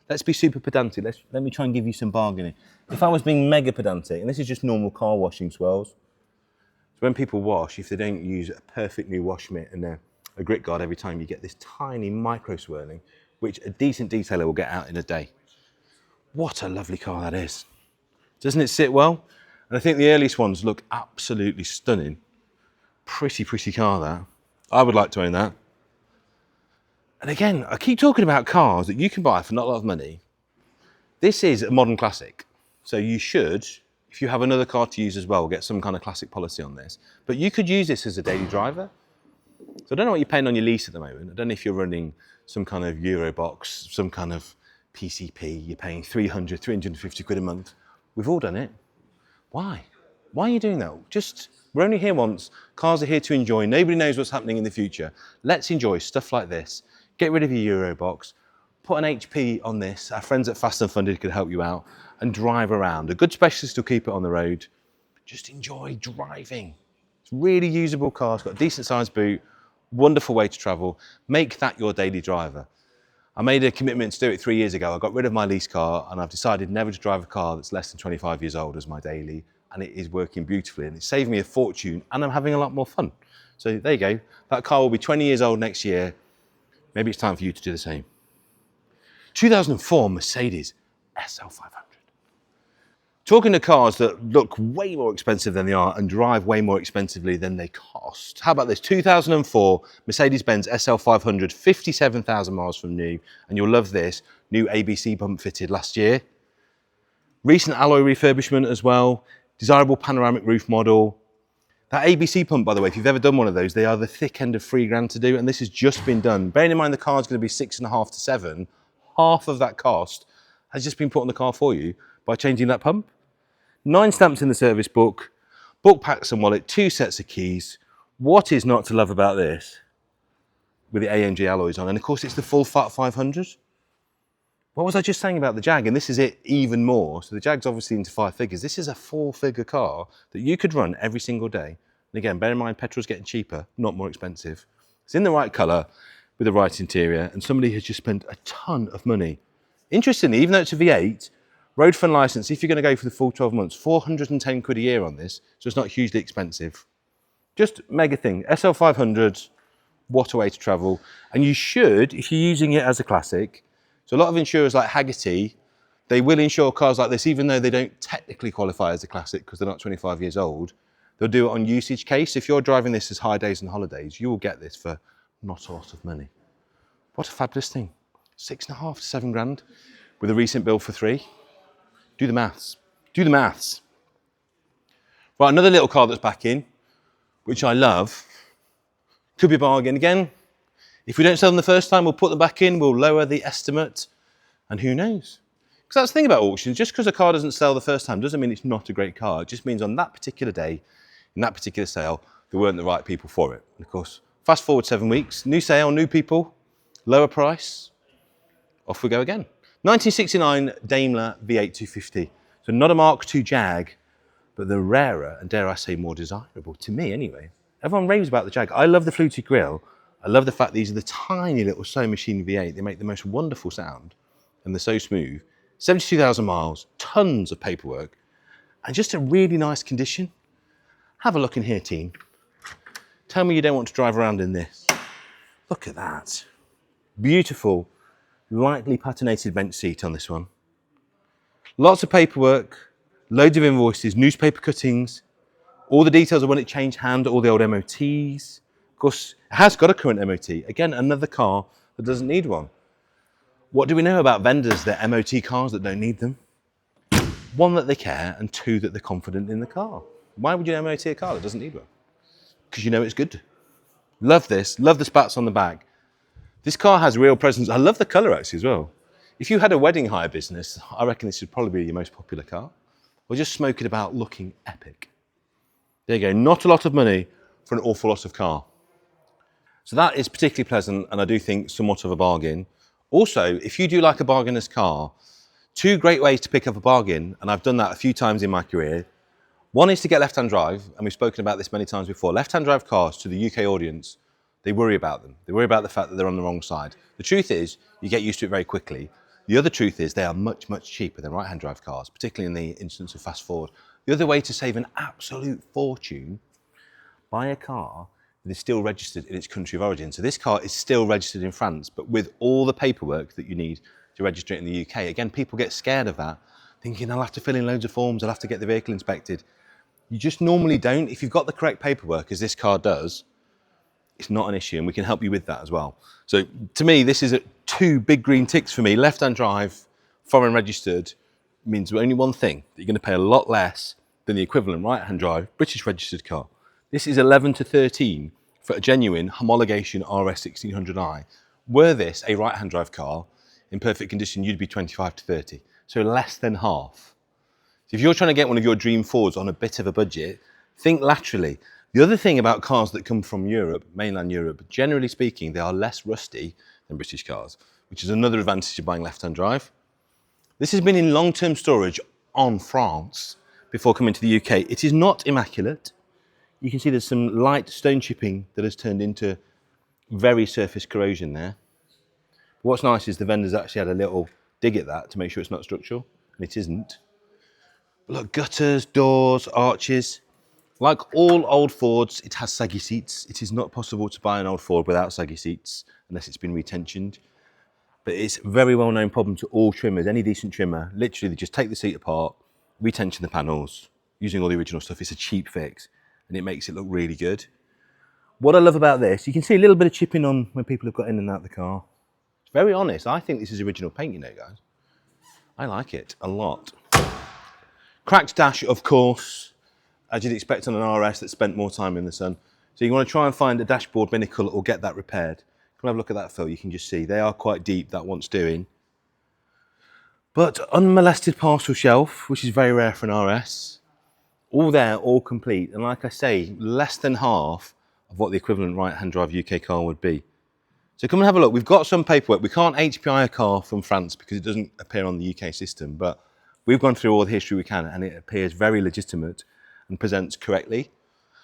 Let's be super pedantic. Let me try and give you some bargaining. If I was being mega pedantic, and this is just normal car washing swirls. So when people wash, if they don't use a perfect new wash mitt and a grit guard every time, you get this tiny micro swirling, which a decent detailer will get out in a day. What a lovely car that is. Doesn't it sit well? And I think the earliest ones look absolutely stunning. Pretty car that. I would like to own that. And again, I keep talking about cars that you can buy for not a lot of money. This is a modern classic. So you should, if you have another car to use as well, get some kind of classic policy on this. But you could use this as a daily driver. So I don't know what you're paying on your lease at the moment. I don't know if you're running some kind of Eurobox, some kind of PCP. You're paying 300, 350 quid a month. We've all done it. Why? Why are you doing that? We're only here once. Cars are here to enjoy. Nobody knows what's happening in the future. Let's enjoy stuff like this. Get rid of your Eurobox. Put an HP on this. Our friends at Fast and Funded could help you out. And drive around. A good specialist will keep it on the road. Just enjoy driving. It's a really usable car. It's got a decent sized boot. Wonderful way to travel. Make that your daily driver. I made a commitment to do it 3 years ago. I got rid of my lease car and I've decided never to drive a car that's less than 25 years old as my daily, and it is working beautifully and it's saving me a fortune and I'm having a lot more fun. So there you go. That car will be 20 years old next year. Maybe it's time for you to do the same. 2004 Mercedes SL 500. Talking to cars that look way more expensive than they are and drive way more expensively than they cost. How about this? 2004 Mercedes-Benz SL 500, 57,000 miles from new. And you'll love this. New ABC bump fitted last year. Recent alloy refurbishment as well. Desirable panoramic roof model. That ABC pump, by the way, if you've ever done one of those, they are the thick end of £3,000 to do. And this has just been done. Bearing in mind the car's going to be 6.5 to 7. Half of that cost has just been put on the car for you by changing that pump. 9 stamps in the service book, book packs and wallet, 2 sets of keys. What is not to love about this? With the AMG alloys on, and of course it's the full fat 500. What was I just saying about the Jag? And this is it even more. So the Jag's obviously into 5 figures. This is a 4-figure car that you could run every single day. And again, bear in mind, petrol's getting cheaper, not more expensive. It's in the right colour, with the right interior, and somebody has just spent a ton of money. Interestingly, even though it's a V8, road fund licence, if you're going to go for the full 12 months, 410 quid a year on this, so it's not hugely expensive. Just mega thing. SL 500, what a way to travel. And you should, if you're using it as a classic, so a lot of insurers like Haggerty, they will insure cars like this, even though they don't technically qualify as a classic because they're not 25 years old. They'll do it on usage case. If you're driving this as high days and holidays, you will get this for not a lot of money. What a fabulous thing. 6.5 to 7 grand with a recent bill for 3. Do the maths. Do the maths. Right, another little car that's back in, which I love. Could be a bargain again. If we don't sell them the first time, we'll put them back in, we'll lower the estimate, and who knows? Because that's the thing about auctions, just because a car doesn't sell the first time doesn't mean it's not a great car. It just means on that particular day, in that particular sale, there weren't the right people for it. And of course, fast forward 7 weeks, new sale, new people, lower price. off we go again. 1969 Daimler V8-250. So not a Mark II Jag, but the rarer and, dare I say, more desirable, to me anyway. Everyone raves about the Jag. I love the fluted grille. I love the fact these are the tiny little sewing machine V8. They make the most wonderful sound, and they're so smooth. 72,000 miles, tons of paperwork, and just a really nice condition. Have a look in here, team. Tell me you don't want to drive around in this. Look at that. Beautiful, lightly patinated bench seat on this one. Lots of paperwork, loads of invoices, newspaper cuttings, all the details of when it changed hand, all the old MOTs. Of course, it has got a current MOT. Again, another car that doesn't need one. What do we know about vendors that MOT cars that don't need them? One, that they care, and two, that they're confident in the car. Why would you MOT a car that doesn't need one? Because you know it's good. Love this, love the spats on the back. This car has real presence. I love the colour actually as well. If you had a wedding hire business, I reckon this would probably be your most popular car. Or just smoke it about looking epic. There you go, not a lot of money for an awful lot of car. So that is particularly pleasant, and I do think somewhat of a bargain. Also, if you do like a bargainer's car, two great ways to pick up a bargain, and I've done that a few times in my career. One is to get left-hand drive, and we've spoken about this many times before. Left-hand drive cars, to the UK audience, they worry about them. They worry about the fact that they're on the wrong side. The truth is, you get used to it very quickly. The other truth is they are much, much cheaper than right-hand drive cars, particularly in the instance of fast forward. The other way to save an absolute fortune, buy a car that is still registered in its country of origin. So this car is still registered in France, but with all the paperwork that you need to register it in the UK. Again, people get scared of that, thinking I'll have to fill in loads of forms, I'll have to get the vehicle inspected. You just normally don't. If you've got the correct paperwork, as this car does, it's not an issue, and we can help you with that as well. So to me, this is two big green ticks for me. Left-hand drive, foreign registered, means only one thing, that you're going to pay a lot less than the equivalent right-hand drive British registered car. This is 11 to 13 for a genuine homologation RS 1600i. Were this a right-hand drive car in perfect condition, you'd be 25 to 30, so less than half. So if you're trying to get one of your dream Fords on a bit of a budget, think laterally. The other thing about cars that come from Europe, mainland Europe, generally speaking, they are less rusty than British cars, which is another advantage of buying left-hand drive. This has been in long-term storage on France before coming to the UK. It is not immaculate. You can see there's some light stone chipping that has turned into very surface corrosion there. What's nice is the vendors actually had a little dig at that to make sure it's not structural, and it isn't. But look, gutters, doors, arches. Like all old Fords, it has saggy seats. It is not possible to buy an old Ford without saggy seats unless it's been retensioned. But it's a very well-known problem to all trimmers. Any decent trimmer, literally, they just take the seat apart, retension the panels, using all the original stuff. It's a cheap fix, and it makes it look really good. What I love about this, you can see a little bit of chipping on when people have got in and out of the car. It's very honest. I think this is original paint, you know, guys. I like it a lot. Cracked dash, of course, as you'd expect on an RS that spent more time in the sun. So you want to try and find a dashboard binnacle or get that repaired. Come have a look at that, Phil. You can just see they are quite deep, that wants doing. But unmolested parcel shelf, which is very rare for an RS. All there, all complete. And like I say, less than half of what the equivalent right-hand drive UK car would be. So come and have a look. We've got some paperwork. We can't HPI a car from France because it doesn't appear on the UK system, but we've gone through all the history we can, and it appears very legitimate and presents correctly.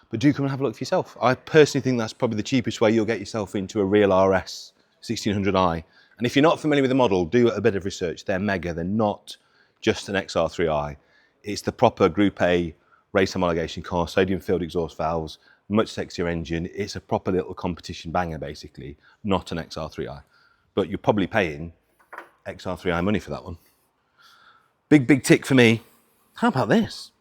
But do come and have a look for yourself. I personally think that's probably the cheapest way you'll get yourself into a real RS 1600i. And if you're not familiar with the model, do a bit of research. They're mega. They're not just an XR3i. It's the proper Group A race homologation car, sodium-filled exhaust valves, much sexier engine. It's a proper little competition banger, basically, not an XR3i. But you're probably paying XR3i money for that one. Big, big tick for me. How about this?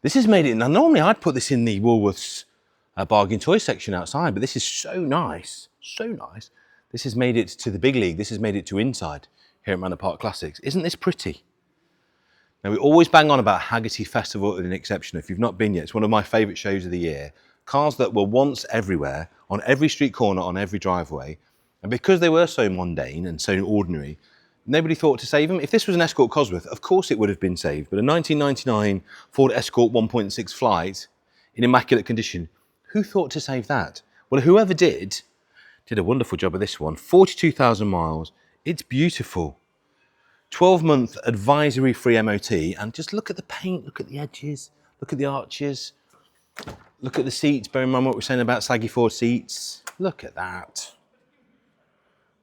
This has made it, now normally I'd put this in the Woolworths bargain toy section outside, but this is so nice, so nice. This has made it to the big league. This has made it to inside here at Manor Park Classics. Isn't this pretty? Now we always bang on about Haggerty Festival and Exceptional. If you've not been yet, it's one of my favourite shows of the year. Cars that were once everywhere, on every street corner, on every driveway. And because they were so mundane and so ordinary, nobody thought to save them. If this was an Escort Cosworth, of course it would have been saved. But a 1999 Ford Escort 1.6 Flight in immaculate condition, who thought to save that? Well, whoever did Did a wonderful job of this one. 42,000 miles. It's beautiful. 12-month advisory-free MOT. And just look at the paint, look at the edges, look at the arches, look at the seats. Bear in mind what we're saying about saggy Ford seats. Look at that.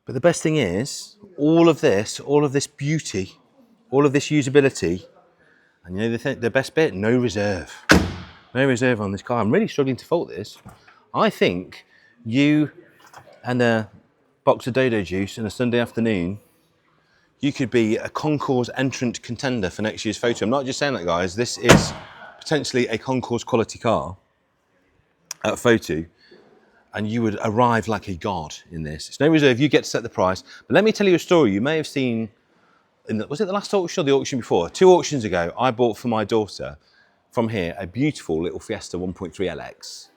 But the best thing is, all of this beauty, all of this usability, and you know the best bit? No reserve. No reserve on this car. I'm really struggling to fault this. I think you and a box of Dodo juice on a Sunday afternoon, you could be a concours entrant contender for next year's photo. I'm not just saying that, guys. This is potentially a concours quality car at photo, and you would arrive like a god in this. It's no reserve. You get to set the price. But let me tell you a story. You may have seen, was it the last auction or the auction before? 2 auctions ago, I bought for my daughter from here a beautiful little Fiesta 1.3 LX.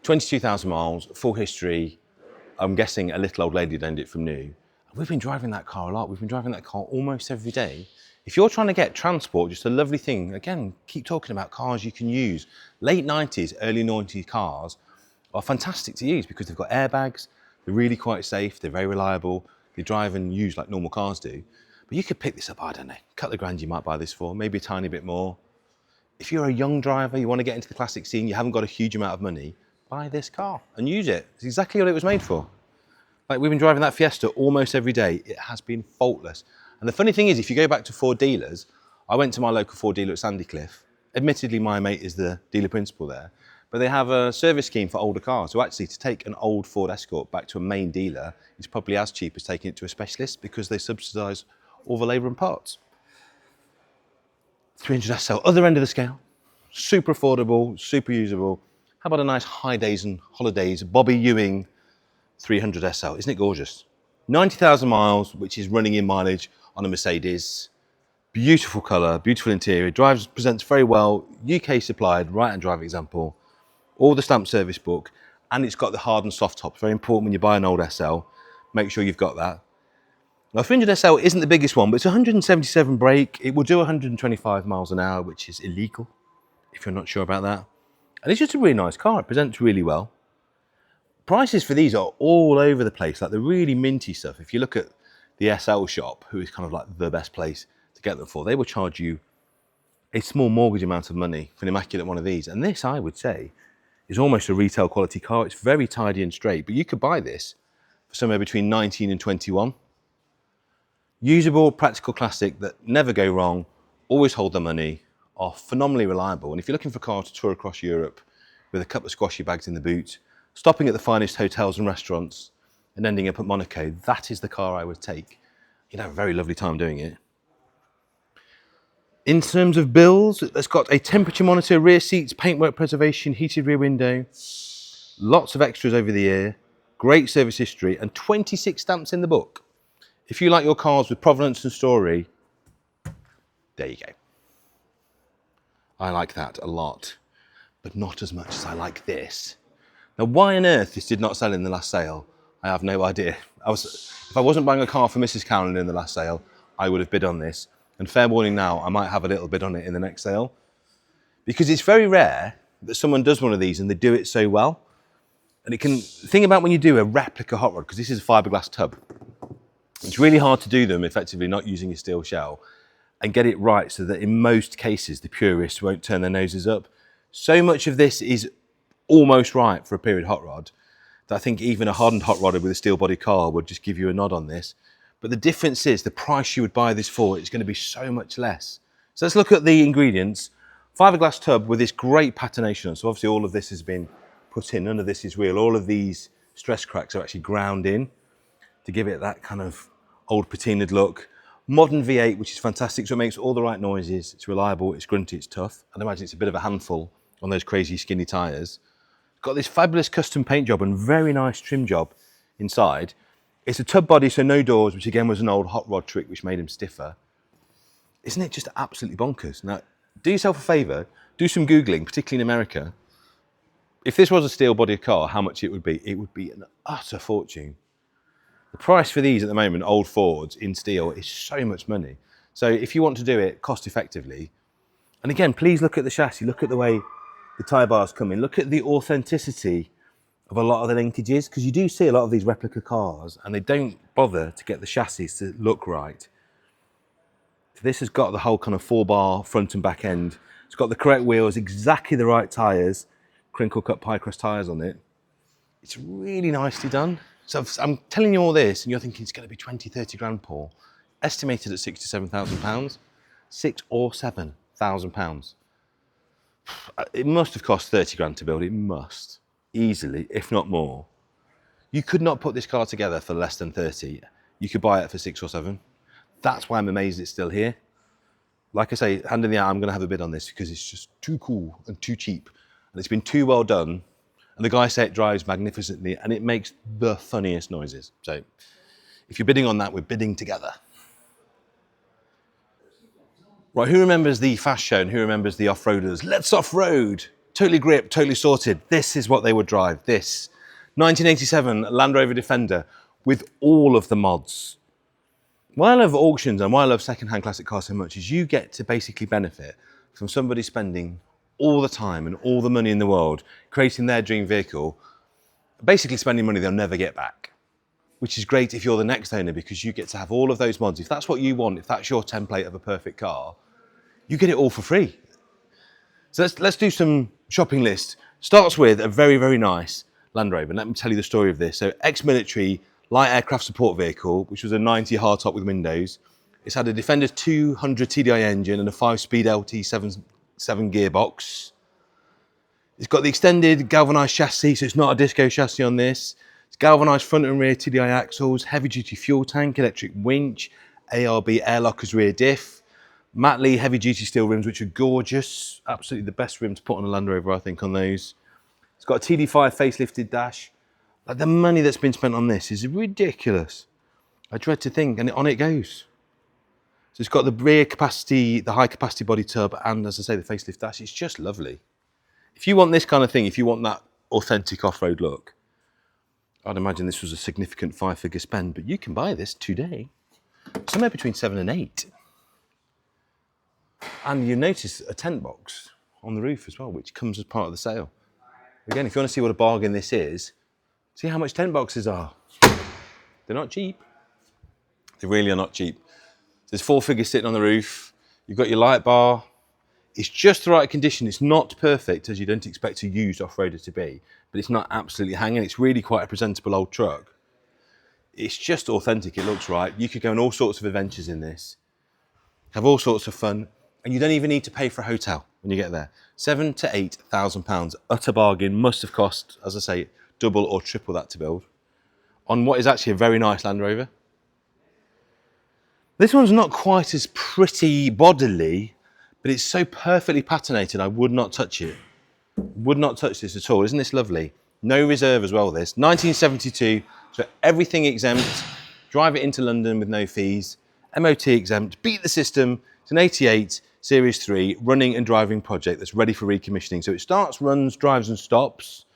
22,000 miles, full history. I'm guessing a little old lady owned it from new. We've been driving that car a lot. We've been driving that car almost every day. If you're trying to get transport, just a lovely thing, again, keep talking about cars you can use. Late 90s, early 90s cars are fantastic to use because they've got airbags, they're really quite safe, they're very reliable, they drive and use like normal cars do. But you could pick this up, I don't know, a couple of grand you might buy this for, maybe a tiny bit more. If you're a young driver, you want to get into the classic scene, you haven't got a huge amount of money, buy this car and use it. It's exactly what it was made for. Like, we've been driving that Fiesta almost every day. It has been faultless. And the funny thing is, if you go back to Ford dealers, I went to my local Ford dealer at Sandycliff. Admittedly, my mate is the dealer principal there, but they have a service scheme for older cars. So actually, to take an old Ford Escort back to a main dealer is probably as cheap as taking it to a specialist because they subsidise all the labour and parts. 300 SL, other end of the scale. Super affordable, super usable. How about a nice high days and holidays, Bobby Ewing 300 SL, isn't it gorgeous? 90,000 miles, which is running in mileage on a Mercedes. Beautiful colour, beautiful interior, presents very well, UK supplied, right-hand drive example, all the stamp service book, and it's got the hard and soft tops. Very important when you buy an old SL, make sure you've got that. Now, 300 SL isn't the biggest one, but it's 177 brake. It will do 125 miles an hour, which is illegal, if you're not sure about that. And it's just a really nice car, it presents really well. Prices for these are all over the place, like the really minty stuff. If you look at the SL shop, who is kind of like the best place to get them for, they will charge you a small mortgage amount of money for an immaculate one of these. And this, I would say, is almost a retail quality car. It's very tidy and straight, but you could buy this for somewhere between 19 and 21. Usable, practical classic that never go wrong, always hold their money, are phenomenally reliable. And if you're looking for a car to tour across Europe with a couple of squashy bags in the boot, stopping at the finest hotels and restaurants and ending up at Monaco, that is the car I would take. You'd have a very lovely time doing it. In terms of bills, it's got a temperature monitor, rear seats, paintwork preservation, heated rear window, lots of extras over the year, great service history, and 26 stamps in the book. If you like your cars with provenance and story, there you go. I like that a lot, but not as much as I like this. Now, why on earth this did not sell in the last sale, I have no idea. If I wasn't buying a car for Mrs. Cowland in the last sale, I would have bid on this. And fair warning now, I might have a little bid on it in the next sale. Because it's very rare that someone does one of these and they do it so well. And think about when you do a replica hot rod, because this is a fiberglass tub. It's really hard to do them effectively not using a steel shell and get it right so that in most cases the purists won't turn their noses up. So much of this is almost right for a period hot rod that I think even a hardened hot rodder with a steel body car would just give you a nod on this. But the difference is the price you would buy this for is going to be so much less. So let's look at the ingredients. Fiberglass tub with this great patination on. So obviously all of this has been put in, none of this is real. All of these stress cracks are actually ground in to give it that kind of old patinaed look. Modern V8, which is fantastic, so it makes all the right noises. It's reliable, it's grunty, it's tough. I'd imagine it's a bit of a handful on those crazy skinny tyres. Got this fabulous custom paint job and very nice trim job inside. It's a tub body, so no doors, which again was an old hot rod trick which made them stiffer. Isn't it just absolutely bonkers? Now, do yourself a favour, do some Googling, particularly in America. If this was a steel body car, how much it would be an utter fortune. The price for these at the moment, old Fords in steel, is so much money. So if you want to do it cost effectively, and again, please look at the chassis, look at the way the tie bars come in, look at the authenticity of a lot of the linkages, because you do see a lot of these replica cars and they don't bother to get the chassis to look right. So this has got the whole kind of 4-bar front and back end. It's got the correct wheels, exactly the right tyres, crinkle cut pie crust tyres on it. It's really nicely done. So I'm telling you all this and you're thinking it's going to be 20, 30 grand, Paul. Estimated at £67,000, £6,000 or £7,000. It must have cost 30 grand to build, it must. Easily, if not more. You could not put this car together for less than 30. You could buy it for 6 or 7. That's why I'm amazed it's still here. Like I say, hand in the eye, I'm going to have a bid on this because it's just too cool and too cheap. And it's been too well done. And the guys say it drives magnificently and it makes the funniest noises. So if you're bidding on that, we're bidding together. Right, who remembers the fast show and who remembers the off-roaders? Let's off-road! Totally gripped, totally sorted. This is what they would drive, this. 1987 Land Rover Defender with all of the mods. Why I love auctions and why I love second-hand classic cars so much is you get to basically benefit from somebody spending all the time and all the money in the world creating their dream vehicle, basically spending money they'll never get back. Which is great if you're the next owner because you get to have all of those mods. If that's what you want, if that's your template of a perfect car, you get it all for free. So let's do some shopping list. Starts with a very, very nice Land Rover. And let me tell you the story of this. So ex-military light aircraft support vehicle, which was a 90 hardtop with windows. It's had a Defender 200 TDI engine and a 5-speed LT7 gearbox. It's got the extended galvanised chassis, so it's not a disco chassis on this. It's galvanised front and rear TDI axles, heavy-duty fuel tank, electric winch, ARB air lockers rear diff, Matley heavy-duty steel rims, which are gorgeous. Absolutely the best rim to put on a Land Rover, I think, on those. It's got a TD5 facelifted dash. Like, the money that's been spent on this is ridiculous. I dread to think, and on it goes. So it's got the rear capacity, the high capacity body tub, and as I say, the facelift dash. It's just lovely. If you want this kind of thing, if you want that authentic off-road look, I'd imagine this was a significant 5-figure spend, but you can buy this today, somewhere between 7 and 8. And you notice a tent box on the roof as well, which comes as part of the sale. Again, if you want to see what a bargain this is, see how much tent boxes are. They're not cheap. They really are not cheap. There's 4 figures sitting on the roof. You've got your light bar. It's just the right condition. It's not perfect, as you don't expect a used off-roader to be, but it's not absolutely hanging. It's really quite a presentable old truck. It's just authentic. It looks right. You could go on all sorts of adventures in this, have all sorts of fun, and you don't even need to pay for a hotel when you get there. £7,000 to £8,000, utter bargain. Must have cost, as I say, double or triple that to build on what is actually a very nice Land Rover. This one's not quite as pretty bodily, but it's so perfectly patinated, I would not touch it. Would not touch this at all. Isn't this lovely? No reserve as well, this. 1972, so everything exempt. Drive it into London with no fees. MOT exempt. Beat the system. It's an 88 Series 3 running and driving project that's ready for recommissioning. So it starts, runs, drives and stops.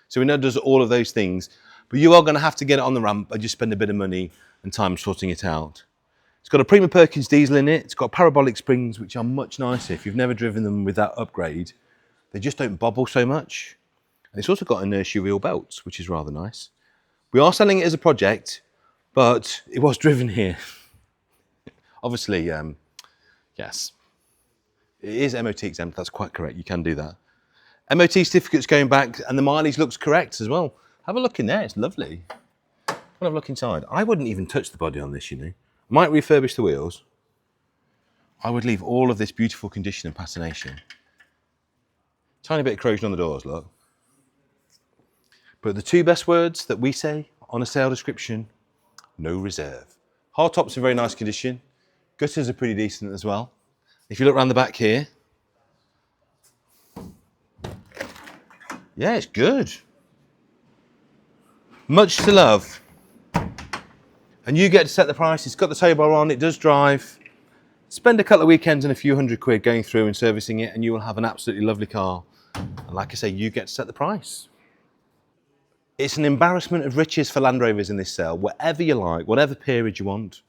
So it does all of those things. But you are going to have to get it on the ramp and just spend a bit of money and time sorting it out. It's got a Prima Perkins diesel in it. It's got parabolic springs, which are much nicer. If you've never driven them with that upgrade, they just don't bobble so much. And it's also got inertia wheel belts, which is rather nice. We are selling it as a project, but it was driven here. Obviously, yes, it is MOT exempt. That's quite correct. You can do that. MOT certificate's going back, and the mileage looks correct as well. Have a look in there. It's lovely. Have a look inside. I wouldn't even touch the body on this, you know. Might refurbish the wheels. I would leave all of this beautiful condition and patination. Tiny bit of corrosion on the doors, look. But the 2 best words that we say on a sale description, no reserve. Hardtop's in very nice condition. Gutters are pretty decent as well. If you look around the back here, yeah, it's good. Much to love. And you get to set the price. It's got the tow bar on, it does drive. Spend a couple of weekends and a few £100 going through and servicing it, and you will have an absolutely lovely car. And like I say, you get to set the price. It's an embarrassment of riches for Land Rovers in this sale. Whatever you like, whatever period you want.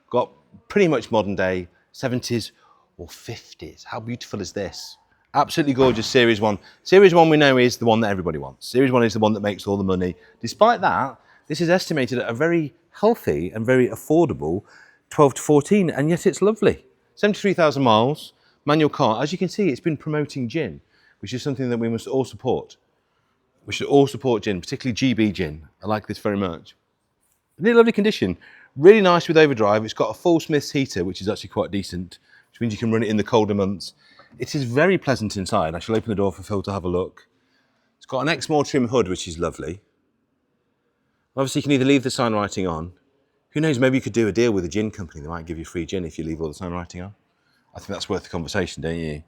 Got pretty much modern day, 70s or 50s. How beautiful is this? Absolutely gorgeous Series 1. Series 1 we know is the one that everybody wants. Series 1 is the one that makes all the money. Despite that, this is estimated at a very healthy and very affordable 12 to 14, and yet it's lovely. 73,000 miles, manual car. As you can see, it's been promoting gin, which is something that we must all support. We should all support gin, particularly GB gin. I like this very much. In a lovely condition, really nice with overdrive. It's got a full Smith's heater, which is actually quite decent, which means you can run it in the colder months. It is very pleasant inside. I shall open the door for Phil to have a look. It's got an Exmoor trim hood, which is lovely. Obviously, you can either leave the sign writing on. Who knows, maybe you could do a deal with a gin company. They might give you free gin if you leave all the sign writing on. I think that's worth the conversation, don't you?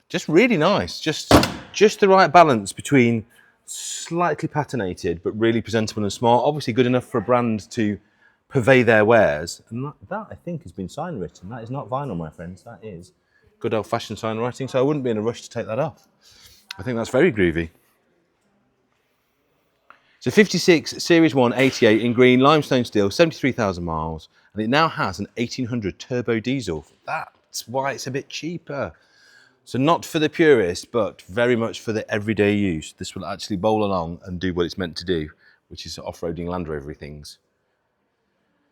Just really nice. Just the right balance between slightly patinated, but really presentable and smart. Obviously good enough for a brand to purvey their wares. And that I think has been sign written. That is not vinyl, my friends. That is good old-fashioned sign writing, so I wouldn't be in a rush to take that off. I think that's very groovy. So 56 Series 1 88 in green, limestone steel, 73,000 miles, and it now has an 1800 turbo diesel. That's why it's a bit cheaper. So not for the purist, but very much for the everyday use. This will actually bowl along and do what it's meant to do, which is off-roading Land Rover things.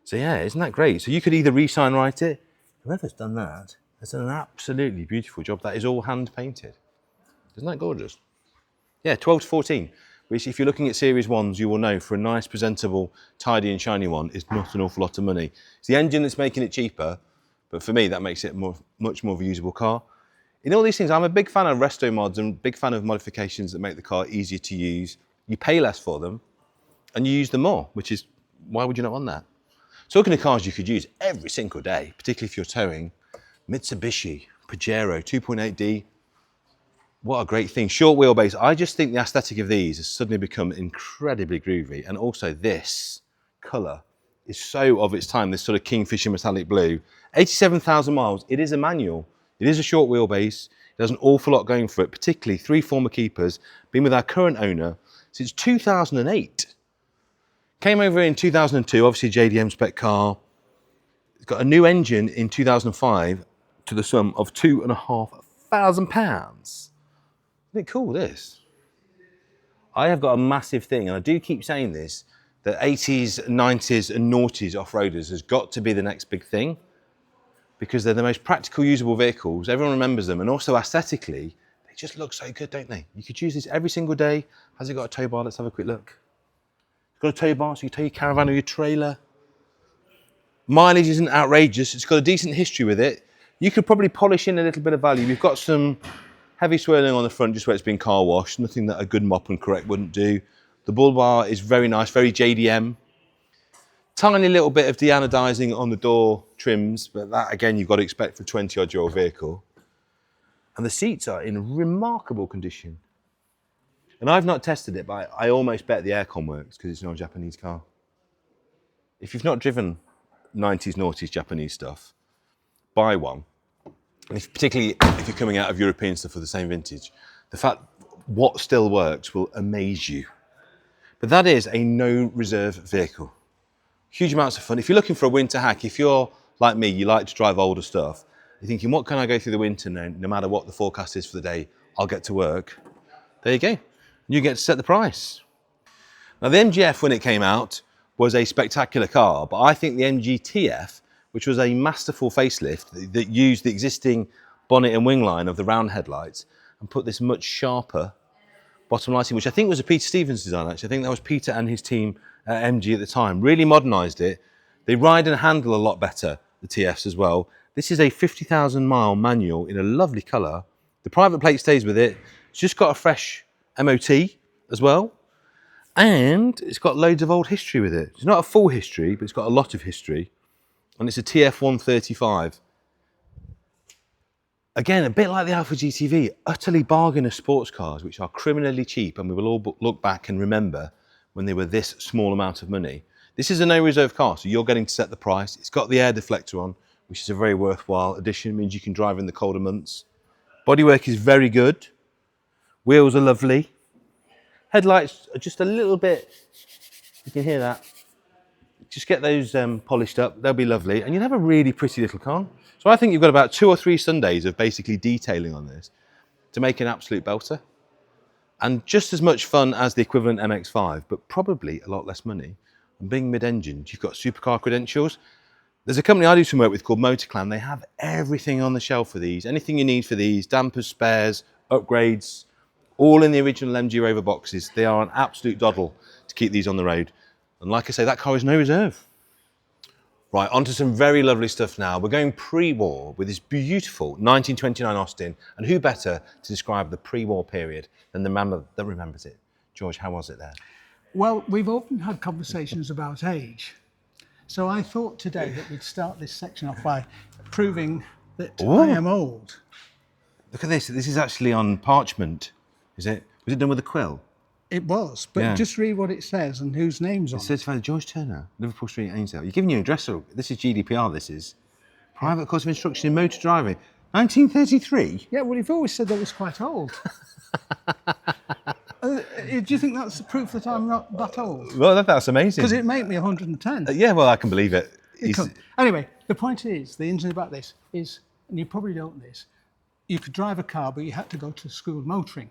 So yeah, isn't that great? So you could either re-sign write it. Whoever's done that has done an absolutely beautiful job. That is all hand painted. Isn't that gorgeous? Yeah, 12 to 14, which if you're looking at Series 1s, you will know for a nice, presentable, tidy and shiny one is not an awful lot of money. It's the engine that's making it cheaper, but for me, that makes it much more of a usable car. In all these things, I'm a big fan of resto mods and big fan of modifications that make the car easier to use. You pay less for them and you use them more, which is, why would you not want that? Talking of cars you could use every single day, particularly if you're towing, Mitsubishi Pajero 2.8D. What a great thing. Short wheelbase. I just think the aesthetic of these has suddenly become incredibly groovy. And also this colour is so of its time, this sort of kingfisher metallic blue. 87,000 miles. It is a manual. It is a short wheelbase. It has an awful lot going for it, particularly 3 former keepers, been with our current owner since 2008. Came over in 2002, obviously JDM spec car. It's got a new engine in 2005 to the sum of £2,500. Isn't it cool, this? I have got a massive thing, and I do keep saying this, that 80s, 90s and noughties off-roaders has got to be the next big thing, because they're the most practical, usable vehicles. Everyone remembers them, and also aesthetically, they just look so good, don't they? You could use this every single day. Has it got a tow bar? Let's have a quick look. It's got a tow bar, so you can tow your caravan or your trailer. Mileage isn't outrageous. It's got a decent history with it. You could probably polish in a little bit of value. We've got some heavy swirling on the front, just where it's been car washed. Nothing that a good mop and correct wouldn't do. The bull bar is very nice, very JDM. Tiny little bit of deanodizing on the door trims, but that again you've got to expect for a 20-odd-year-old vehicle. And the seats are in remarkable condition. And I've not tested it, but I almost bet the aircon works because it's not a Japanese car. If you've not driven 90s, noughties Japanese stuff, buy one. And particularly if you're coming out of European stuff with the same vintage, the fact what still works will amaze you. But that is a no reserve vehicle. Huge amounts of fun. If you're looking for a winter hack, if you're like me, you like to drive older stuff, you're thinking, what can I go through the winter now? No matter what the forecast is for the day, I'll get to work. There you go. You get to set the price. Now the MGF, when it came out, was a spectacular car, but I think the MG TF, which was a masterful facelift that used the existing bonnet and wing line of the round headlights and put this much sharper bottom lighting, which I think was a Peter Stevens design actually. I think that was Peter and his team at MG at the time. Really modernised it. They ride and handle a lot better, the TFs as well. This is a 50,000 mile manual in a lovely colour. The private plate stays with it. It's just got a fresh MOT as well. And it's got loads of old history with it. It's not a full history, but it's got a lot of history. And it's a TF 135. Again, a bit like the Alfa GTV, utterly bargain of sports cars, which are criminally cheap, and we will all look back and remember when they were this small amount of money. This is a no reserve car, so you're getting to set the price. It's got the air deflector on, which is a very worthwhile addition. It means you can drive in the colder months. Bodywork is very good. Wheels are lovely. Headlights are just a little bit, you can hear that. Just get those polished up, they'll be lovely, and you'll have a really pretty little car. So I think you've got about 2 or 3 Sundays of basically detailing on this. to make an absolute belter. And just as much fun as the equivalent MX-5, but probably a lot less money. And being mid-engined, you've got supercar credentials. There's a company I do some work with called Motorclan. They have everything on the shelf for these. Anything you need for these, dampers, spares, upgrades, all in the original MG Rover boxes. They are an absolute doddle to keep these on the road. And like I say, that car is no reserve. Right, onto some very lovely stuff now. We're going pre-war with this beautiful 1929 Austin, and who better to describe the pre-war period than the man that remembers it? George, how was it there? Well, we've often had conversations about age. So I thought today that we'd start this section off by proving that I am old. Look at this. This is actually on parchment. Is it? Was it done with a quill? It was, but just read what it says and whose name's on it. It's certified George Turner, Liverpool Street, Ainsdale. You're giving you an address. This is GDPR, this is. Private course of instruction in motor driving. 1933? Yeah, well, you've always said that was quite old. Do you think that's proof that I'm not that old? Well, that's amazing. Because it made me 110. Yeah, well, I can believe it. Anyway, the point is, the interesting about this is, and you probably don't know this, you could drive a car, but you had to go to school motoring.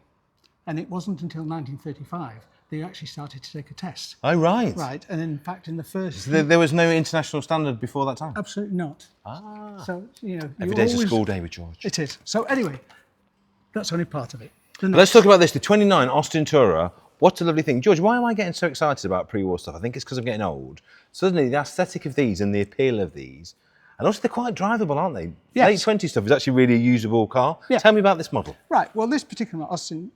And it wasn't until 1935 that you actually started to take a test. Oh, right. Right, and in fact, in the first... So there was no international standard before that time? Absolutely not. Ah. So, you know... Every day's a school day with George. It is. So anyway, that's only part of it. Let's talk about this, the 29 Austin Tourer. What a lovely thing. George, why am I getting so excited about pre-war stuff? I think it's because I'm getting old. Suddenly, the aesthetic of these and the appeal of these, and also they're quite drivable, aren't they? Yes. Late 20 stuff is actually really a usable car. Yeah. Tell me about this model. Right, well, this particular Austin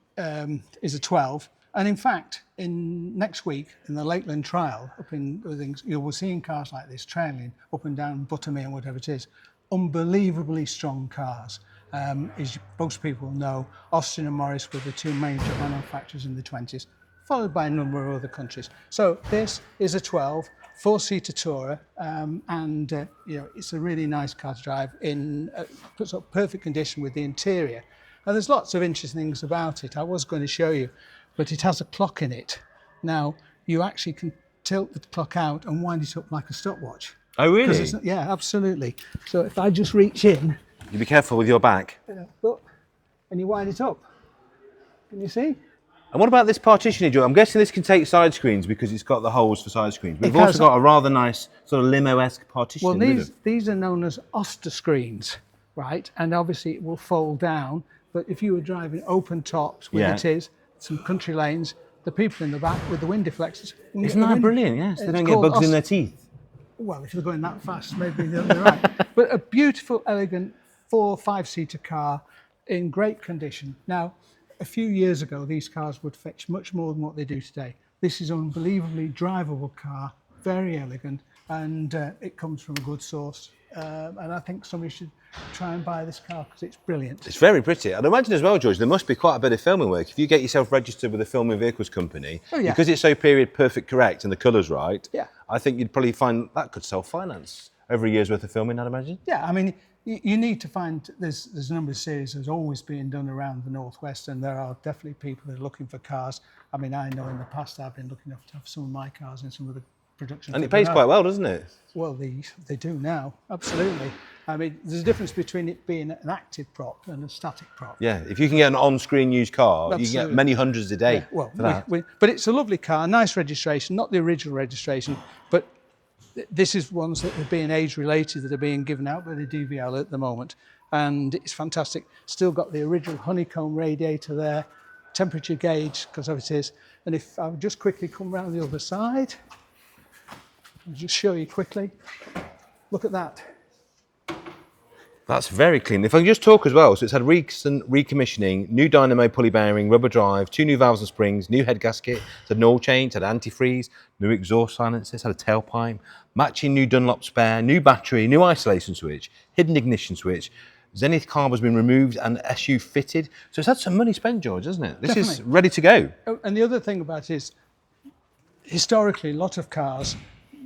is a 12. And in fact, next week, in the Lakeland trial, up in things, you will see cars like this trailing up and down Buttermere and whatever it is. Unbelievably strong cars. As most people know, Austin and Morris were the two major manufacturers in the 20s, followed by a number of other countries. So this is a 12, four-seater Tourer, and you know, it's a really nice car to drive in sort of perfect condition with the interior. And there's lots of interesting things about it. I was going to show you, but it has a clock in it. Now, you actually can tilt the clock out and wind it up like a stopwatch. Oh, really? Yeah, absolutely. So if I just reach in... You be careful with your back. Look, and you wind it up. Can you see? And what about this partitioning, George? I'm guessing this can take side screens because it's got the holes for side screens. We've also got a rather nice sort of limo-esque partition. Well, these are known as Oster screens, right? And obviously it will fold down. But if you were driving open tops, where it is, some country lanes, the people in the back with the wind deflectors. Isn't that brilliant? Yes, they don't get bugs in their teeth. Well, if you're going that fast, maybe they're right. But a beautiful, elegant 4-5-seater car in great condition. Now, a few years ago, these cars would fetch much more than what they do today. This is an unbelievably drivable car, very elegant, and it comes from a good source. And I think somebody should try and buy this car because it's brilliant. It's very pretty. I'd imagine as well, George, there must be quite a bit of filming work. If you get yourself registered with a filming vehicles company, because it's so period perfect correct and the colour's right, I think you'd probably find that could self-finance over a year's worth of filming, I'd imagine. Yeah, I mean, you need to find, there's a number of series that's always being done around the Northwest, and there are definitely people that are looking for cars. I mean, I know in the past I've been lucky enough to have some of my cars in some of the production. And it pays quite well, doesn't it? Well, they do now, absolutely. I mean, there's a difference between it being an active prop and a static prop. Yeah, if you can get an on-screen used car, you can get many hundreds a day. Yeah, well, but it's a lovely car, nice registration, not the original registration, but this is ones that are being age-related that are being given out by the DVL at the moment. And it's fantastic. Still got the original honeycomb radiator there, temperature gauge, because of it is. And if I would just quickly come round the other side, I'll just show you quickly. Look at that. That's very clean. If I can just talk as well, so it's had recent recommissioning, new dynamo pulley bearing, rubber drive, 2 new valves and springs, new head gasket, it's had an oil change, it's had antifreeze, new exhaust silencers, had a tailpipe, matching new Dunlop spare, new battery, new isolation switch, hidden ignition switch, Zenith carb has been removed and SU fitted. So it's had some money spent, George, hasn't it? This is ready to go. Oh, and the other thing about it is, historically, a lot of cars,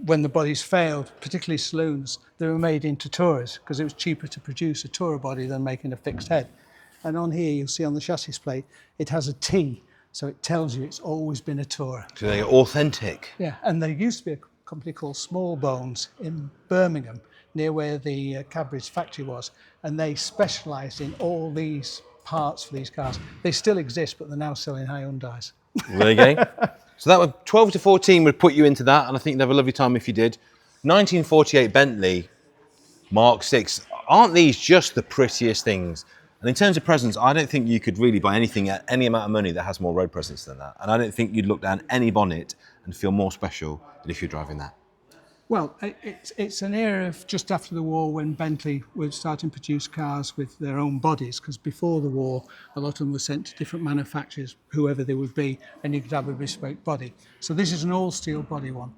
when the bodies failed, particularly saloons, they were made into Tourers because it was cheaper to produce a Tourer body than making a fixed head. And on here, you'll see on the chassis plate, it has a T, so it tells you it's always been a Tourer. So they're authentic. Yeah, and there used to be a company called Small Bones in Birmingham, near where the Cadbury's factory was, and they specialised in all these parts for these cars. They still exist, but they're now selling Hyundais. There you go. So that would 12 to 14 would put you into that, and I think you'd have a lovely time if you did. 1948 Bentley Mark VI. Aren't these just the prettiest things? And in terms of presence, I don't think you could really buy anything at any amount of money that has more road presence than that. And I don't think you'd look down any bonnet and feel more special than if you're driving that. Well, it's an era of just after the war when Bentley were starting to produce cars with their own bodies, because before the war, a lot of them were sent to different manufacturers, whoever they would be, and you could have a bespoke body. So this is an all-steel body one.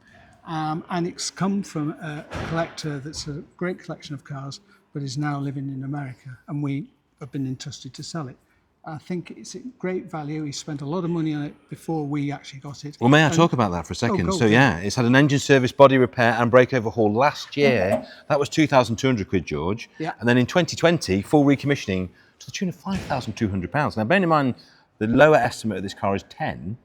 And it's come from a collector that's a great collection of cars, but is now living in America, and we have been entrusted to sell it. I think it's a great value. He spent a lot of money on it before we actually got it. Well, may I talk about that for a second? Go, so yeah, it's had an engine service, body repair and brake overhaul last year. That was 2,200 quid, George. Yeah. And then in 2020, full recommissioning to the tune of £5,200. Now, bearing in mind, the lower estimate of this car is 10.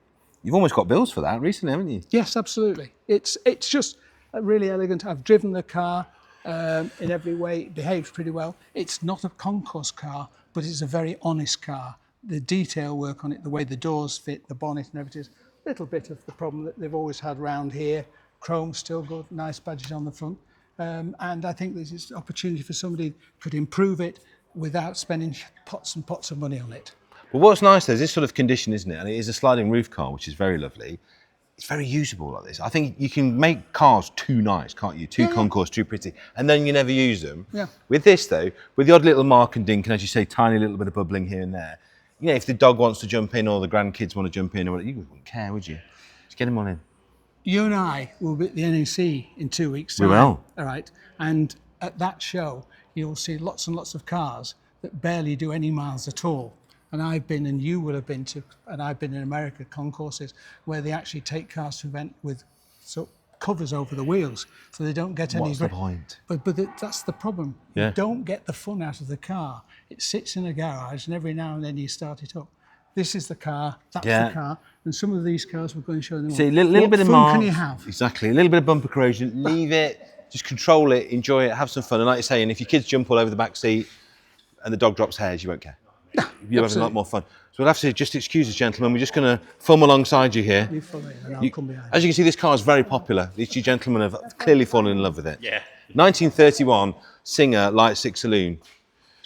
You've almost got bills for that recently, haven't you? Yes, absolutely. It's just really elegant. I've driven the car in every way. It behaves pretty well. It's not a concourse car, but it's a very honest car. The detail work on it, the way the doors fit, the bonnet and everything, is a little bit of the problem that they've always had round here. Chrome still good, nice badges on the front. And I think there's this opportunity for somebody who could improve it without spending pots and pots of money on it. Well, what's nice though is this sort of condition, isn't it? And it is a sliding roof car, which is very lovely. It's very usable like this. I think you can make cars too nice, can't you? Too concourse, too pretty, and then you never use them. Yeah. With this though, with the odd little mark and dink, and as you say, tiny little bit of bubbling here and there, you know, if the dog wants to jump in or the grandkids want to jump in or whatever, you wouldn't care, would you? Just get them on in. You and I will be at the NEC in 2 weeks' time. We will. All right. And at that show, you'll see lots and lots of cars that barely do any miles at all. And I've been, and you will have been to, and I've been in America, concourses where they actually take cars to event with covers over the wheels, so they don't get any. What's the point? But that's the problem. Yeah. You don't get the fun out of the car. It sits in a garage, and every now and then you start it up. This is the car. That's the car. And some of these cars we're going to show them. See, a little bit of fun mark. can you have? Exactly. A little bit of bumper corrosion. Leave it. Just control it. Enjoy it. Have some fun. And like you're saying, if your kids jump all over the back seat and the dog drops hairs, you won't care. You'll have a lot more fun. So we'll have to just excuse us, gentlemen. We're just going to film alongside you here. You follow in and I'll come behind. As you can see, this car is very popular. These two gentlemen have clearly fallen in love with it. Yeah. 1931 Singer Light 6 Saloon.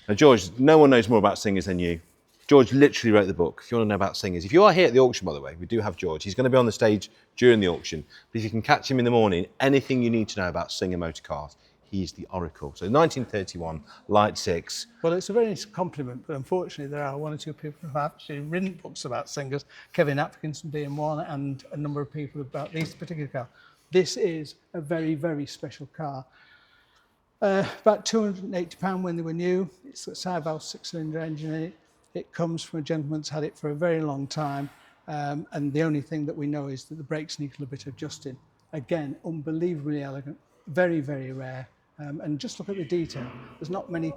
Now, George, no one knows more about Singers than you. George literally wrote the book. If you want to know about Singers, if you are here at the auction, by the way, we do have George. He's going to be on the stage during the auction. But if you can catch him in the morning, anything you need to know about Singer motor cars, he's the oracle. So 1931 Light 6. Well, it's a very nice compliment, but unfortunately there are one or two people who have actually written books about Singers, Kevin Atkinson being one, and a number of people about this particular car. This is a very, very special car. About £280 when they were new. It's a Saab 6-cylinder engine in it. It comes from a gentleman that's had it for a very long time, and the only thing that we know is that the brakes need a little bit of adjusting. Again, unbelievably elegant, very, very rare. And just look at the detail. There's not many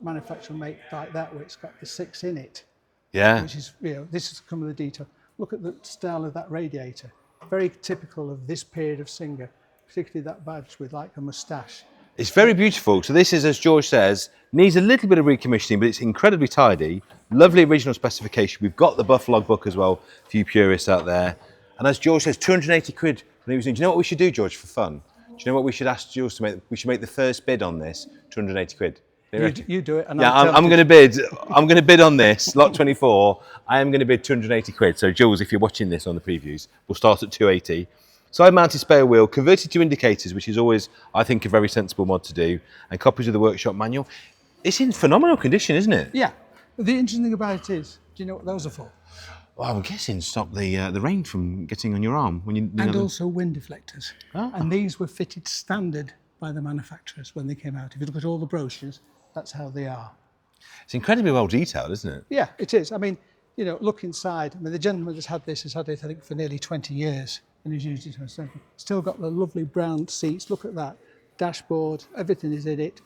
manufacturers make like that where it's got the 6 in it. Yeah. Which is, this is some of the detail. Look at the style of that radiator. Very typical of this period of Singer, particularly that badge with like a moustache. It's very beautiful. So this is, as George says, needs a little bit of recommissioning, but it's incredibly tidy. Lovely original specification. We've got the buff logbook as well for you purists out there. And as George says, 280 quid. Do you know what we should do, George, for fun? Do you know what we should ask Jules to make? We should make the first bid on this 280 quid. You do it. And yeah, I'm going to bid. I'm going to bid on this lot 24. I am going to bid 280 quid. So Jules, if you're watching this on the previews, we'll start at 280. Side-mounted spare wheel, converted to indicators, which is always, I think, a very sensible mod to do, and copies of the workshop manual. It's in phenomenal condition, isn't it? Yeah. The interesting thing about it is, do you know what those are for? Well, I'm guessing stop the rain from getting on your arm when you. And also wind deflectors. Oh. And these were fitted standard by the manufacturers when they came out. If you look at all the brochures, that's how they are. It's incredibly well detailed, isn't it? Yeah, it is. I mean, look inside. I mean, the gentleman that's had this has had it, I think, for nearly 20 years, and he's used it for something. Still got the lovely brown seats. Look at that dashboard. Everything is in it.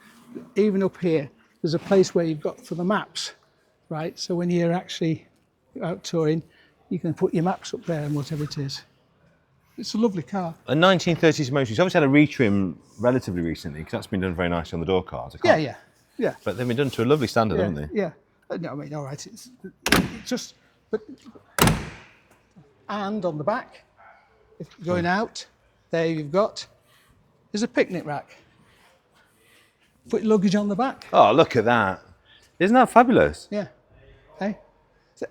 Even up here, there's a place where you've got for the maps, right? So when you're actually out touring, you can put your maps up there and whatever it is. It's a lovely car. A 1930s motor. It's obviously had a retrim relatively recently because that's been done very nicely on the door cards. Yeah. But they've been done to a lovely standard, haven't they? Yeah. No, I mean, all right, it's just, but, and on the back, if you're going out, there you've got, there's a picnic rack. Put your luggage on the back. Oh, look at that. Isn't that fabulous? Yeah. Hey? So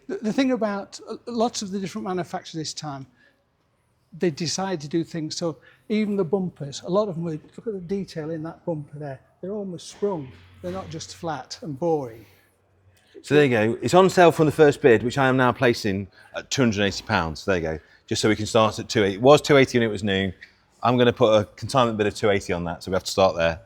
the thing about lots of the different manufacturers this time, they decide to do things, so even the bumpers, a lot of them, look at the detail in that bumper there, they're almost sprung. They're not just flat and boring. So there you go. It's on sale from the first bid, which I am now placing at £280. There you go. Just so we can start at 280. It was 280 when it was new. I'm going to put a consignment bid of 280 on that, so we have to start there.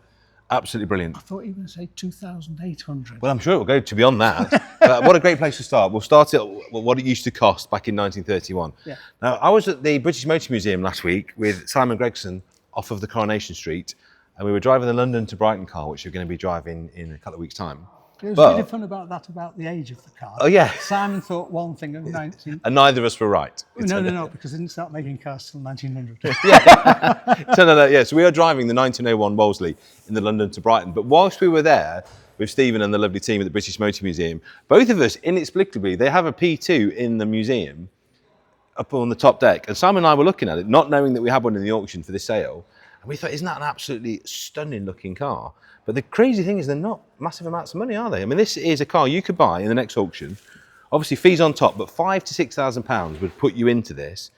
Absolutely brilliant. I thought you were going to say 2,800. Well, I'm sure it will go to beyond that. But what a great place to start. We'll start at what it used to cost back in 1931. Yeah. Now, I was at the British Motor Museum last week with Simon Gregson off of the Coronation Street, and we were driving the London to Brighton car, which we're going to be driving in a couple of weeks' time. It was really fun about the age of the car. Oh, yeah. Simon thought one thing of 19... And neither of us were right. No, because they didn't start making cars till 1900. Yeah, so we are driving the 1901 Wolseley in the London to Brighton. But whilst we were there with Stephen and the lovely team at the British Motor Museum, both of us, inexplicably, they have a P2 in the museum up on the top deck. And Simon and I were looking at it, not knowing that we had one in the auction for this sale. And we thought, isn't that an absolutely stunning looking car? But the crazy thing is they're not massive amounts of money, are they? I mean, this is a car you could buy in the next auction. Obviously, fees on top, but £5,000 to £6,000 would put you into this.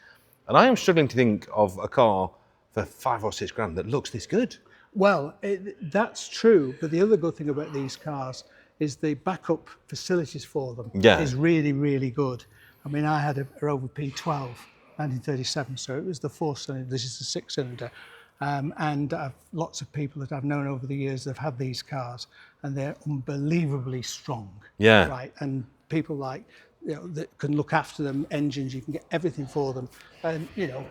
And I am struggling to think of a car for £5,000 or £6,000 that looks this good. Well, that's true. But the other good thing about these cars is the backup facilities for them is really, really good. I mean, I had a Rover P12, 1937, so it was the 4-cylinder. This is the 6-cylinder. And lots of people that I've known over the years that have had these cars, and they're unbelievably strong. Yeah. Right. And people like, that can look after them, engines, you can get everything for them. And, Come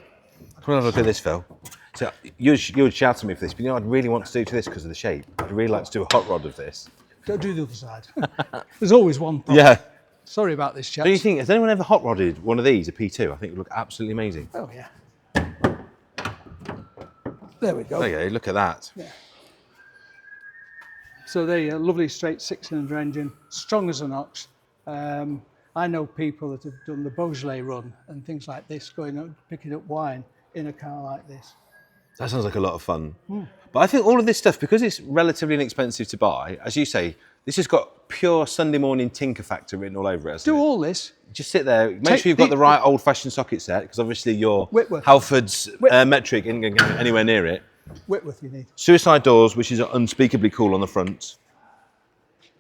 on, have a look at this, Phil. So you would shout at me for this, but I'd really want to do to this because of the shape. I'd really like to do a hot rod of this. Don't do the other side. There's always one problem. Yeah. Sorry about this, chaps. Do you think, has anyone ever hot rodded one of these, a P2? I think it would look absolutely amazing. Oh, yeah. There we go. There you go, look at that. Yeah. So there you go, lovely straight 6-cylinder engine, strong as an ox. I know people that have done the Beaujolais run and things like this, going out picking up wine in a car like this. That sounds like a lot of fun. But I think all of this stuff, because it's relatively inexpensive to buy, as you say, this has got pure Sunday morning tinker factor written all over it, hasn't it? All this. Just sit there, make sure you've got the right old-fashioned socket set, because obviously your Whitworth. Halford's metric isn't going to go anywhere near it. Whitworth you need. Suicide doors, which is unspeakably cool on the front.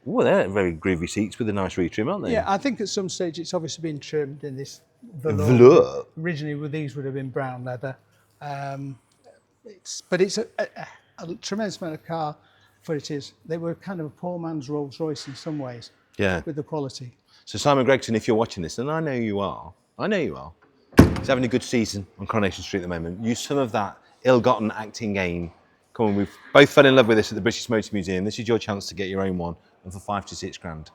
Oh, they're very groovy seats with a nice retrim, aren't they? Yeah, I think at some stage it's obviously been trimmed in this velour. Velour. Originally, these would have been brown leather. But it's a tremendous amount of car for it is. They were kind of a poor man's Rolls Royce in some ways. Yeah. With the quality. So Simon Gregson, if you're watching this, and I know you are, he's having a good season on Coronation Street at the moment. Use some of that ill-gotten acting gain. Come on, we've both fell in love with this at the British Motor Museum. This is your chance to get your own one, and for £5,000 to £6,000.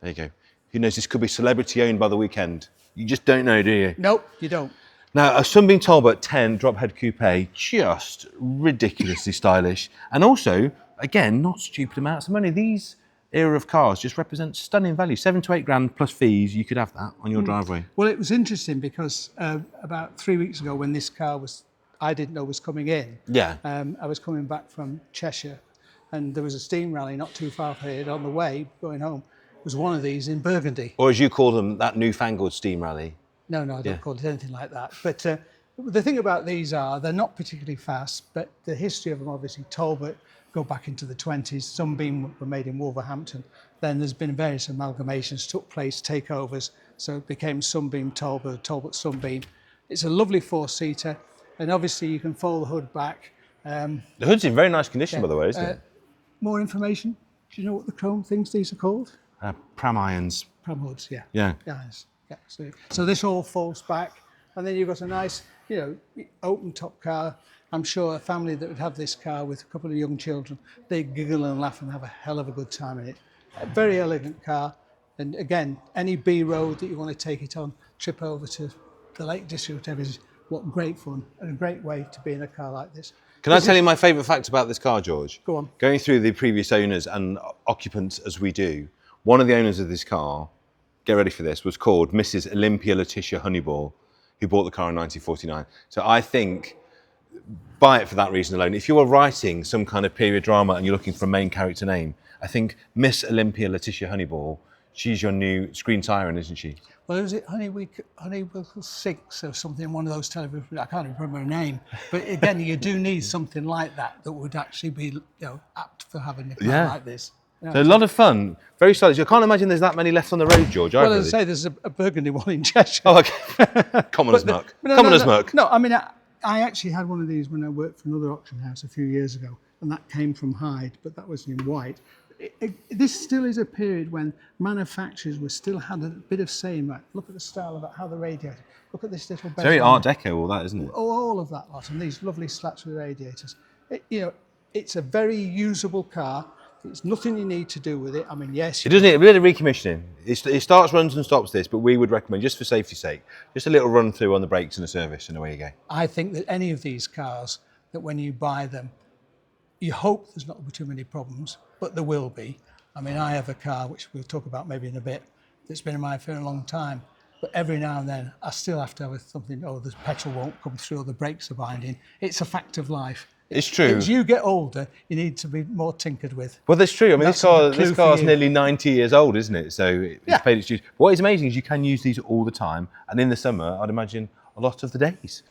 There you go. Who knows, this could be celebrity owned by the weekend. You just don't know, do you? Nope, you don't. Now, a Sunbeam Talbot 10 drop head coupe, just ridiculously stylish. And also, again, not stupid amounts of money. These era of cars just represent stunning value. £7,000 to £8,000 plus fees, you could have that on your driveway. Well, it was interesting because about 3 weeks ago when this car I didn't know was coming in. Yeah. I was coming back from Cheshire and there was a steam rally not too far from here on the way going home. It was one of these in Burgundy. Or as you call them, that newfangled steam rally. No, I don't call it anything like that. But the thing about these they're not particularly fast, but the history of them, obviously, Talbot go back into the 20s. Sunbeam were made in Wolverhampton. Then there's been various amalgamations, took place, takeovers. So it became Sunbeam Talbot, Talbot Sunbeam. It's a lovely 4-seater. And obviously you can fold the hood back. The hood's in very nice condition, by the way, isn't it? More information? Do you know what the chrome things these are called? Pram irons. Pram hoods, yeah. Yeah. Yes. Yeah. So this all folds back. And then you've got a nice, open top car. I'm sure a family that would have this car with a couple of young children, they giggle and laugh and have a hell of a good time in it. A very elegant car. And again, any B road that you want to take it on, trip over to the Lake District, whatever, is what great fun and a great way to be in a car like this. Can I tell you my favourite fact about this car, George? Go on. Going through the previous owners and occupants as we do, One of the owners of this car, get ready for this, was called Mrs. Olympia Letitia Honeyball, who bought the car in 1949. So I think, buy it for that reason alone. If you are writing some kind of period drama and you're looking for a main character name, I think Miss Olympia Letitia Honeyball, she's your new screen siren, isn't she? Well, is it Honeywickle 6 or something, one of those television, I can't remember her name. But again, you do need something like that would actually be, apt for having a car like this. So a lot of fun, very stylish. I can't imagine there's that many left on the road, George. Well, as I say, there's a burgundy one in Cheshire. Oh, okay. Common as muck. No, I mean, I actually had one of these when I worked for another auction house a few years ago, and that came from Hyde, but that was in white. This still is a period when manufacturers still had a bit of saying, right, look at the style of it, how the radiator, look at this little bezel. Very Art Deco, all that, isn't it? All of that lot, and these lovely slats with radiators. It's a very usable car. There's nothing you need to do with it. I mean, yes. It doesn't need a bit of recommissioning. It starts, runs and stops this, but we would recommend, just for safety's sake, just a little run through on the brakes and a service, and away you go. I think that any of these cars, that when you buy them, you hope there's not too many problems, but there will be. I mean, I have a car, which we'll talk about maybe in a bit, that's been in mine for a long time. But every now and then, I still have to have something, the petrol won't come through, or the brakes are binding. It's a fact of life. It's true. As you get older, you need to be more tinkered with. Well, that's true. I mean, this car's nearly 90 years old, isn't it? So it's paid its dues. What is amazing is you can use these all the time. And in the summer, I'd imagine a lot of the days.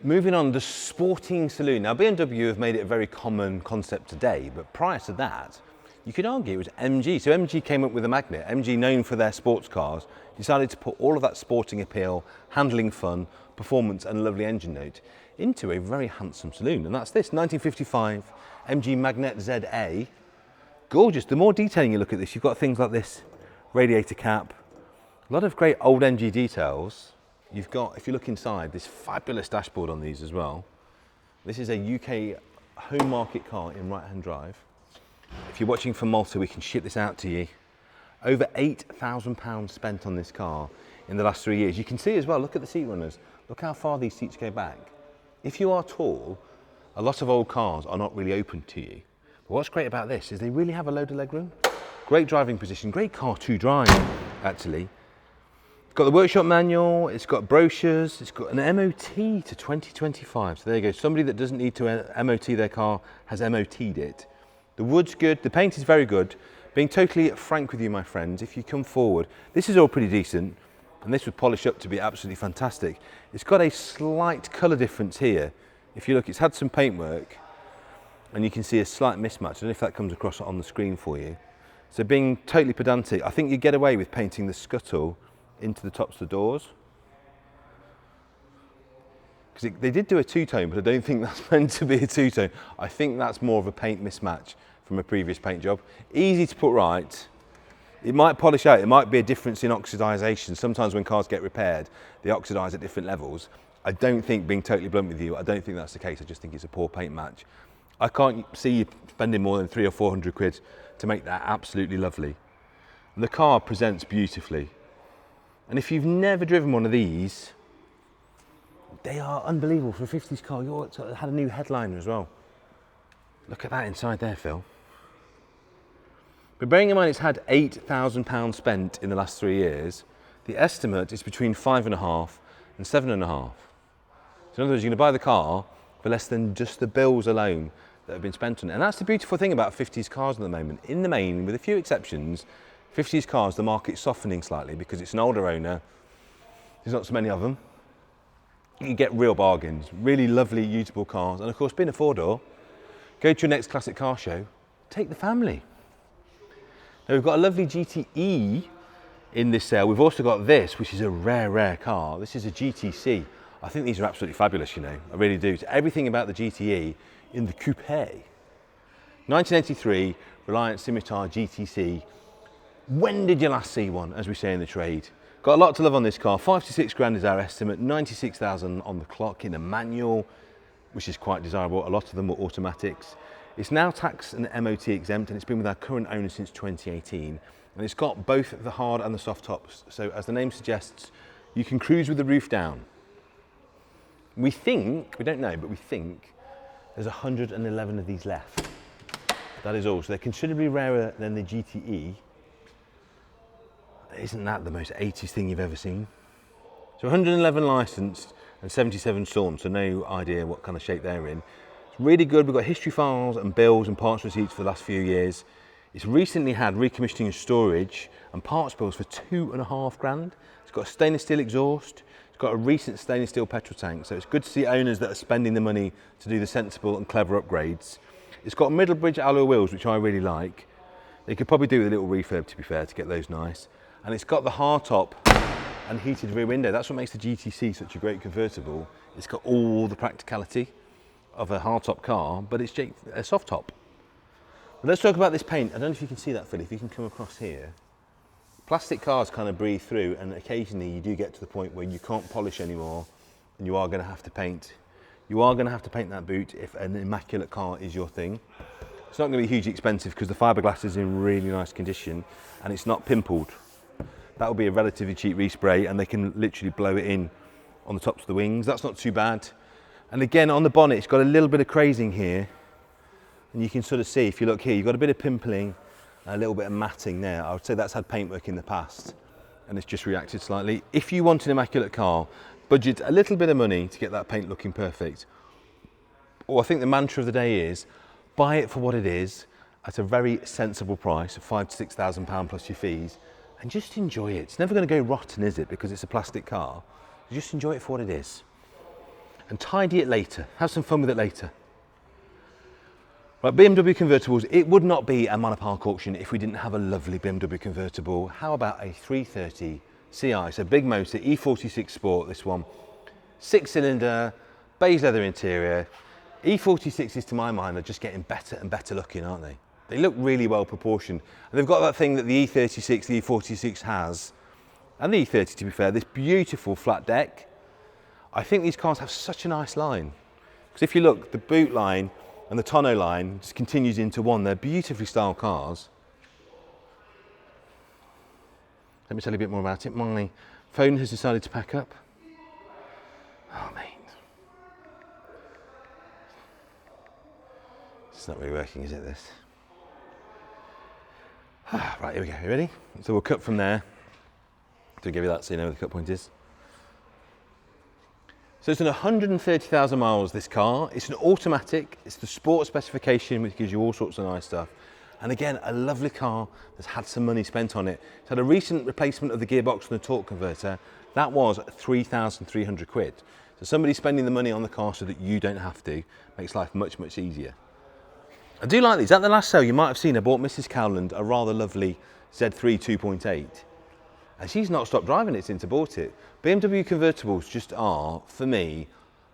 Moving on, the sporting saloon. Now, BMW have made it a very common concept today, but prior to that, you could argue it was MG. So MG came up with a Magnette. MG, known for their sports cars, decided to put all of that sporting appeal, handling fun, performance and a lovely engine note into a very handsome saloon. And that's this, 1955 MG Magnette ZA. Gorgeous. The more detailing you look at this, you've got things like this radiator cap, a lot of great old MG details. You've got, if you look inside, this fabulous dashboard on these as well. This is a UK home market car in right-hand drive. If you're watching from Malta, we can ship this out to you. Over £8,000 spent on this car in the last 3 years. You can see as well, look at the seat runners. Look how far these seats go back. If you are tall, a lot of old cars are not really open to you. But what's great about this is they really have a load of legroom. Great driving position, great car to drive, actually. It's got the workshop manual, it's got brochures, it's got an MOT to 2025. So there you go, somebody that doesn't need to MOT their car has MOT'd it. The wood's good, the paint is very good. Being totally frank with you, my friends, if you come forward, this is all pretty decent, and this would polish up to be absolutely fantastic. It's got a slight colour difference here. If you look, it's had some paintwork, and you can see a slight mismatch. I don't know if that comes across on the screen for you. So being totally pedantic, I think you get away with painting the scuttle into the tops of the doors. Because they did do a two-tone, but I don't think that's meant to be a two-tone. I think that's more of a paint mismatch from a previous paint job. Easy to put right. It might polish out, it might be a difference in oxidisation. Sometimes when cars get repaired, they oxidise at different levels. I don't think, being totally blunt with you, I don't think that's the case. I just think it's a poor paint match. I can't see you spending more than 300 or 400 quid to make that absolutely lovely. And the car presents beautifully. And if you've never driven one of these, they are unbelievable for a 50s car. You had a new headliner as well. Look at that inside there, Phil. But bearing in mind it's had £8,000 spent in the last 3 years, the estimate is between 5.5 and 7.5. So in other words, you're going to buy the car for less than just the bills alone that have been spent on it. And that's the beautiful thing about 50s cars at the moment. In the main, with a few exceptions, 50s cars, the market's softening slightly because it's an older owner. There's not so many of them. You get real bargains, really lovely, usable cars. And of course, being a four-door, go to your next classic car show, take the family. Now we've got a lovely GTE in this sale. We've also got this, which is a rare, rare car. This is a GTC. I think these are absolutely fabulous, you know, I really do. It's everything about the GTE in the coupe. 1983, Reliant Scimitar GTC. When did you last see one, as we say in the trade? Got a lot to love on this car. 5 to 6 grand is our estimate, 96,000 on the clock in a manual, which is quite desirable. A lot of them were automatics. It's now tax and MOT exempt, and it's been with our current owner since 2018. And it's got both the hard and the soft tops. So as the name suggests, you can cruise with the roof down. We think, we don't know, but we think there's 111 of these left. That is all. So they're considerably rarer than the GTE. Isn't that the most 80s thing you've ever seen? So 111 licensed and 77 stolen, so no idea what kind of shape they're in. It's really good. We've got history files and bills and parts receipts for the last few years. It's recently had recommissioning and storage and parts bills for £2.5 grand. It's got a stainless steel exhaust. It's got a recent stainless steel petrol tank, so it's good to see owners that are spending the money to do the sensible and clever upgrades. It's got middle bridge alloy wheels, which I really like. They could probably do with a little refurb, to be fair, to get those nice. And it's got the hardtop and heated rear window. That's what makes the GTC such a great convertible. It's got all the practicality of a hardtop car, but it's a soft top. But let's talk about this paint. I don't know if you can see that, Phil, if you can come across here. Plastic cars kind of breathe through, and occasionally you do get to the point where you can't polish anymore and you are going to have to paint. You are going to have to paint that boot if an immaculate car is your thing. It's not going to be hugely expensive because the fiberglass is in really nice condition and it's not pimpled. That will be a relatively cheap respray, and they can literally blow it in on the tops of the wings. That's not too bad. And again, on the bonnet, it's got a little bit of crazing here. And you can sort of see, if you look here, you've got a bit of pimpling and a little bit of matting there. I would say that's had paintwork in the past and it's just reacted slightly. If you want an immaculate car, budget a little bit of money to get that paint looking perfect. Or I think the mantra of the day is, buy it for what it is at a very sensible price of £5,000 to £6,000 plus your fees, and just enjoy it. It's never going to go rotten, is it, because it's a plastic car? You just enjoy it for what it is. And tidy it later. Have some fun with it later. Right, BMW convertibles, it would not be a monopark auction if we didn't have a lovely BMW convertible. How about a 330 Ci, so big motor, E46 Sport, this one. 6-cylinder, beige leather interior. E46s, to my mind, are just getting better and better looking, aren't they? They look really well proportioned. And they've got that thing that the E36, the E46 has, and the E30, to be fair, this beautiful flat deck. I think these cars have such a nice line. Because if you look, the boot line and the tonneau line just continues into one. They're beautifully styled cars. Let me tell you a bit more about it. My phone has decided to pack up. Oh, mate. It's not really working, is it, this? Right, here we go. You ready? So we'll cut from there. To give you that so you know where the cut point is. So it's done 130,000 miles, this car. It's an automatic, it's the sport specification, which gives you all sorts of nice stuff. And again, a lovely car that's had some money spent on it. It's had a recent replacement of the gearbox and the torque converter. That was 3,300 quid. So somebody spending the money on the car so that you don't have to makes life much, much easier. I do like these. At the last sale, you might have seen I bought Mrs. Cowland a rather lovely Z3 2.8. And she's not stopped driving it since I bought it. BMW convertibles just are, for me,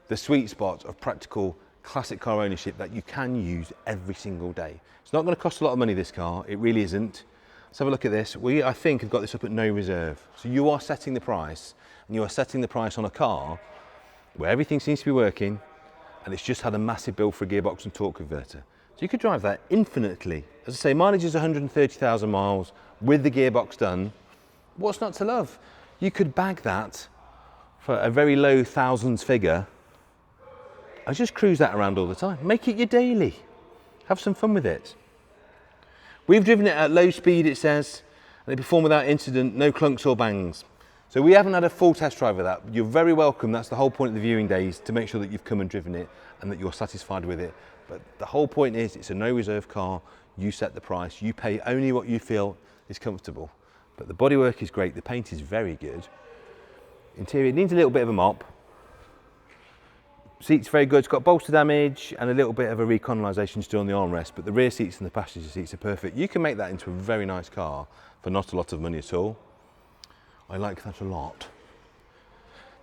the sweet spot of practical classic car ownership that you can use every single day. It's not going to cost a lot of money, this car. It really isn't. Let's have a look at this. We, I think, have got this up at no reserve. So you are setting the price, and you are setting the price on a car where everything seems to be working, and it's just had a massive bill for a gearbox and torque converter. So you could drive that infinitely. As I say, mileage is 130,000 miles with the gearbox done. What's not to love? You could bag that for a very low thousands figure and just cruise that around all the time. Make it your daily. Have some fun with it. We've driven it at low speed, it says, and it performed without incident, no clunks or bangs. So we haven't had a full test drive of that. You're very welcome. That's the whole point of the viewing days, to make sure that you've come and driven it and that you're satisfied with it. But the whole point is, it's a no reserve car. You set the price. You pay only what you feel is comfortable. But the bodywork is great, the paint is very good. Interior needs a little bit of a mop. Seats very good, it's got bolster damage and a little bit of a recolonisation still on the armrest, but the rear seats and the passenger seats are perfect. You can make that into a very nice car for not a lot of money at all. I like that a lot.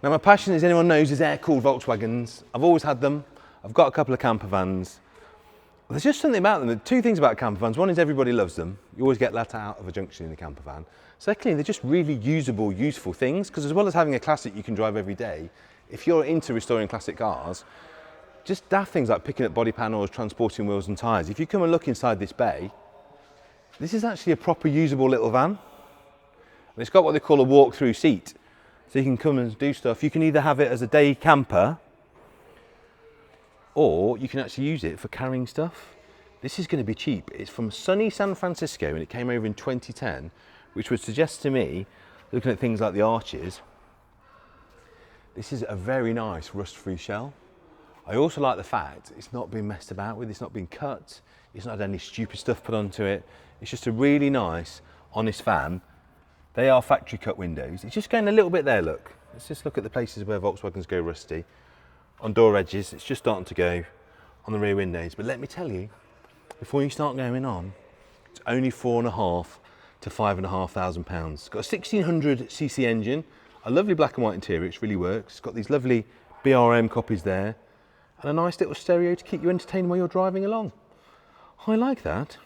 Now my passion, as anyone knows, is air-cooled Volkswagens. I've always had them. I've got a couple of camper vans. There's just something about them. There are two things about camper vans. One is everybody loves them. You always get let out of a junction in a camper van. Secondly, they're just really usable, useful things, because as well as having a classic you can drive every day, if you're into restoring classic cars, just daft things like picking up body panels, transporting wheels and tyres. If you come and look inside this bay, this is actually a proper usable little van. And it's got what they call a walk-through seat. So you can come and do stuff. You can either have it as a day camper, or you can actually use it for carrying stuff. This is going to be cheap. It's from sunny San Francisco and it came over in 2010 which would suggest to me, looking at things like the arches, this is a very nice rust-free shell. I also like the fact it's not been messed about with, it's not been cut, it's not had any stupid stuff put onto it. It's just a really nice, honest van. They are factory cut windows. It's just going a little bit there, look. Let's just look at the places where Volkswagens go rusty. On door edges, it's just starting to go on the rear windows. But let me tell you, before you start going on, it's only £4,500 to £5,500. It's got a 1600cc engine, a lovely black and white interior, which really works. It's got these lovely BRM copies there, and a nice little stereo to keep you entertained while you're driving along. I like that.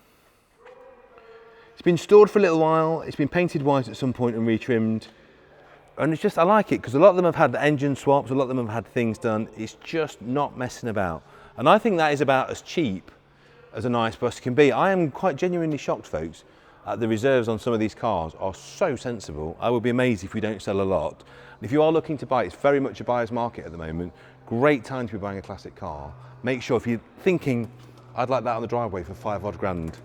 It's been stored for a little while, it's been painted white at some point and retrimmed. And it's just, I like it, because a lot of them have had the engine swaps, a lot of them have had things done. It's just not messing about. And I think that is about as cheap as a nice bus can be. I am quite genuinely shocked, folks, at the reserves on some of these cars are so sensible. I would be amazed if we don't sell a lot. And if you are looking to buy, it's very much a buyer's market at the moment. Great time to be buying a classic car. Make sure, if you're thinking, I'd like that on the driveway for £5 odd grand,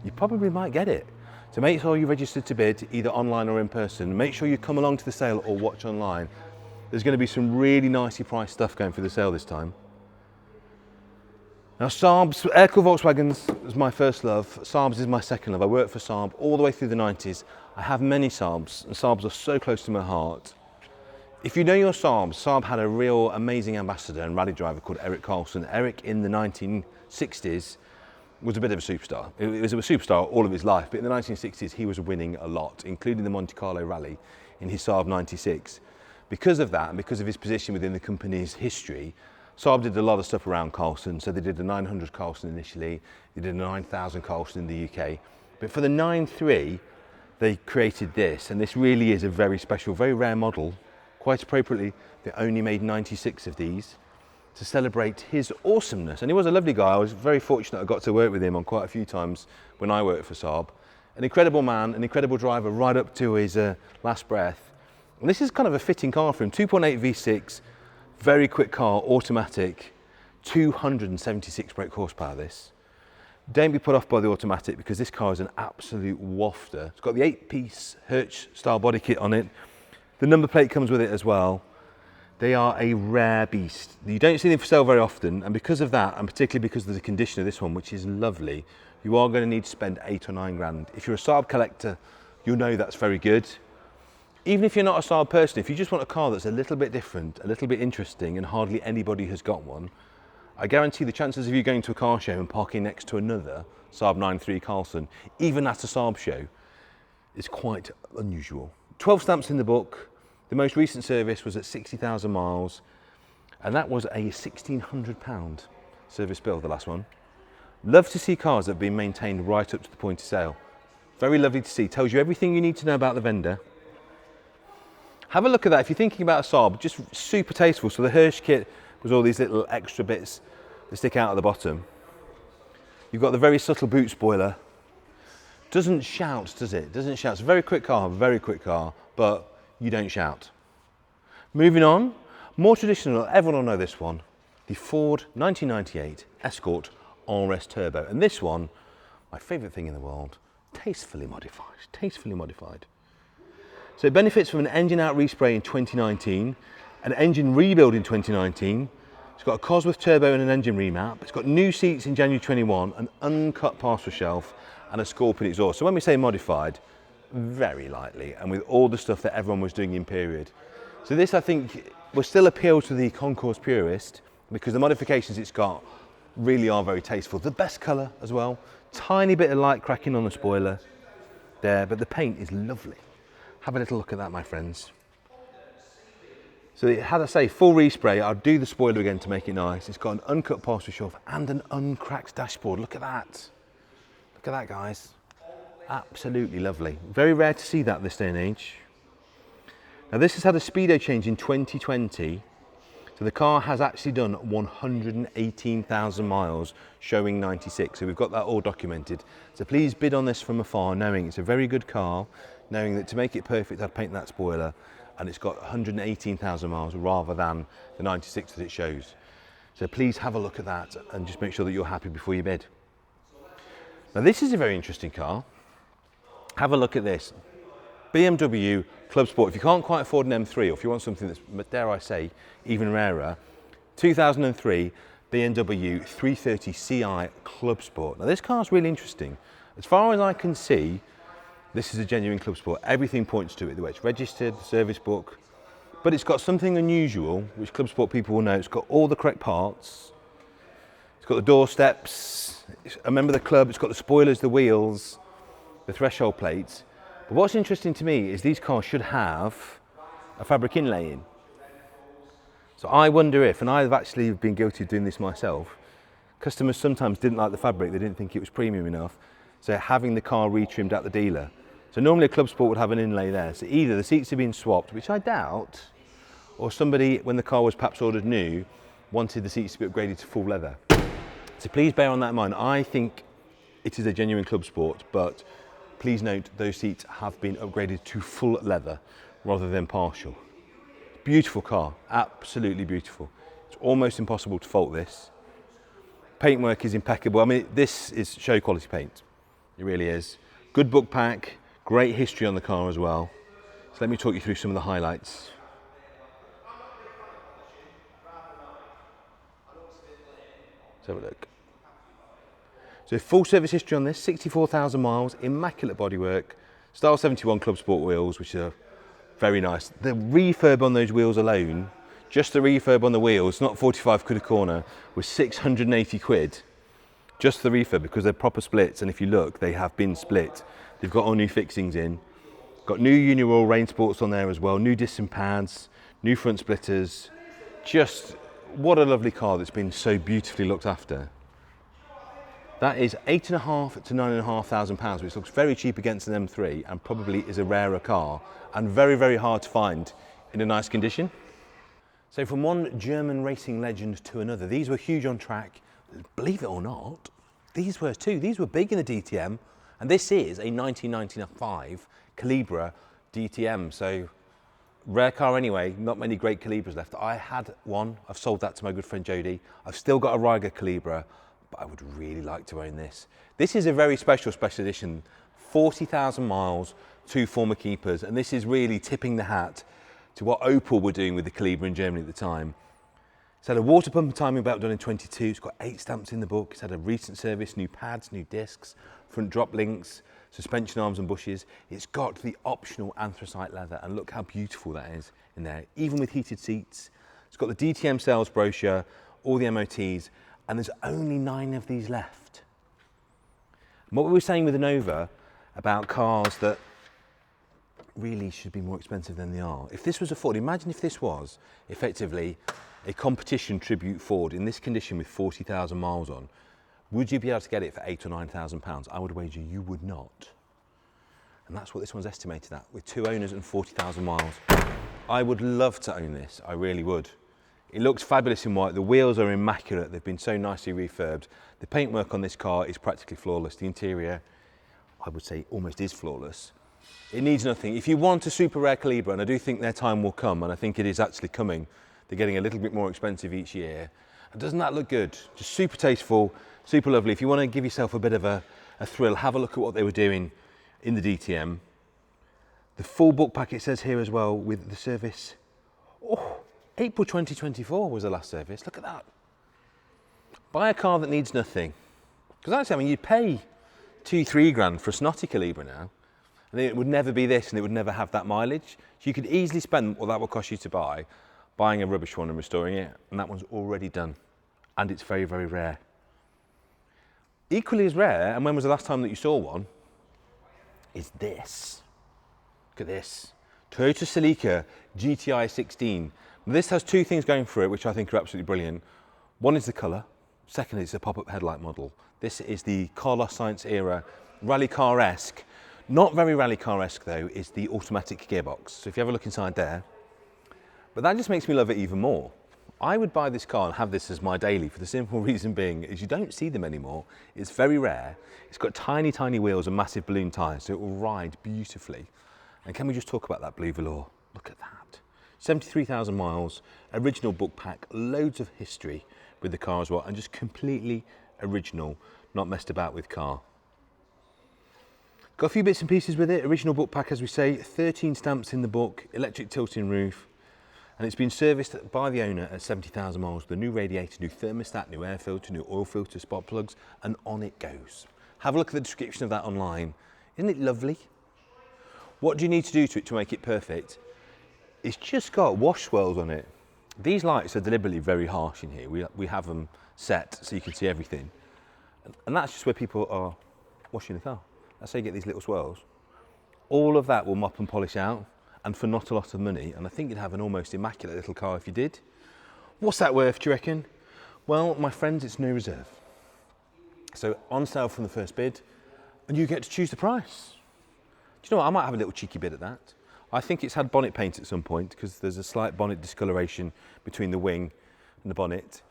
you probably might get it. So make sure you're registered to bid, either online or in person. Make sure you come along to the sale or watch online. There's going to be some really nicely priced stuff going for the sale this time. Now Saab's, air-cooled Volkswagens was my first love. Saab's is my second love. I worked for Saab all the way through the 90s. I have many Saabs, and Saabs are so close to my heart. If you know your Saab, Saab had a real amazing ambassador and rally driver called Eric Carlson. Eric in the 1960s was a bit of a superstar. He was a superstar all of his life, but in the 1960s he was winning a lot, including the Monte Carlo rally in his Saab 96. Because of that, and because of his position within the company's history, Saab did a lot of stuff around Carlson. So they did the 900 Carlson initially, they did a 9000 Carlson in the UK. But for the 9.3, they created this, and this really is a very special, very rare model. Quite appropriately, they only made 96 of these to celebrate his awesomeness. And he was a lovely guy. I was very fortunate I got to work with him on quite a few times when I worked for Saab. An incredible man, an incredible driver right up to his last breath. And this is kind of a fitting car for him. 2.8 V6, very quick car, automatic, 276 brake horsepower this. Don't be put off by the automatic, because this car is an absolute wafter. It's got the 8-piece Hertz style body kit on it. The number plate comes with it as well. They are a rare beast. You don't see them for sale very often, and because of that, and particularly because of the condition of this one, which is lovely, you are going to need to spend 8 or 9 grand. If you're a Saab collector, you'll know that's very good. Even if you're not a Saab person, if you just want a car that's a little bit different, a little bit interesting, and hardly anybody has got one, I guarantee the chances of you going to a car show and parking next to another Saab 9.3 Carlson, even at a Saab show, is quite unusual. 12 stamps in the book. The most recent service was at 60,000 miles, and that was a £1,600 service bill, the last one. Love to see cars that have been maintained right up to the point of sale. Very lovely to see. Tells you everything you need to know about the vendor. Have a look at that. If you're thinking about a Saab, just super tasteful. So the Hirsch kit was all these little extra bits that stick out at the bottom. You've got the very subtle boot spoiler. Doesn't shout, does it? Doesn't shout. It's a very quick car, but you don't shout. Moving on, more traditional, everyone will know this one, the Ford 1998 Escort RS Turbo. And this one, my favourite thing in the world, tastefully modified. So it benefits from an engine out respray in 2019, an engine rebuild in 2019. It's got a Cosworth turbo and an engine remap. It's got new seats in January 21, an uncut parcel shelf, and a Scorpion exhaust. So when we say modified, very lightly, and with all the stuff that everyone was doing in period. So this, I think, will still appeal to the concours purist, because the modifications it's got really are very tasteful. The best colour as well, tiny bit of light cracking on the spoiler there, but the paint is lovely. Have a little look at that, my friends. So it had, I say, full respray. I'll do the spoiler again to make it nice. It's got an uncut parcel shelf and an uncracked dashboard. Look at that. Look at that, guys. Absolutely lovely. Very rare to see that this day and age. Now this has had a speedo change in 2020. So the car has actually done 118,000 miles, showing 96. So we've got that all documented. So please bid on this from afar, knowing it's a very good car, knowing that to make it perfect, I'd paint that spoiler, and it's got 118,000 miles rather than the 96 that it shows. So please have a look at that and just make sure that you're happy before you bid. Now this is a very interesting car. Have a look at this. BMW Club Sport. If you can't quite afford an M3, or if you want something that's, dare I say, even rarer, 2003 BMW 330 Ci Club Sport. Now this car's really interesting. As far as I can see, this is a genuine Club Sport. Everything points to it, the way it's registered, the service book, but it's got something unusual, which Club Sport people will know. It's got all the correct parts. It's got the door steps. I remember the club, it's got the spoilers, the wheels, the threshold plates. But what's interesting to me is these cars should have a fabric inlay in. So I wonder if, and I've actually been guilty of doing this myself, customers sometimes didn't like the fabric, they didn't think it was premium enough, so having the car retrimmed at the dealer. So normally a Club Sport would have an inlay there, so either the seats have been swapped, which I doubt, or somebody, when the car was perhaps ordered new, wanted the seats to be upgraded to full leather. So please bear on that in mind. I think it is a genuine Club Sport, but please note those seats have been upgraded to full leather rather than partial. Beautiful car, absolutely beautiful. It's almost impossible to fault this. Paintwork is impeccable. I mean, this is show quality paint. It really is. Good book pack, great history on the car as well. So let me talk you through some of the highlights. Let's have a look. So full service history on this, 64,000 miles, immaculate bodywork, Style 71 Club Sport wheels, which are very nice. The refurb on those wheels alone, just the refurb on the wheels, not 45 quid a corner, was 680 quid. Just the refurb, because they're proper splits, and if you look, they have been split. They've got all new fixings in. Got new Uniroyal rain sports on there as well, new disc and pads, new front splitters. Just what a lovely car that's been so beautifully looked after. That is £8,500 to £9,500, which looks very cheap against an M3 and probably is a rarer car and very, very hard to find in a nice condition. So from one German racing legend to another, these were huge on track. Believe it or not, these were too. These were big in the DTM, and this is a 1995 Calibra DTM. So rare car anyway, not many great Calibras left. I had one, I've sold that to my good friend Jody. I've still got a Riga Calibra, but I would really like to own this. This is a very special edition, 40,000 miles, two former keepers, and this is really tipping the hat to what Opel were doing with the Calibra in Germany at the time. It's had a water pump and timing belt done in 22, it's got 8 stamps in the book, it's had a recent service, new pads, new discs, front drop links, suspension arms and bushes. It's got the optional anthracite leather, and look how beautiful that is in there, even with heated seats. It's got the DTM sales brochure, all the MOTs, and there's only 9 of these left. And what we were saying with the Nova about cars that really should be more expensive than they are. If this was a Ford, imagine if this was effectively a competition tribute Ford in this condition with 40,000 miles on, would you be able to get it for £8,000 or £9,000? I would wager you would not. And that's what this one's estimated at, with 2 owners and 40,000 miles. I would love to own this, I really would. It looks fabulous in white, the wheels are immaculate, they've been so nicely refurbed. The paintwork on this car is practically flawless. The interior, I would say, almost is flawless. It needs nothing. If you want a super rare Calibra, and I do think their time will come, and I think it is actually coming, they're getting a little bit more expensive each year. And doesn't that look good? Just super tasteful, super lovely. If you want to give yourself a bit of a thrill, have a look at what they were doing in the DTM. The full book pack, it says here as well, with the service. Oh, April 2024 was the last service. Look at that. Buy a car that needs nothing. Because actually, I mean, you'd pay 2-3 grand for a snotty Calibra now, and it would never be this, and it would never have that mileage. So you could easily spend what that would cost you to buy, buying a rubbish one and restoring it, and that one's already done. And it's very, very rare. Equally as rare, and when was the last time that you saw one, is this. Look at this. Toyota Celica GTI 16. This has 2 things going for it, which I think are absolutely brilliant. One is the colour. Second is the pop-up headlight model. This is the Carlos Sainz era rally car-esque. Not very rally car-esque though, is the automatic gearbox. So if you have a look inside there, but that just makes me love it even more. I would buy this car and have this as my daily for the simple reason being is you don't see them anymore. It's very rare. It's got tiny, tiny wheels and massive balloon tyres, so it will ride beautifully. And can we just talk about that blue velour? Look at that. 73,000 miles, original book pack, loads of history with the car as well, and just completely original, not messed about with car. Got a few bits and pieces with it. Original book pack, as we say, 13 stamps in the book, electric tilting roof, and it's been serviced by the owner at 70,000 miles with a new radiator, new thermostat, new air filter, new oil filter, spark plugs, and on it goes. Have a look at the description of that online. Isn't it lovely? What do you need to do to it to make it perfect? It's just got wash swirls on it. These lights are deliberately very harsh in here. We have them set so you can see everything. And that's just where people are washing the car. That's how you get these little swirls. All of that will mop and polish out, and for not a lot of money, and I think you'd have an almost immaculate little car if you did. What's that worth, do you reckon? Well, my friends, it's no reserve. So on sale from the first bid, and you get to choose the price. Do you know what, I might have a little cheeky bid at that. I think it's had bonnet paint at some point because there's a slight bonnet discoloration between the wing and the bonnet.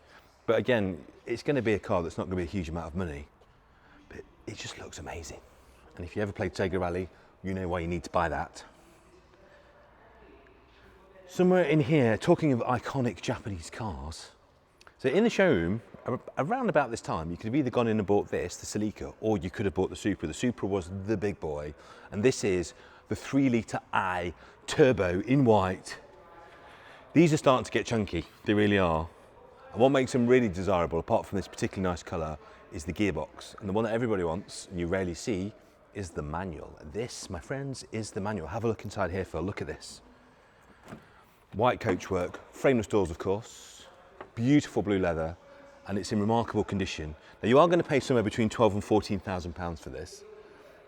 But again, it's going to be a car that's not going to be a huge amount of money, but it just looks amazing. And if you ever played Sega Rally, you know why you need to buy that. Somewhere in here, talking of iconic Japanese cars, so in the showroom, around about this time, you could have either gone in and bought this, the Celica, or you could have bought the Supra. The Supra was the big boy, and this is the 3-litre I turbo in white. These are starting to get chunky, they really are. And what makes them really desirable, apart from this particularly nice colour, is the gearbox. And the one that everybody wants, and you rarely see, is the manual. This, my friends, is the manual. Have a look inside here, Phil, look at this. White coachwork, frameless doors of course, beautiful blue leather, and it's in remarkable condition. Now you are going to pay somewhere between £12,000 and £14,000 for this,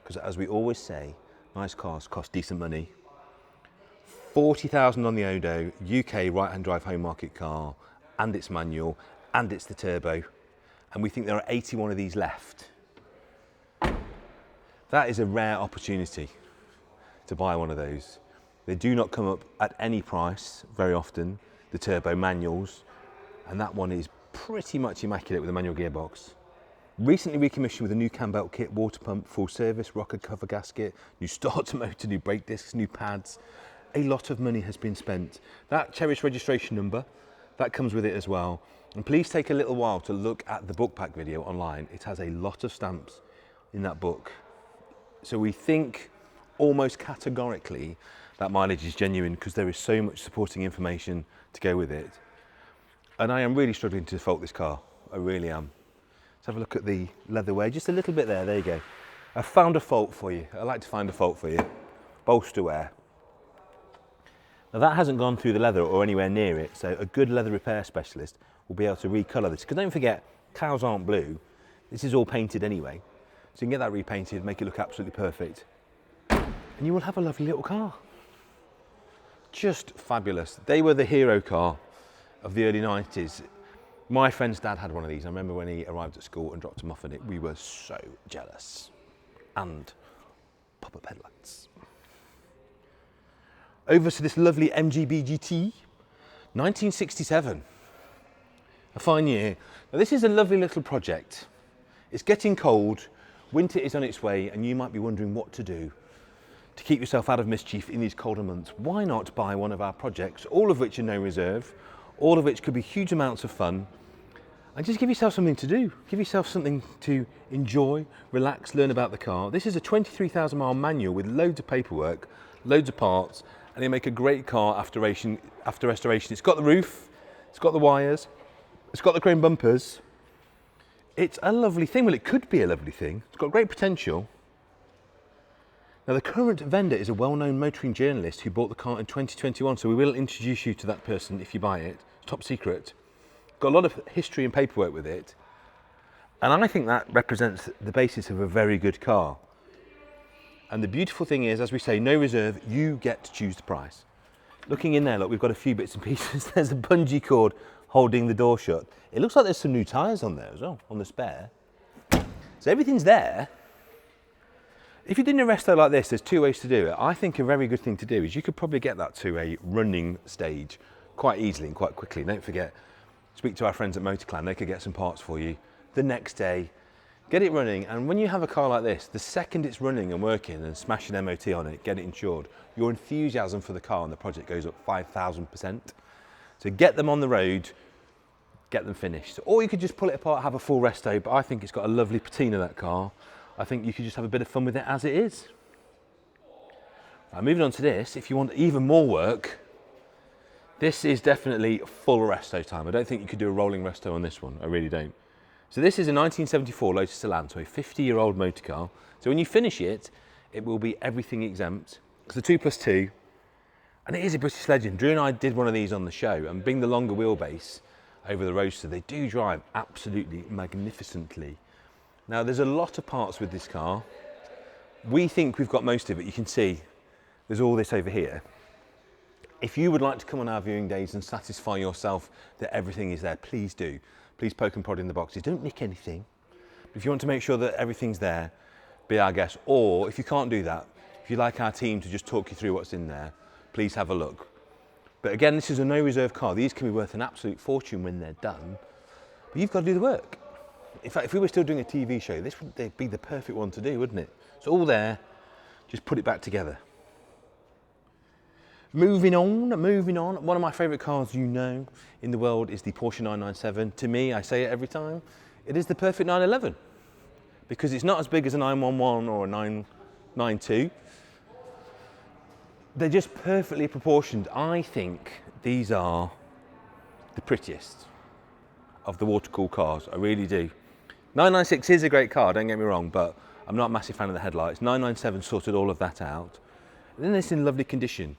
because as we always say, nice cars cost decent money. 40,000 on the Odo, UK right-hand drive home market car, and it's manual, and it's the turbo, and we think there are 81 of these left. That is a rare opportunity to buy one of those. They do not come up at any price very often, the turbo manuals, and that one is pretty much immaculate with a manual gearbox. Recently recommissioned with a new cam belt kit, water pump, full service, rocker cover gasket, new starter motor, new brake discs, new pads. A lot of money has been spent. That cherished registration number, that comes with it as well. And please take a little while to look at the book pack video online. It has a lot of stamps in that book. So we think almost categorically that mileage is genuine because there is so much supporting information to go with it. And I am really struggling to fault this car. I really am. Let's have a look at the leatherware, just a little bit there, there you go. I found a fault for you. I like to find a fault for you. Bolster wear. Now that hasn't gone through the leather or anywhere near it, so a good leather repair specialist will be able to recolour this. Because don't forget, cows aren't blue. This is all painted anyway. So you can get that repainted, make it look absolutely perfect. And you will have a lovely little car. Just fabulous. They were the hero car of the early 90s. My friend's dad had one of these. I remember when he arrived at school and dropped him off in it, we were so jealous. And pop-up headlights. Over to this lovely MG GTE, 1967. A fine year. Now this is a lovely little project. It's getting cold, winter is on its way, and you might be wondering what to do to keep yourself out of mischief in these colder months. Why not buy one of our projects, all of which are no reserve, all of which could be huge amounts of fun, and just give yourself something to do. Give yourself something to enjoy, relax, learn about the car. This is a 23,000 mile manual with loads of paperwork, loads of parts, and they make a great car after restoration. It's got the roof, it's got the wires, it's got the chrome bumpers. It's a lovely thing. Well, it could be a lovely thing. It's got great potential. Now, the current vendor is a well-known motoring journalist who bought the car in 2021, so we will introduce you to that person if you buy it. It's top secret. Got a lot of history and paperwork with it. And I think that represents the basis of a very good car. And the beautiful thing is, as we say, no reserve, you get to choose the price. Looking in there, look, we've got a few bits and pieces. There's a bungee cord holding the door shut. It looks like there's some new tyres on there as well, on the spare. So everything's there. If you're doing a resto like this, there's two ways to do it. I think a very good thing to do is you could probably get that to a running stage quite easily and quite quickly. Don't forget, speak to our friends at MotorClan, they could get some parts for you the next day. Get it running, and when you have a car like this, the second it's running and working and smash an MOT on it, get it insured, your enthusiasm for the car and the project goes up 5,000%. So get them on the road, get them finished. Or you could just pull it apart, have a full resto, but I think it's got a lovely patina, that car. I think you could just have a bit of fun with it as it is. Right, moving on to this, if you want even more work, this is definitely full resto time. I don't think you could do a rolling resto on this one, I really don't. So this is a 1974 Lotus Elan, so a 50-year-old motor car. So when you finish it, it will be everything exempt. It's a 2+2, and it is a British legend. Drew and I did one of these on the show, and being the longer wheelbase over the Roadster, they do drive absolutely magnificently. Now there's a lot of parts with this car. We think we've got most of it. You can see there's all this over here. If you would like to come on our viewing days and satisfy yourself that everything is there, please do. Please poke and prod in the boxes. Don't nick anything. If you want to make sure that everything's there, be our guest. Or if you can't do that, if you'd like our team to just talk you through what's in there, please have a look. But again, this is a no reserve car. These can be worth an absolute fortune when they're done, but you've got to do the work. In fact, if we were still doing a TV show, this would be the perfect one to do, wouldn't it? It's all there, just put it back together. Moving on. One of my favourite cars, you know, in the world is the Porsche 997. To me, I say it every time, it is the perfect 911 because it's not as big as a 911 or a 992. They're just perfectly proportioned. I think these are the prettiest of the water-cooled cars. I really do. 996 is a great car, don't get me wrong, but I'm not a massive fan of the headlights. 997 sorted all of that out. And then it's in lovely condition.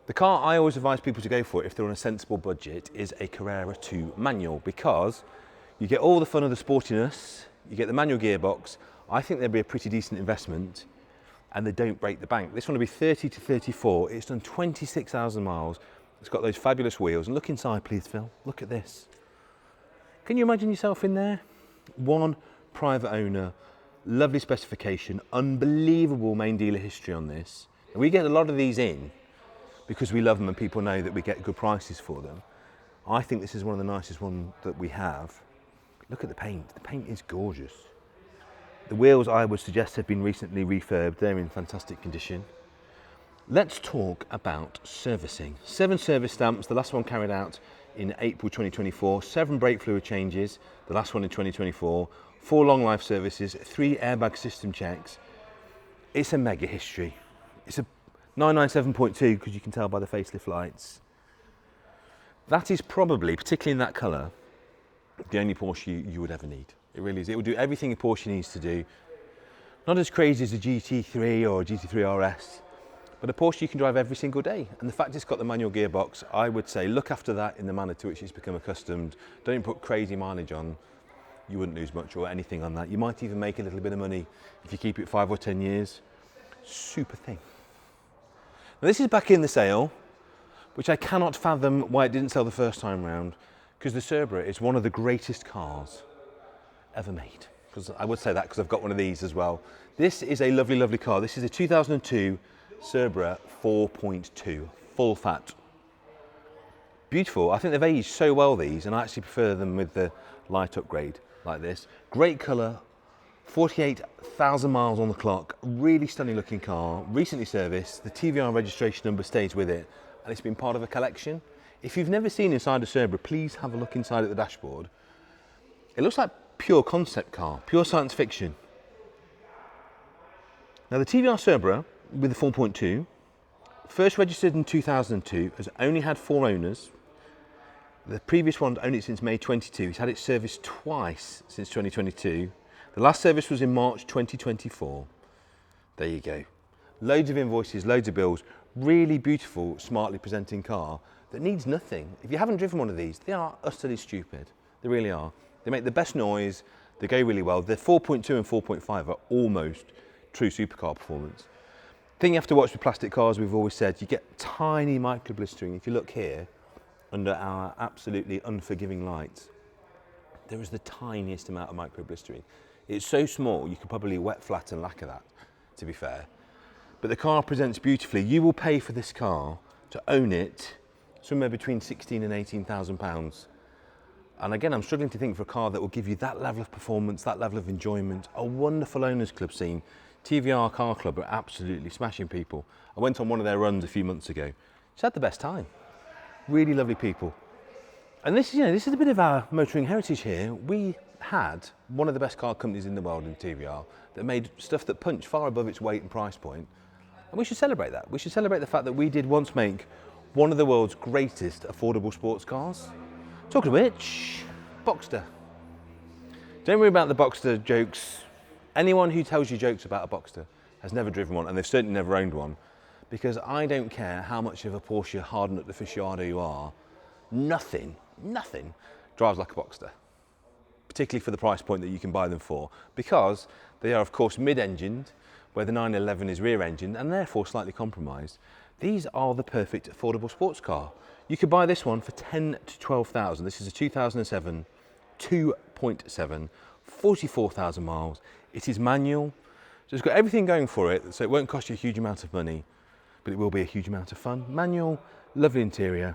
The car I always advise people to go for if they're on a sensible budget is a Carrera 2 manual because you get all the fun of the sportiness, you get the manual gearbox. I think they'd be a pretty decent investment and they don't break the bank. This one will be 30 to 34. It's done 26,000 miles. It's got those fabulous wheels. And look inside, please, Phil. Look at this. Can you imagine yourself in there? One private owner, lovely specification, unbelievable main dealer history on this. And we get a lot of these in because we love them and people know that we get good prices for them. I think this is one of the nicest ones that we have. Look at the paint. The paint is gorgeous. The wheels, I would suggest, have been recently refurbed. They're in fantastic condition. Let's talk about servicing. 7 service stamps, the last one carried out in April 2024, 7 brake fluid changes, the last one in 2024, 4 long life services, 3 airbag system checks. It's a mega history. It's a 997.2 because you can tell by the facelift lights. That is probably, particularly in that colour, the only Porsche you would ever need. It really is. It will do everything a Porsche needs to do. Not as crazy as a GT3 or a GT3 RS, but a Porsche you can drive every single day. And the fact it's got the manual gearbox, I would say look after that in the manner to which it's become accustomed. Don't put crazy mileage on. You wouldn't lose much or anything on that. You might even make a little bit of money if you keep it 5 or 10 years. Super thing. Now this is back in the sale, which I cannot fathom why it didn't sell the first time round, because the Cerbera is one of the greatest cars ever made. Because I would say that because I've got one of these as well. This is a lovely, lovely car. This is a 2002 Cerbera 4.2, full fat. Beautiful. I think they've aged so well, these, and I actually prefer them with the light upgrade like this. Great colour, 48,000 miles on the clock, really stunning looking car, recently serviced. The TVR registration number stays with it, and it's been part of a collection. If you've never seen inside a Cerbera, please have a look inside at the dashboard. It looks like pure concept car, pure science fiction. Now the TVR Cerbera with the 4.2, first registered in 2002, has only had 4 owners. The previous one owned it since May 22. He's had it serviced twice since 2022. The last service was in March 2024. There you go. Loads of invoices, loads of bills. Really beautiful, smartly presenting car that needs nothing. If you haven't driven one of these, they are utterly stupid. They really are. They make the best noise, they go really well. The 4.2 and 4.5 are almost true supercar performance. The thing you have to watch with plastic cars, we've always said, you get tiny micro blistering. If you look here, under our absolutely unforgiving lights, there is the tiniest amount of micro blistering. It's so small, you could probably wet, flat and lacquer that, to be fair. But the car presents beautifully. You will pay for this car to own it somewhere between 16 and 18,000 pounds. And again, I'm struggling to think for a car that will give you that level of performance, that level of enjoyment, a wonderful owners club scene. TVR Car Club are absolutely smashing people. I went on one of their runs a few months ago. Just had the best time. Really lovely people. And this is, this is a bit of our motoring heritage here. We had one of the best car companies in the world in TVR that made stuff that punched far above its weight and price point. And we should celebrate that. We should celebrate the fact that we did once make one of the world's greatest affordable sports cars. Talking of which, Boxster. Don't worry about the Boxster jokes. Anyone who tells you jokes about a Boxster has never driven one, and they've certainly never owned one, because I don't care how much of a Porsche hardened aficionado you are, nothing drives like a Boxster, particularly for the price point that you can buy them for, because they are of course mid-engined, where the 911 is rear-engined and therefore slightly compromised. These are the perfect affordable sports car. You could buy this one for 10 to 12,000. This is a 2007 2.7, 44,000 miles. It is manual, so it's got everything going for it, so it won't cost you a huge amount of money, but it will be a huge amount of fun. Manual, lovely interior,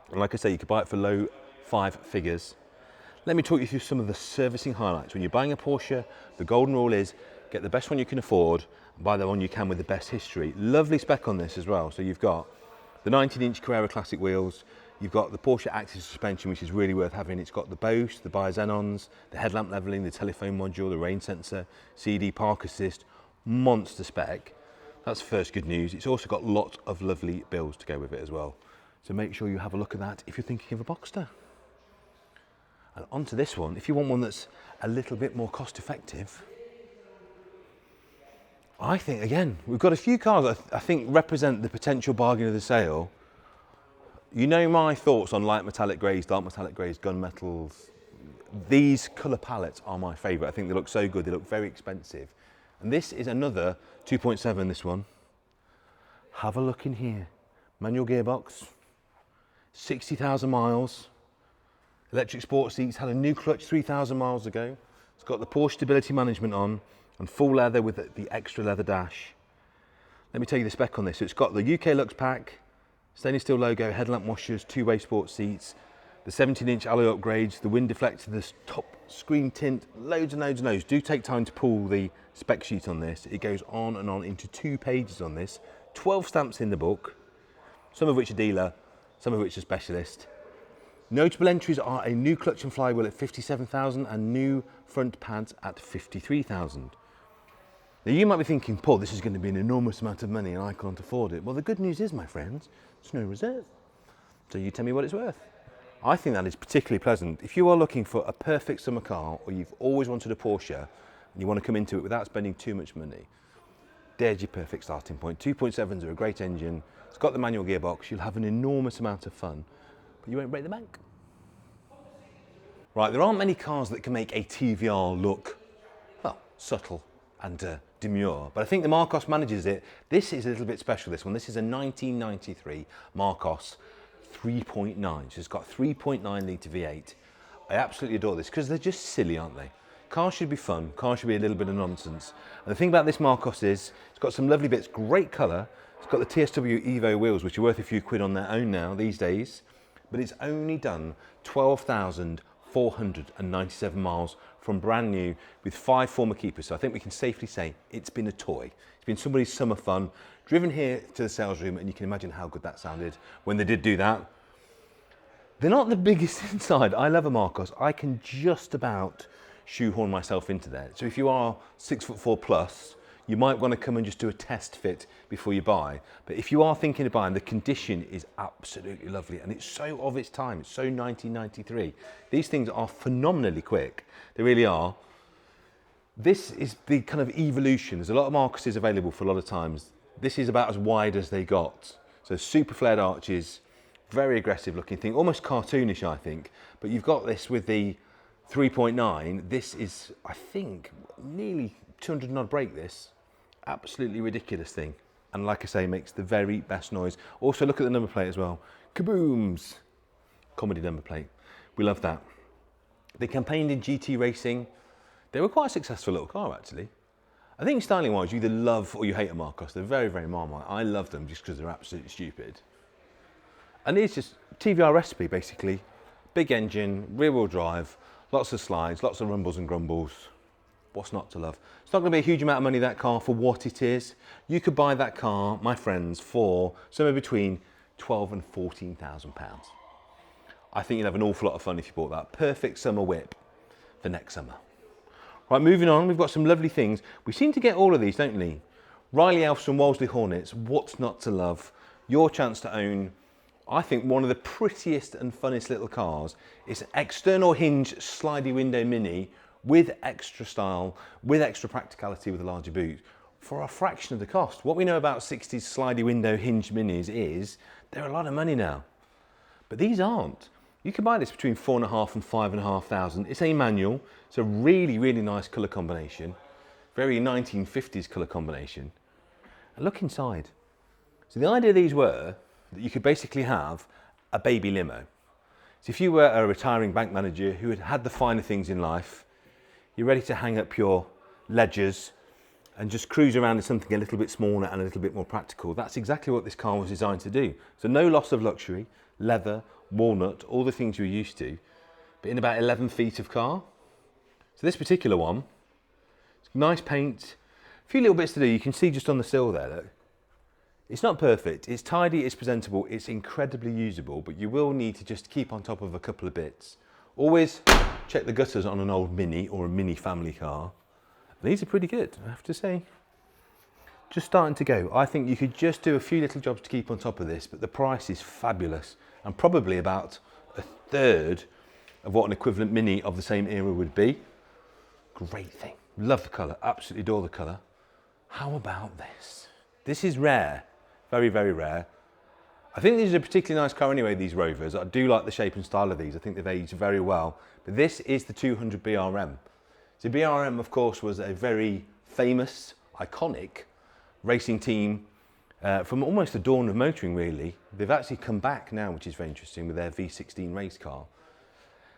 and like I say, you could buy it for low 5 figures. Let me talk you through some of the servicing highlights. When you're buying a Porsche, the golden rule is get the best one you can afford, and buy the one you can with the best history. Lovely spec on this as well. So you've got the 19-inch Carrera Classic wheels, you've got the Porsche Active suspension, which is really worth having. It's got the Bose, the bi-xenons, the headlamp leveling, the telephone module, the rain sensor, CD park assist, monster spec. That's first good news. It's also got lots of lovely bills to go with it as well. So make sure you have a look at that if you're thinking of a Boxster. And onto this one, if you want one that's a little bit more cost effective, I think, again, we've got a few cars that I think represent the potential bargain of the sale. You know my thoughts on light metallic greys, dark metallic greys, gunmetals. These colour palettes are my favourite. I think they look so good, they look very expensive. And this is another 2.7, this one. Have a look in here. Manual gearbox, 60,000 miles. Electric sport seats, had a new clutch 3,000 miles ago. It's got the Porsche stability management on, and full leather with the extra leather dash. Let me tell you the spec on this. So it's got the UK Lux pack, stainless steel logo, headlamp washers, two-way sports seats, the 17-inch alloy upgrades, the wind deflector, the top screen tint, loads and loads and loads. Do take time to pull the spec sheet on this. It goes on and on into 2 pages on this. 12 stamps in the book, some of which are dealer, some of which are specialist. Notable entries are a new clutch and flywheel at 57,000 and new front pads at 53,000. Now you might be thinking, Paul, this is going to be an enormous amount of money and I can't afford it. Well, the good news is, my friends, it's no reserve. So you tell me what it's worth. I think that is particularly pleasant. If you are looking for a perfect summer car, or you've always wanted a Porsche and you want to come into it without spending too much money, there's your perfect starting point. 2.7s are a great engine. It's got the manual gearbox. You'll have an enormous amount of fun, but you won't break the bank. Right, there aren't many cars that can make a TVR look, well, subtle and demure, but I think the Marcos manages it. This is a little bit special, this one. This is a 1993 Marcos 3.9. So it's got 3.9 litre V8. I absolutely adore this because they're just silly, aren't they? Cars should be fun, cars should be a little bit of nonsense. And the thing about this Marcos is, it's got some lovely bits, great colour. It's got the TSW Evo wheels, which are worth a few quid on their own now, these days. But it's only done 12,497 miles from brand new with 5 former keepers. So I think we can safely say it's been a toy. It's been somebody's summer fun. Driven here to the sales room, and you can imagine how good that sounded when they did do that. They're not the biggest inside. I love a Marcos. I can just about shoehorn myself into there. So if you are 6'4" plus, you might want to come and just do a test fit before you buy. But if you are thinking of buying, the condition is absolutely lovely, and it's so of its time. It's so 1993. These things are phenomenally quick. They really are. This is the kind of evolution. There's a lot of Marcoses available for a lot of times. This is about as wide as they got. So super flared arches, very aggressive looking thing, almost cartoonish, I think. But you've got this with the 3.9. This is, I think, nearly 200 and odd brake, this. Absolutely ridiculous thing. And like I say, makes the very best noise. Also, look at the number plate as well. Kabooms! Comedy number plate. We love that. They campaigned in GT racing. They were quite a successful little car, actually. I think styling-wise, you either love or you hate a Marcos. They're very, very Marmite. I love them just because they're absolutely stupid. And it's just TVR recipe, basically. Big engine, rear-wheel drive, lots of slides, lots of rumbles and grumbles. What's not to love? It's not going to be a huge amount of money, that car, for what it is. You could buy that car, my friends, for somewhere between £12,000 and £14,000. I think you'd have an awful lot of fun if you bought that. Perfect summer whip. for next summer. Right, moving on, we've got some lovely things. We seem to get all of these, don't we? Riley Elfs and Wolseley Hornets, what's not to love? Your chance to own, I think, one of the prettiest and funnest little cars. It's an external hinge slidey window Mini with extra style, with extra practicality with a larger boot for a fraction of the cost. What we know about 60s slidey window hinge Minis is they're a lot of money now, but these aren't. You can buy this between 4,500 and 5,500. It's a manual. It's a really, really nice colour combination. Very 1950s colour combination. And look inside. So the idea of these were that you could basically have a baby limo. So if you were a retiring bank manager who had had the finer things in life, you're ready to hang up your ledgers and just cruise around in something a little bit smaller and a little bit more practical. That's exactly what this car was designed to do. So no loss of luxury, leather, walnut, all the things you're used to, but in about 11 feet of car. So this particular one, it's nice paint, a few little bits to do. You can see just on the sill there, look. It's not perfect, it's tidy, it's presentable, it's incredibly usable, but you will need to just keep on top of a couple of bits. Always check the gutters on an old Mini or a Mini family car. These are pretty good, I have to say. Just starting to go. I think you could just do a few little jobs to keep on top of this, but the price is fabulous and probably about a third of what an equivalent Mini of the same era would be. Great thing. Love the colour, absolutely adore the colour. How about this? This is rare, very, very rare. I think these are a particularly nice car anyway, these Rovers. I do like the shape and style of these. I think they've aged very well. But this is the 200 BRM. So BRM, of course, was a very famous, iconic racing team from almost the dawn of motoring, really. They've actually come back now, which is very interesting, with their V16 race car.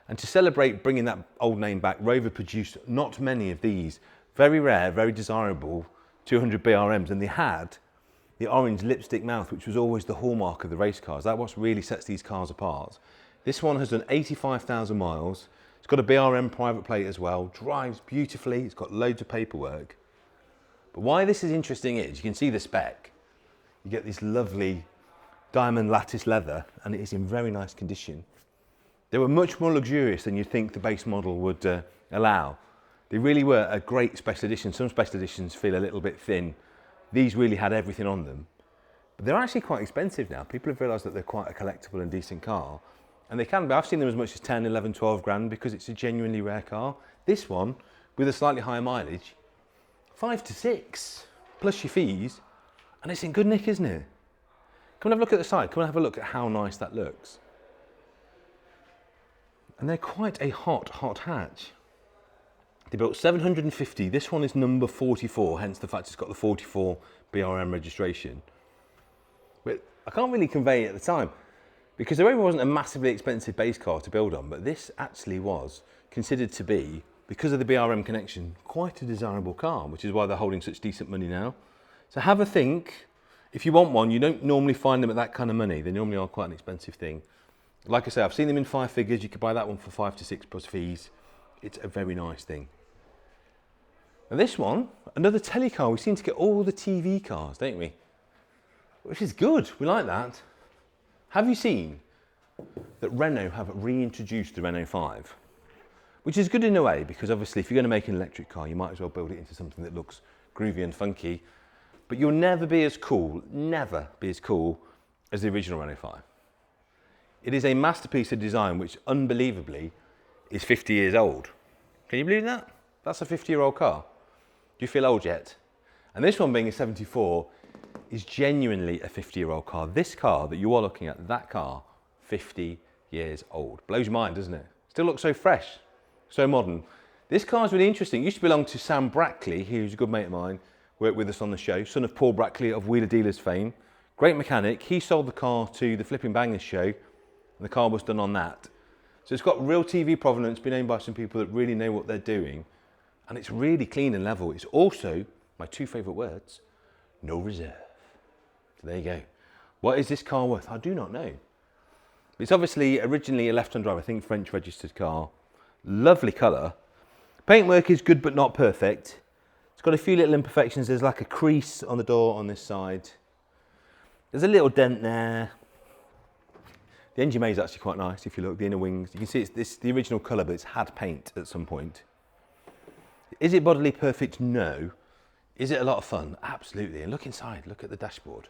And to celebrate bringing that old name back, Rover produced not many of these very rare, very desirable 200 BRMs, and they had the orange lipstick mouth, which was always the hallmark of the race cars. That's what really sets these cars apart. This one has done 85,000 miles. It's got a BRM private plate as well, drives beautifully, it's got loads of paperwork. But why this is interesting is, you can see the spec. You get this lovely diamond lattice leather, and it is in very nice condition. They were much more luxurious than you'd think the base model would allow. They really were a great special edition. Some special editions feel a little bit thin. These really had everything on them. But they're actually quite expensive now. People have realised that they're quite a collectible and decent car. And they can be. I've seen them as much as 10, 11, 12 grand because it's a genuinely rare car. This one, with a slightly higher mileage, 5 to 6, plus your fees, and it's in good nick, isn't it? Come and have a look at the side. Come and have a look at how nice that looks. And they're quite a hot, hot hatch. They built 750. This one is number 44, hence the fact it's got the 44 BRM registration. But I can't really convey it at the time because the Rover wasn't a massively expensive base car to build on, but this actually was considered to be, because of the BRM connection, quite a desirable car, which is why they're holding such decent money now. So have a think. If you want one, you don't normally find them at that kind of money. They normally are quite an expensive thing. Like I say, I've seen them in 5 figures. You could buy that one for 5 to 6 plus fees. It's a very nice thing. Now this one, another telly car. We seem to get all the TV cars, don't we? Which is good. We like that. Have you seen that Renault have reintroduced the Renault 5? Which is good in a way, because obviously if you're going to make an electric car, you might as well build it into something that looks groovy and funky. But you'll never be as cool as the original Renault 5. It is a masterpiece of design which unbelievably is 50 years old. Can you believe that? That's a 50-year-old car. Do you feel old yet? And this one being a 74 is genuinely a 50-year-old car. This car that you are looking at, that car, 50 years old. Blows your mind, doesn't it? Still looks so fresh, so modern. This car is really interesting. It used to belong to Sam Brackley, who's a good mate of mine, worked with us on the show, son of Paul Brackley of Wheeler Dealers fame. Great mechanic. He sold the car to the Flipping Bangers show, and the car was done on that. So it's got real TV provenance, been owned by some people that really know what they're doing, and it's really clean and level. It's also, my two favourite words, no reserve. So there you go. What is this car worth? I do not know. It's obviously originally a left-hand drive, I think French registered car. Lovely colour. Paintwork is good but not perfect. It's got a few little imperfections. There's like a crease on the door on this side. There's a little dent there. The engine bay is actually quite nice if you look, the inner wings. You can see it's the original colour, but it's had paint at some point. Is it bodily perfect? No. Is it a lot of fun? Absolutely. And look inside, look at the dashboard.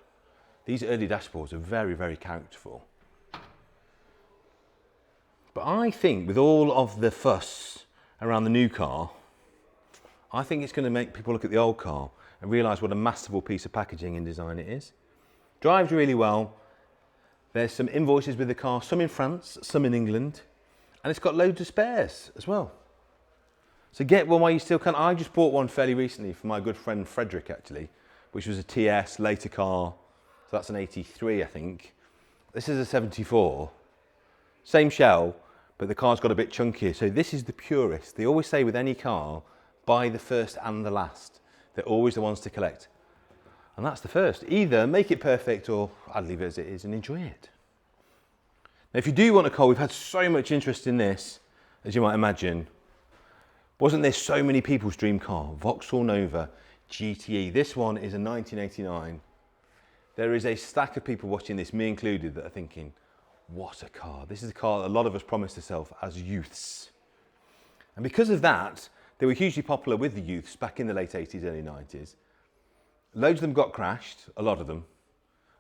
These early dashboards are very, very characterful. But I think with all of the fuss around the new car, I think it's going to make people look at the old car and realise what a masterful piece of packaging and design it is. Drives really well. There's some invoices with the car, some in France, some in England, and it's got loads of spares as well. So get one while you still can. I just bought one fairly recently for my good friend Frederick actually, which was a TS later car. So that's an 83, I think. This is a 74. Same shell, but the car's got a bit chunkier. So this is the purest. They always say with any car, buy the first and the last. They're always the ones to collect. And that's the first. Either make it perfect or I'd leave it as it is and enjoy it. Now, if you do want a car, we've had so much interest in this, as you might imagine. Wasn't there so many people's dream car? Vauxhall Nova GTE. This one is a 1989. There is a stack of people watching this, me included, that are thinking, what a car. This is a car that a lot of us promised ourselves as youths. And because of that, they were hugely popular with the youths back in the late 80s, early 90s. Loads of them got crashed, a lot of them.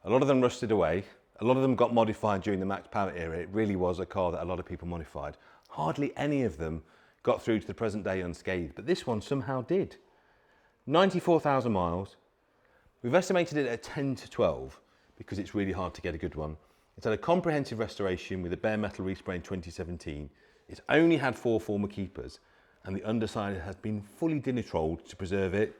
A lot of them rusted away. A lot of them got modified during the Max Power era. It really was a car that a lot of people modified. Hardly any of them got through to the present day unscathed, but this one somehow did. 94,000 miles. We've estimated it at 10 to 12 because it's really hard to get a good one. It's had a comprehensive restoration with a bare metal respray in 2017. It's only had 4 former keepers, and the underside has been fully dinitrolled to preserve it.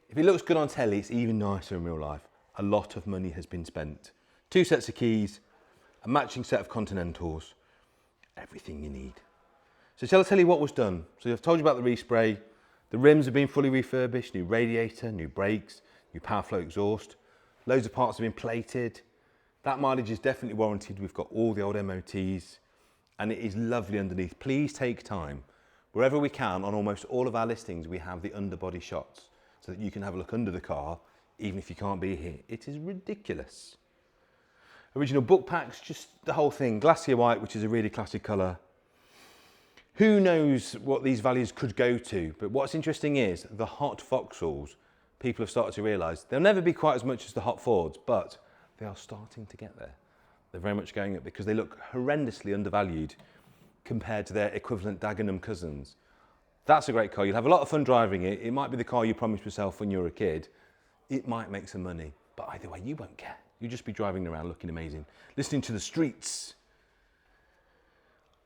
If it looks good on telly, it's even nicer in real life. A lot of money has been spent. 2 sets of keys, a matching set of Continentals, everything you need. So shall I tell you what was done? So I've told you about the respray. The rims have been fully refurbished, new radiator, new brakes, new power flow exhaust. Loads of parts have been plated. That mileage is definitely warranted. We've got all the old MOTs and it is lovely underneath. Please take time. Wherever we can, on almost all of our listings, we have the underbody shots so that you can have a look under the car, even if you can't be here. It is ridiculous. Original book packs, just the whole thing. Glacier white, which is a really classic colour. Who knows what these values could go to, but what's interesting is the hot Vauxhalls, people have started to realise they'll never be quite as much as the hot Fords, but they are starting to get there. They're very much going up because they look horrendously undervalued compared to their equivalent Dagenham cousins. That's a great car. You'll have a lot of fun driving it. It might be the car you promised yourself when you were a kid. It might make some money, but either way, you won't care. You'll just be driving around looking amazing, listening to the streets.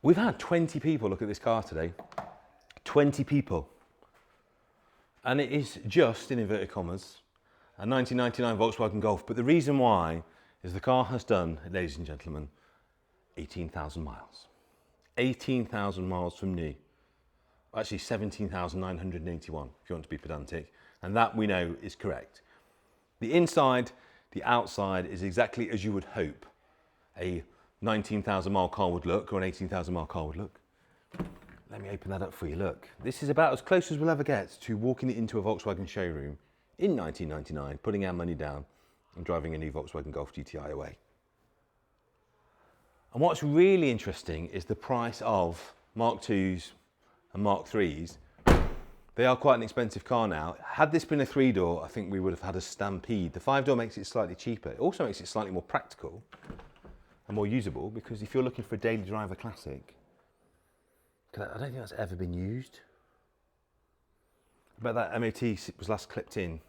We've had 20 people look at this car today. 20 people. And it is just, in inverted commas, a 1999 Volkswagen Golf. But the reason why is the car has done, ladies and gentlemen, 18,000 miles. 18,000 miles from new. Actually, 17,981, if you want to be pedantic. And that we know is correct. The inside, the outside is exactly as you would hope a 19,000 mile car would look, or an 18,000 mile car would look. Let me open that up for you, look. This is about as close as we'll ever get to walking it into a Volkswagen showroom in 1999, putting our money down and driving a new Volkswagen Golf GTi away. And what's really interesting is the price of Mark IIs and Mark IIIs. They are quite an expensive car now. Had this been a 3-door, I think we would have had a stampede. The 5-door makes it slightly cheaper. It also makes it slightly more practical and more usable, because if you're looking for a daily driver classic, I don't think that's ever been used. I bet that MOT was last clipped in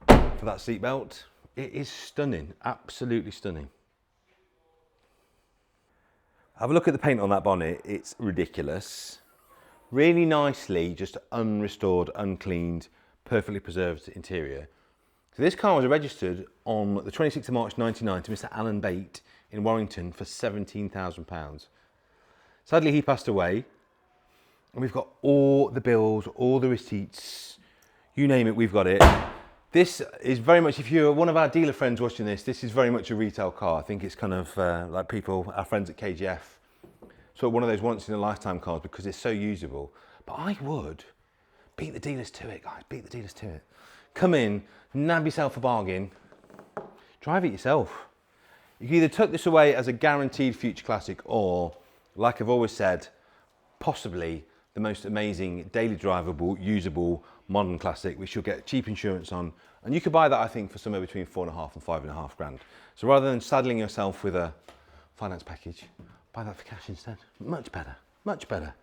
for that seat belt. It is stunning, absolutely stunning. Have a look at the paint on that bonnet, it's ridiculous. Really nicely, just unrestored, uncleaned, perfectly preserved interior. So this car was registered on the 26th of March 1999 to Mr. Alan Bate in Warrington for £17,000. Sadly, he passed away, and we've got all the bills, all the receipts, you name it, we've got it. This is very much, if you're one of our dealer friends watching this is very much a retail car. I think it's kind of like people, our friends at KGF, so one of those once in a lifetime cars because it's so usable. But I would beat the dealers to it, guys, beat the dealers to it. Come in, nab yourself a bargain, drive it yourself. You can either tuck this away as a guaranteed future classic or, like I've always said, possibly the most amazing daily drivable, usable, modern classic, which you'll get cheap insurance on. And you could buy that, I think, for somewhere between 4.5 and 5.5 grand. So rather than saddling yourself with a finance package, buy that for cash instead. Much better, much better.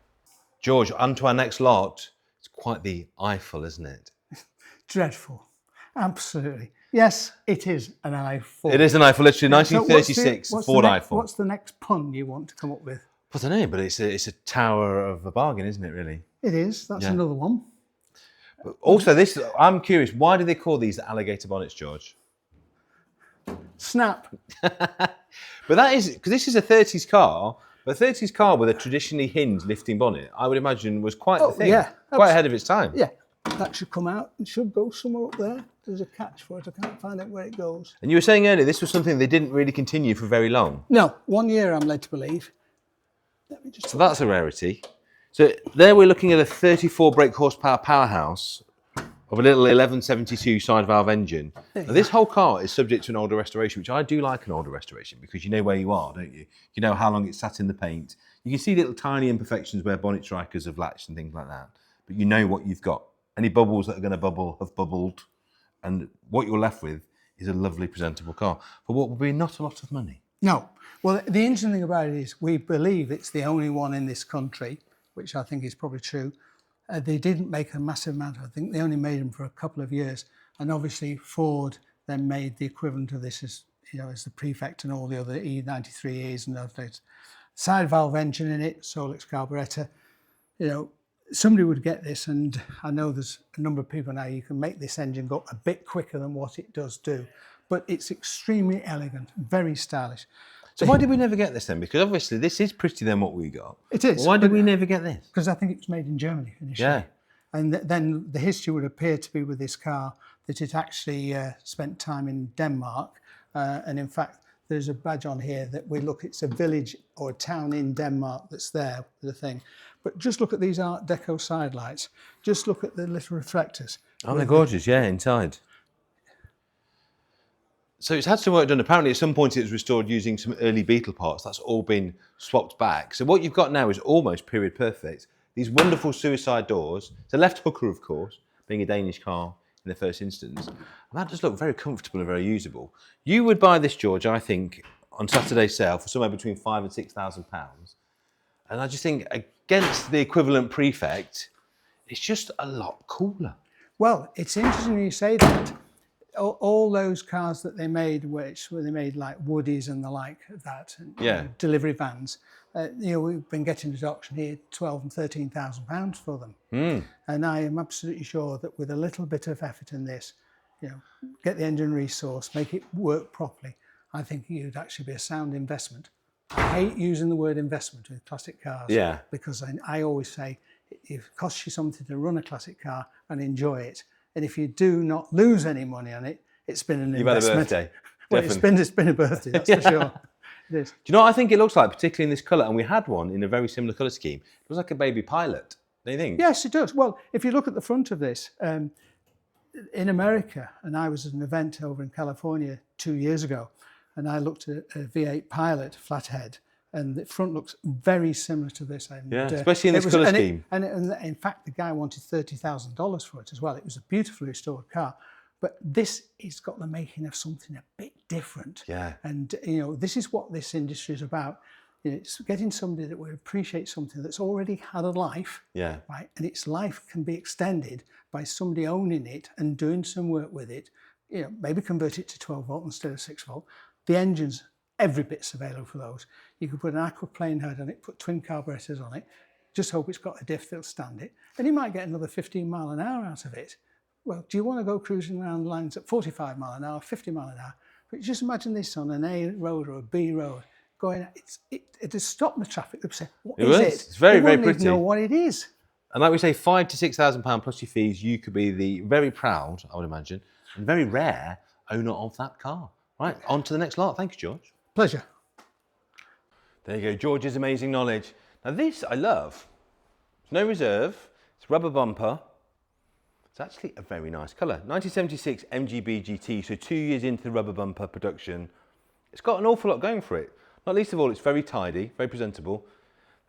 George, on to our next lot. It's quite the eyeful, isn't it? Dreadful. Absolutely. Yes, it is an eyeful. It is an eyeful, literally 1936 Ford eyeful. What's the next pun you want to come up with? I don't know, but it's a tower of a bargain, isn't it, really? It is. That's another one. But also, I'm curious, why do they call these alligator bonnets, George? Snap. But that is, because this is a 30s car, but a 30s car with a traditionally hinged lifting bonnet, I would imagine was quite the thing. Yeah, quite ahead of its time. Yeah, that should come out. It should go somewhere up there. There's a catch for it. I can't find out where it goes. And you were saying earlier, this was something they didn't really continue for very long. No, 1 year I'm led to believe. Let me just so that's a rarity. So there we're looking at a 34 brake horsepower powerhouse of a little 1172 side valve engine. Now, this whole car is subject to an older restoration, which I do like an older restoration because you know where you are, don't you? You know how long it's sat in the paint. You can see little tiny imperfections where bonnet strikers have latched and things like that, but you know what you've got. Any bubbles that are going to bubble have bubbled, and what you're left with is a lovely presentable car for what will be not a lot of money. No. Well, the interesting thing about it is we believe it's the only one in this country, which I think is probably true. They didn't make a massive amount. I think they only made them for a couple of years. And obviously Ford then made the equivalent of this as, you know, as the Prefect and all the other E93Es and other things. Side valve engine in it, Solix carburettor. You know, somebody would get this, and I know there's a number of people now, you can make this engine go a bit quicker than what it does do. But it's extremely elegant, very stylish. So why did we never get this then? Because obviously this is prettier than what we got. It is. Why did we never get this? Because I think it was made in Germany initially. Yeah. And then the history would appear to be with this car that it actually spent time in Denmark. And in fact, there's a badge on here that it's a village or a town in Denmark that's there, the thing. But just look at these Art Deco side lights. Just look at the little reflectors. Oh, they're gorgeous, yeah, inside. So it's had some work done. Apparently at some point it was restored using some early Beetle parts. That's all been swapped back. So what you've got now is almost period perfect. These wonderful suicide doors. It's a left hooker, of course, being a Danish car in the first instance. And that does look very comfortable and very usable. You would buy this, George, I think, on Saturday's sale for somewhere between £5,000 and £6,000. And I just think against the equivalent Prefect, it's just a lot cooler. Well, it's interesting you say that. All those cars that they made, where they made like Woodies and the like of that, and, delivery vans, you know, we've been getting to auction here £12,000 and £13,000 for them. And I am absolutely sure that with a little bit of effort in this, you know, get the engine resourced, make it work properly, I think it would actually be a sound investment. I hate using the word investment with classic cars, because I always say it costs you something to run a classic car and enjoy it. And if you do not lose any money on it, it's been an investment. You've had a birthday. Well, it's been a birthday, that's for sure. It is. Do you know what I think it looks like, particularly in this colour? And we had one in a very similar colour scheme. It looks like a baby Pilot, don't you think? Yes, it does. Well, if you look at the front of this, in America, and I was at an event over in California 2 years ago, and I looked at a V8 Pilot flathead, and the front looks very similar to this. And, especially in this colour scheme. And in fact, the guy wanted $30,000 for it as well. It was a beautifully restored car. But this has got the making of something a bit different. Yeah. And, you know, this is what this industry is about. You know, it's getting somebody that will appreciate something that's already had a life. Yeah. Right? And its life can be extended by somebody owning it and doing some work with it. You know, maybe convert it to 12 volt instead of 6 volt. The engines, every bit's available for those. You could put an aquaplane head on it, put twin carburetors on it, just hope it's got a diff that'll stand it, and you might get another 15 mile an hour out of it. Well, do you want to go cruising around lines at 45 mile an hour, 50 mile an hour? But just imagine this on an A road or a B road, going, it has stopped the traffic. They'll say, what is it? It's very, very pretty. They won't even know what it is. And like we say, £5,000 to £6,000 plus your fees, you could be the very proud, I would imagine, and very rare owner of that car. Right, on to the next lot. Thanks, George. Pleasure. There you go, George's amazing knowledge. Now this I love. It's no reserve, it's rubber bumper. It's actually a very nice colour. 1976 MGB GT, so 2 years into the rubber bumper production. It's got an awful lot going for it. Not least of all, it's very tidy, very presentable.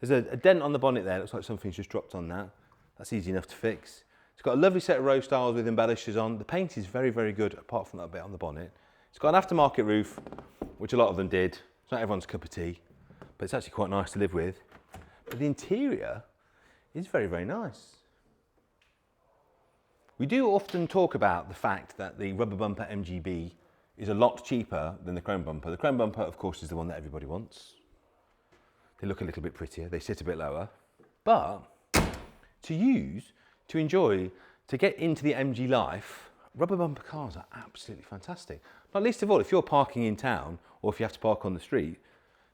There's a dent on the bonnet there. It looks like something's just dropped on that. That's easy enough to fix. It's got a lovely set of row styles with embellishers on. The paint is very, very good, apart from that bit on the bonnet. It's got an aftermarket roof, which a lot of them did. It's not everyone's cup of tea, but it's actually quite nice to live with. But the interior is very, very nice. We do often talk about the fact that the rubber bumper MGB is a lot cheaper than the chrome bumper. The chrome bumper, of course, is the one that everybody wants. They look a little bit prettier, they sit a bit lower. But to use, to enjoy, to get into the MG life, rubber bumper cars are absolutely fantastic. Not least of all, if you're parking in town or if you have to park on the street,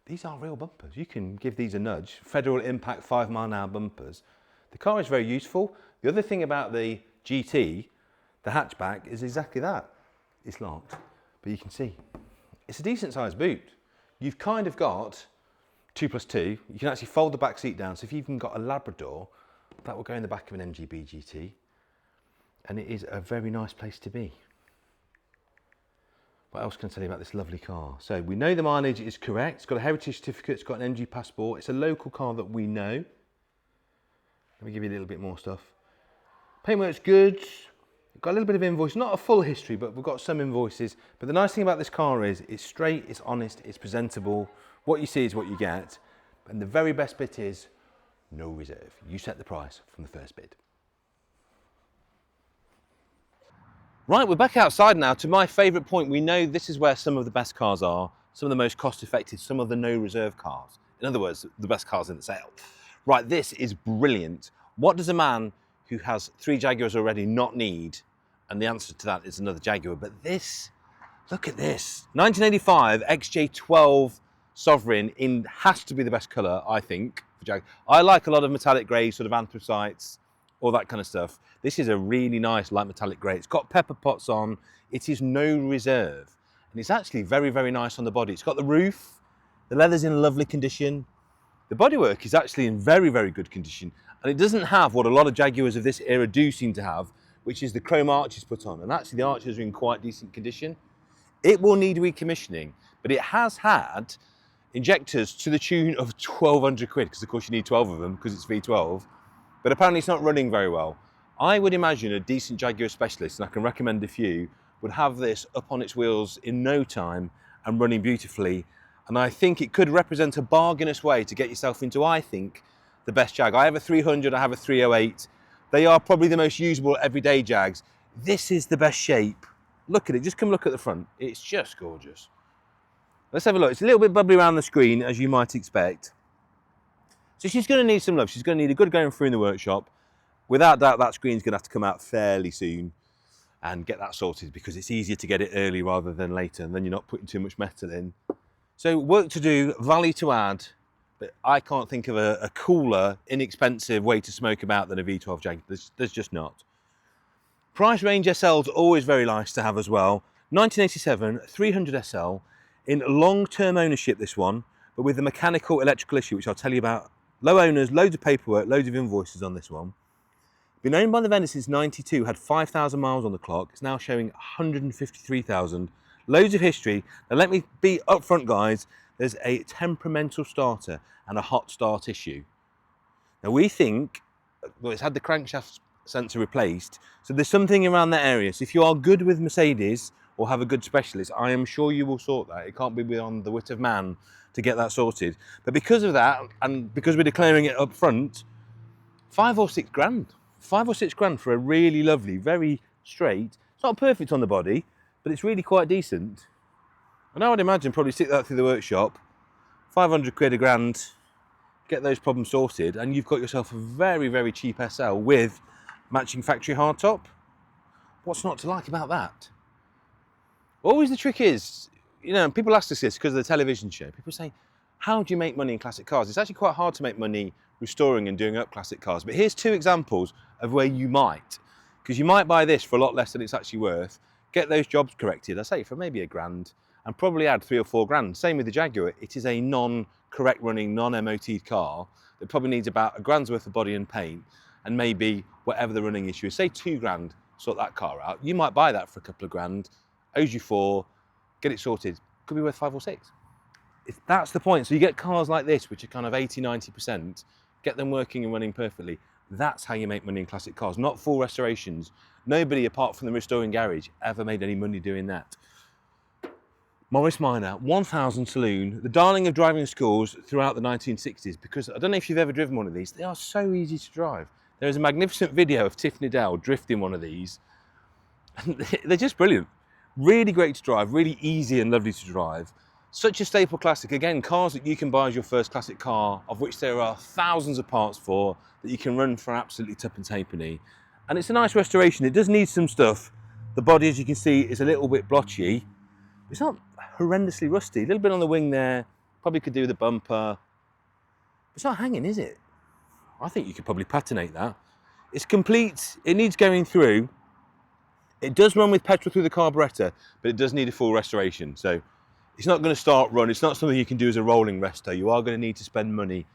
these are real bumpers. You can give these a nudge. Federal Impact 5-mile-an-hour bumpers. The car is very useful. The other thing about the GT, the hatchback, is exactly that. It's locked, but you can see. It's a decent sized boot. You've kind of got 2+2. You can actually fold the back seat down. So if you've even got a Labrador, that will go in the back of an MGB GT. And it is a very nice place to be. What else can I tell you about this lovely car? So we know the mileage is correct. It's got a heritage certificate. It's got an MG passport. It's a local car that we know. Let me give you a little bit more stuff. Paintwork's good. We've got a little bit of invoice, not a full history, but we've got some invoices. But the nice thing about this car is it's straight, it's honest, it's presentable. What you see is what you get. And the very best bit is no reserve. You set the price from the first bid. Right, we're back outside now to my favourite point. We know this is where some of the best cars are, some of the most cost-effective, some of the no-reserve cars. In other words, the best cars in the sale. Right, this is brilliant. What does a man who has 3 Jaguars already not need? And the answer to that is another Jaguar. But this, look at this. 1985 XJ12 Sovereign has to be the best colour, I think, for Jaguar. I like a lot of metallic greys, sort of anthracites, all that kind of stuff. This is a really nice light metallic grey. It's got pepper pots on. It is no reserve. And it's actually very, very nice on the body. It's got the roof. The leather's in lovely condition. The bodywork is actually in very, very good condition. And it doesn't have what a lot of Jaguars of this era do seem to have, which is the chrome arches put on. And actually the arches are in quite decent condition. It will need recommissioning, but it has had injectors to the tune of 1,200 quid, because of course you need 12 of them because it's V12. But apparently it's not running very well. I would imagine a decent Jaguar specialist, and I can recommend a few, would have this up on its wheels in no time and running beautifully. And I think it could represent a bargainous way to get yourself into, I think, the best Jag. I have a 300, I have a 308. They are probably the most usable everyday Jags. This is the best shape. Look at it, just come look at the front. It's just gorgeous. Let's have a look. It's a little bit bubbly around the screen, as you might expect. So she's going to need some love. She's going to need a good going through in the workshop. Without doubt, that screen's going to have to come out fairly soon and get that sorted, because it's easier to get it early rather than later, and then you're not putting too much metal in. So work to do, value to add, but I can't think of a cooler, inexpensive way to smoke about than a V12 Jag. There's just not. Price range SL's always very nice to have as well. 1987 300 SL in long-term ownership, this one, but with the mechanical electrical issue, which I'll tell you about. Low owners, loads of paperwork, loads of invoices on this one. Been owned by the vendor since 92, had 5,000 miles on the clock. It's now showing 153,000. Loads of history. Now let me be upfront, guys. There's a temperamental starter and a hot start issue. Now we think, well, it's had the crankshaft sensor replaced, so there's something around that area. So if you are good with Mercedes or have a good specialist, I am sure you will sort that. It can't be beyond the wit of man to get that sorted. But because of that, and because we're declaring it up front, 5 or 6 grand. 5 or 6 grand for a really lovely, very straight. It's not perfect on the body, but it's really quite decent. And I would imagine probably stick that through the workshop, 500 quid, a grand, get those problems sorted, and you've got yourself a very, very cheap SL with matching factory hardtop. What's not to like about that? Always the trick is, you know, people ask us this because of the television show. People say, how do you make money in classic cars? It's actually quite hard to make money restoring and doing up classic cars. But here's 2 examples of where you might. Because you might buy this for a lot less than it's actually worth, get those jobs corrected, I say for maybe a grand, and probably add 3 or 4 grand. Same with the Jaguar. It is a non-correct running, non-MOT'd car that probably needs about a grand's worth of body and paint, and maybe whatever the running issue is, say 2 grand, sort that car out. You might buy that for a couple of grand, owes you 4, get it sorted. could be worth 5 or 6. That's the point. So you get cars like this, which are kind of 80, 90%, get them working and running perfectly. That's how you make money in classic cars, not full restorations. Nobody, apart from the restoring garage, ever made any money doing that. Morris Minor, 1000 Saloon, the darling of driving schools throughout the 1960s, because I don't know if you've ever driven one of these, they are so easy to drive. There is a magnificent video of Tiff Needell drifting one of these, and they're just brilliant. Really great to drive, really easy and lovely to drive. Such a staple classic. Again, cars that you can buy as your first classic car, of which there are thousands of parts for, that you can run for absolutely tuppence halfpenny. And it's a nice restoration. It does need some stuff. The body, as you can see, is a little bit blotchy. It's not horrendously rusty. A little bit on the wing there. Probably could do with a bumper. It's not hanging, is it? I think you could probably patinate that. It's complete. It needs going through. It does run with petrol through the carburettor, but it does need a full restoration. So it's not going to start run. It's not something you can do as a rolling resto. You are going to need to spend money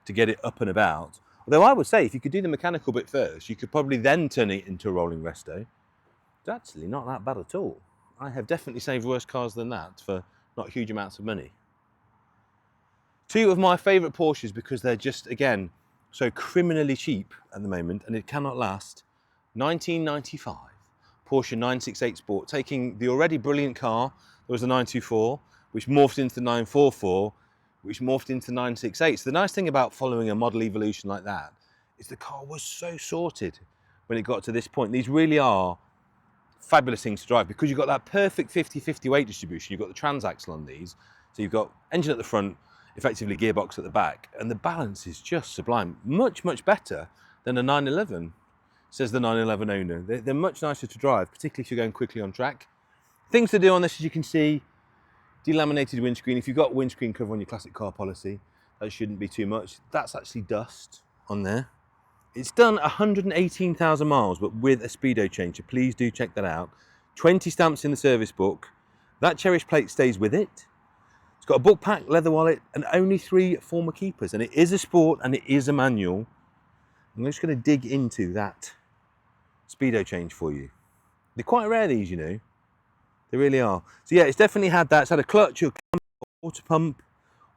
to get it up and about. Although I would say if you could do the mechanical bit first, you could probably then turn it into a rolling resto. It's actually not that bad at all. I have definitely saved worse cars than that for not huge amounts of money. Two of my favourite Porsches, because they're just, again, so criminally cheap at the moment, and it cannot last. 1995 Porsche 968 Sport, taking the already brilliant car. There was the 924, which morphed into the 944, which morphed into the 968. So the nice thing about following a model evolution like that is the car was so sorted when it got to this point. These really are fabulous things to drive, because you've got that perfect 50-50 weight distribution. You've got the transaxle on these, so you've got engine at the front, effectively gearbox at the back, and the balance is just sublime. Much, much better than a 911, says the 911 owner. They're much nicer to drive, particularly if you're going quickly on track. Things to do on this, as you can see, delaminated windscreen. If you've got windscreen cover on your classic car policy, that shouldn't be too much. That's actually dust on there. It's done 118,000 miles, but with a speedo change, so please do check that out. 20 stamps in the service book. That cherished plate stays with it. It's got a book pack, leather wallet, and only 3 former keepers. And it is a sport and it is a manual. I'm just going to dig into that speedo change for you. They're quite rare, these, you know. They really are. So yeah, it's definitely had that. It's had a clutch, a water pump,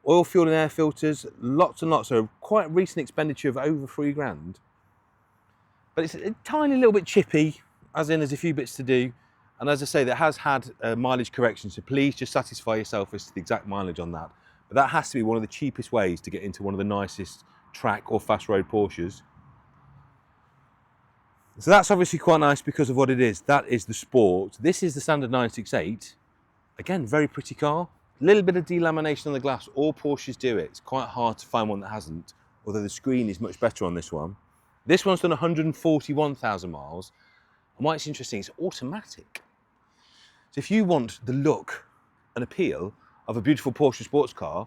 oil, fuel and air filters, lots and lots. So quite recent expenditure of over £3,000. But it's a tiny little bit chippy, as in there's a few bits to do. And as I say, that has had mileage correction, so please just satisfy yourself as to the exact mileage on that. But that has to be one of the cheapest ways to get into one of the nicest track or fast road Porsches. So that's obviously quite nice because of what it is. That is the Sport. This is the standard 968. Again, very pretty car. A little bit of delamination on the glass. All Porsches do it. It's quite hard to find one that hasn't, although the screen is much better on this one. This one's done 141,000 miles. And why it's interesting, it's automatic. So if you want the look and appeal of a beautiful Porsche sports car,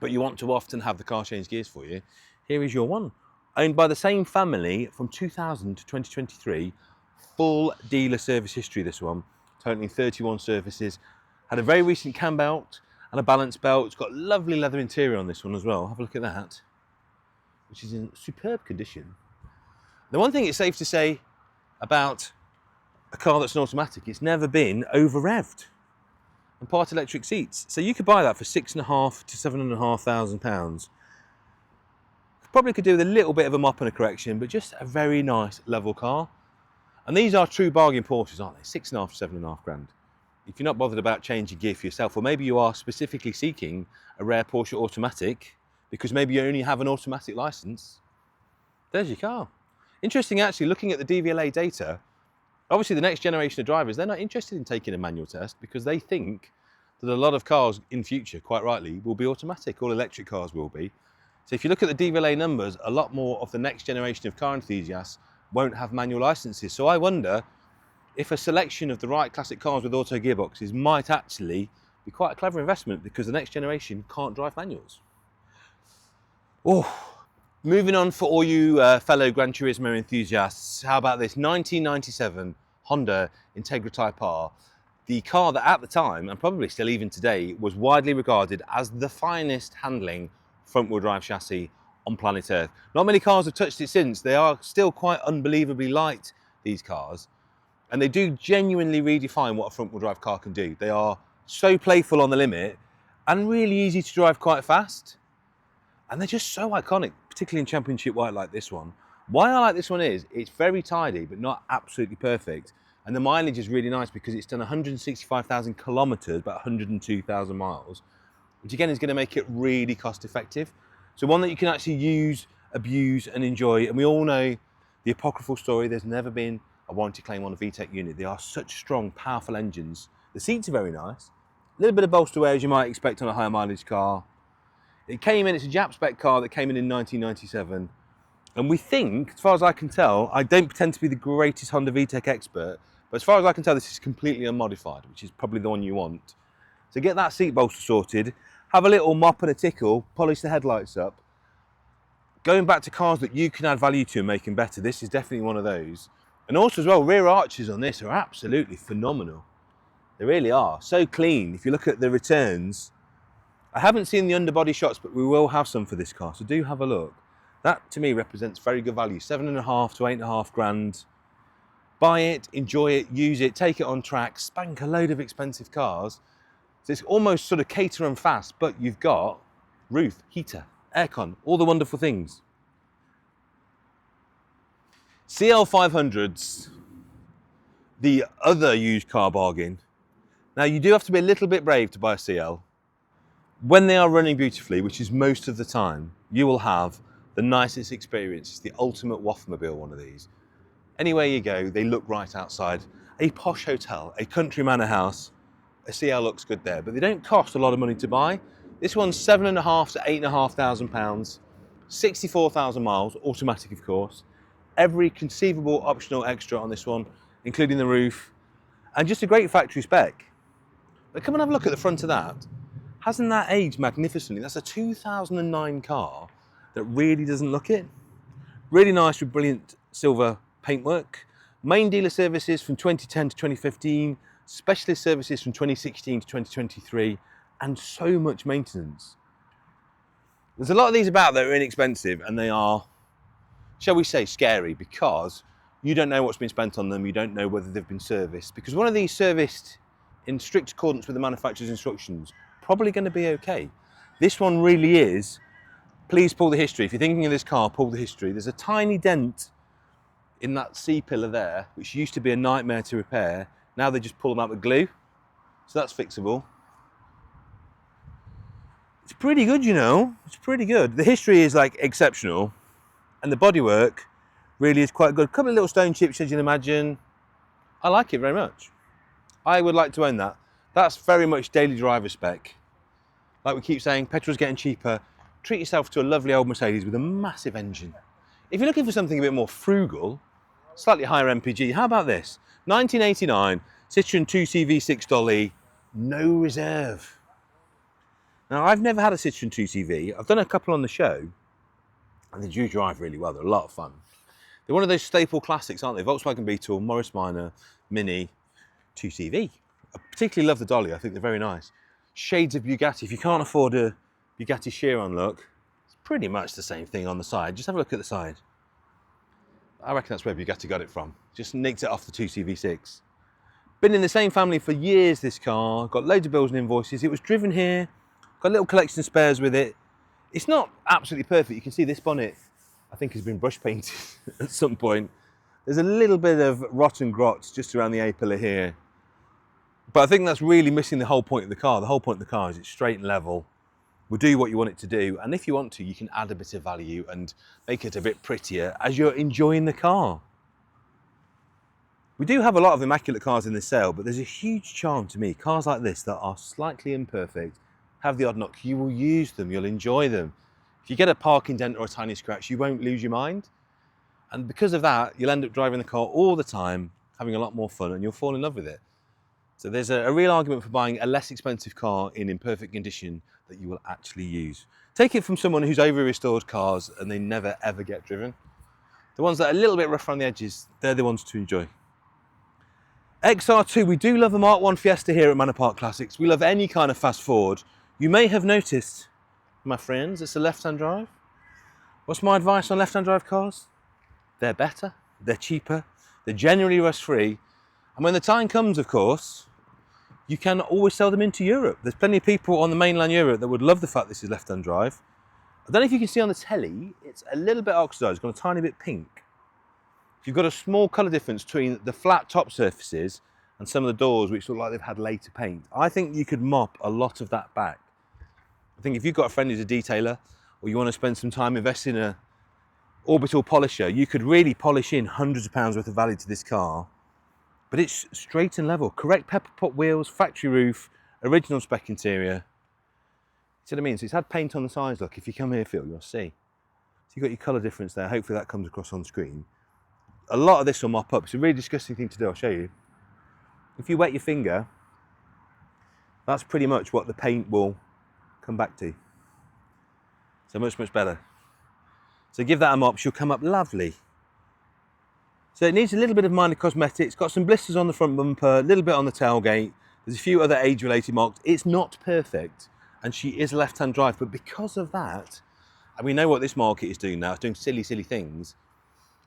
but you want to often have the car change gears for you, here is your one. Owned by the same family from 2000 to 2023, full dealer service history, this one, totaling 31 services. Had a very recent cam belt and a balance belt. It's got lovely leather interior on this one as well. Have a look at that, which is in superb condition. The one thing it's safe to say about a car that's an automatic, it's never been over-revved. And part electric seats. So you could buy that for £6,500 to £7,500. Probably could do with a little bit of a mop and a correction, but just a very nice level car. And these are true bargain Porsches, aren't they? £6,500 to £7,500. If you're not bothered about changing gear for yourself, or maybe you are specifically seeking a rare Porsche automatic, because maybe you only have an automatic license, there's your car. Interesting, actually, looking at the DVLA data, obviously the next generation of drivers, they're not interested in taking a manual test because they think that a lot of cars in future, quite rightly, will be automatic. All electric cars will be. So if you look at the DVLA numbers, a lot more of the next generation of car enthusiasts won't have manual licenses. So I wonder if a selection of the right classic cars with auto gearboxes might actually be quite a clever investment, because the next generation can't drive manuals. Oh, moving on for all you fellow Gran Turismo enthusiasts, how about this 1997 Honda Integra Type R, the car that at the time, and probably still even today, was widely regarded as the finest handling front-wheel drive chassis on planet Earth. Not many cars have touched it since. They are still quite unbelievably light, these cars, and they do genuinely redefine what a front-wheel drive car can do. They are so playful on the limit, and really easy to drive quite fast. And they're just so iconic, particularly in championship white like this one. Why I like this one is, it's very tidy, but not absolutely perfect. And the mileage is really nice because it's done 165,000 kilometers, about 102,000 miles, which again is going to make it really cost effective. So one that you can actually use, abuse and enjoy. And we all know the apocryphal story, there's never been a warranty claim on a VTEC unit. They are such strong, powerful engines. The seats are very nice. A little bit of bolster wear as you might expect on a higher mileage car. It came in, it's a Jap spec car that came in 1997. And we think, as far as I can tell, I don't pretend to be the greatest Honda VTEC expert, but as far as I can tell, this is completely unmodified, which is probably the one you want. So get that seat bolster sorted, have a little mop and a tickle, polish the headlights up. Going back to cars that you can add value to and make them better, this is definitely one of those. And also as well, rear arches on this are absolutely phenomenal. They really are, so clean. If you look at the returns, I haven't seen the underbody shots, but we will have some for this car, so do have a look. That to me represents very good value, 7.5 to 8.5 grand. Buy it, enjoy it, use it, take it on track, spank a load of expensive cars. So it's almost sort of Caterham fast, but you've got roof, heater, aircon, all the wonderful things. CL 500s, the other used car bargain. Now you do have to be a little bit brave to buy a CL. When they are running beautifully, which is most of the time, you will have the nicest experience. It's the ultimate waffmobile, one of these. Anywhere you go, they look right outside. A posh hotel, a country manor house, a CL looks good there, but they don't cost a lot of money to buy. This one's 7.5 to 8,500 pounds, 64,000 miles, automatic of course. Every conceivable optional extra on this one, including the roof, and just a great factory spec. But come and have a look at the front of that. Hasn't that aged magnificently? That's a 2009 car that really doesn't look it. Really nice with brilliant silver paintwork. Main dealer services from 2010 to 2015, specialist services from 2016 to 2023, and so much maintenance. There's a lot of these about that are inexpensive, and they are, shall we say, scary, because you don't know what's been spent on them, you don't know whether they've been serviced. Because one of these serviced in strict accordance with the manufacturer's instructions, probably going to be okay. This one really is. Please pull the history. If you're thinking of this car, pull the history. There's a tiny dent in that C-pillar there, which used to be a nightmare to repair. Now they just pull them out with glue. So that's fixable. It's pretty good, you know. It's pretty good. The history is like exceptional. And the bodywork really is quite good. A couple of little stone chips, as you'd imagine. I like it very much. I would like to own that. That's very much daily driver spec. Like we keep saying, petrol's getting cheaper. Treat yourself to a lovely old Mercedes with a massive engine. If you're looking for something a bit more frugal, slightly higher MPG, how about this? 1989, Citroen 2CV V6 Dolly, no reserve. Now, I've never had a Citroen 2CV. I've done a couple on the show, and they do drive really well. They're a lot of fun. They're one of those staple classics, aren't they? Volkswagen Beetle, Morris Minor, Mini, 2CV. I particularly love the Dolly. I think they're very nice. Shades of Bugatti. If you can't afford a Bugatti Chiron look, it's pretty much the same thing on the side. Just have a look at the side. I reckon that's where Bugatti got it from. Just nicked it off the 2CV6. Been in the same family for years, this car. Got loads of bills and invoices. It was driven here. Got a little collection of spares with it. It's not absolutely perfect. You can see this bonnet, I think, has been brush painted at some point. There's a little bit of rot and grot just around the A-pillar here. But I think that's really missing the whole point of the car. The whole point of the car is it's straight and level. Will do what you want it to do. And if you want to, you can add a bit of value and make it a bit prettier as you're enjoying the car. We do have a lot of immaculate cars in this sale, but there's a huge charm to me. Cars like this that are slightly imperfect, have the odd knock, you will use them, you'll enjoy them. If you get a parking dent or a tiny scratch, you won't lose your mind. And because of that, you'll end up driving the car all the time, having a lot more fun, and you'll fall in love with it. So there's a real argument for buying a less expensive car in imperfect condition that you will actually use. Take it from someone who's over-restored cars and they never ever get driven. The ones that are a little bit rough around the edges, they're the ones to enjoy. XR2, we do love a Mark 1 Fiesta here at Manor Park Classics. We love any kind of fast Ford. You may have noticed, my friends, it's a left-hand drive. What's my advice on left-hand drive cars? They're better, they're cheaper, they're generally rust-free. And when the time comes, of course, you can always sell them into Europe. There's plenty of people on the mainland Europe that would love the fact this is left-hand drive. I don't know if you can see on the telly, it's a little bit oxidized, it's got a tiny bit pink. You've got a small colour difference between the flat top surfaces and some of the doors which look like they've had later paint. I think you could mop a lot of that back. I think if you've got a friend who's a detailer, or you want to spend some time investing in a orbital polisher, you could really polish in hundreds of pounds worth of value to this car. But it's straight and level. Correct pepper pot wheels, factory roof, original spec interior. See what I mean? So it's had paint on the sides, look. If you come here, Phil, you'll see. So you've got your colour difference there. Hopefully that comes across on screen. A lot of this will mop up. It's a really disgusting thing to do, I'll show you. If you wet your finger, that's pretty much what the paint will come back to. So much, much better. So give that a mop, she'll come up lovely. So it needs a little bit of minor cosmetics, got some blisters on the front bumper, a little bit on the tailgate. There's a few other age-related marks. It's not perfect, and she is left-hand drive, but because of that, and we know what this market is doing now, it's doing silly, silly things.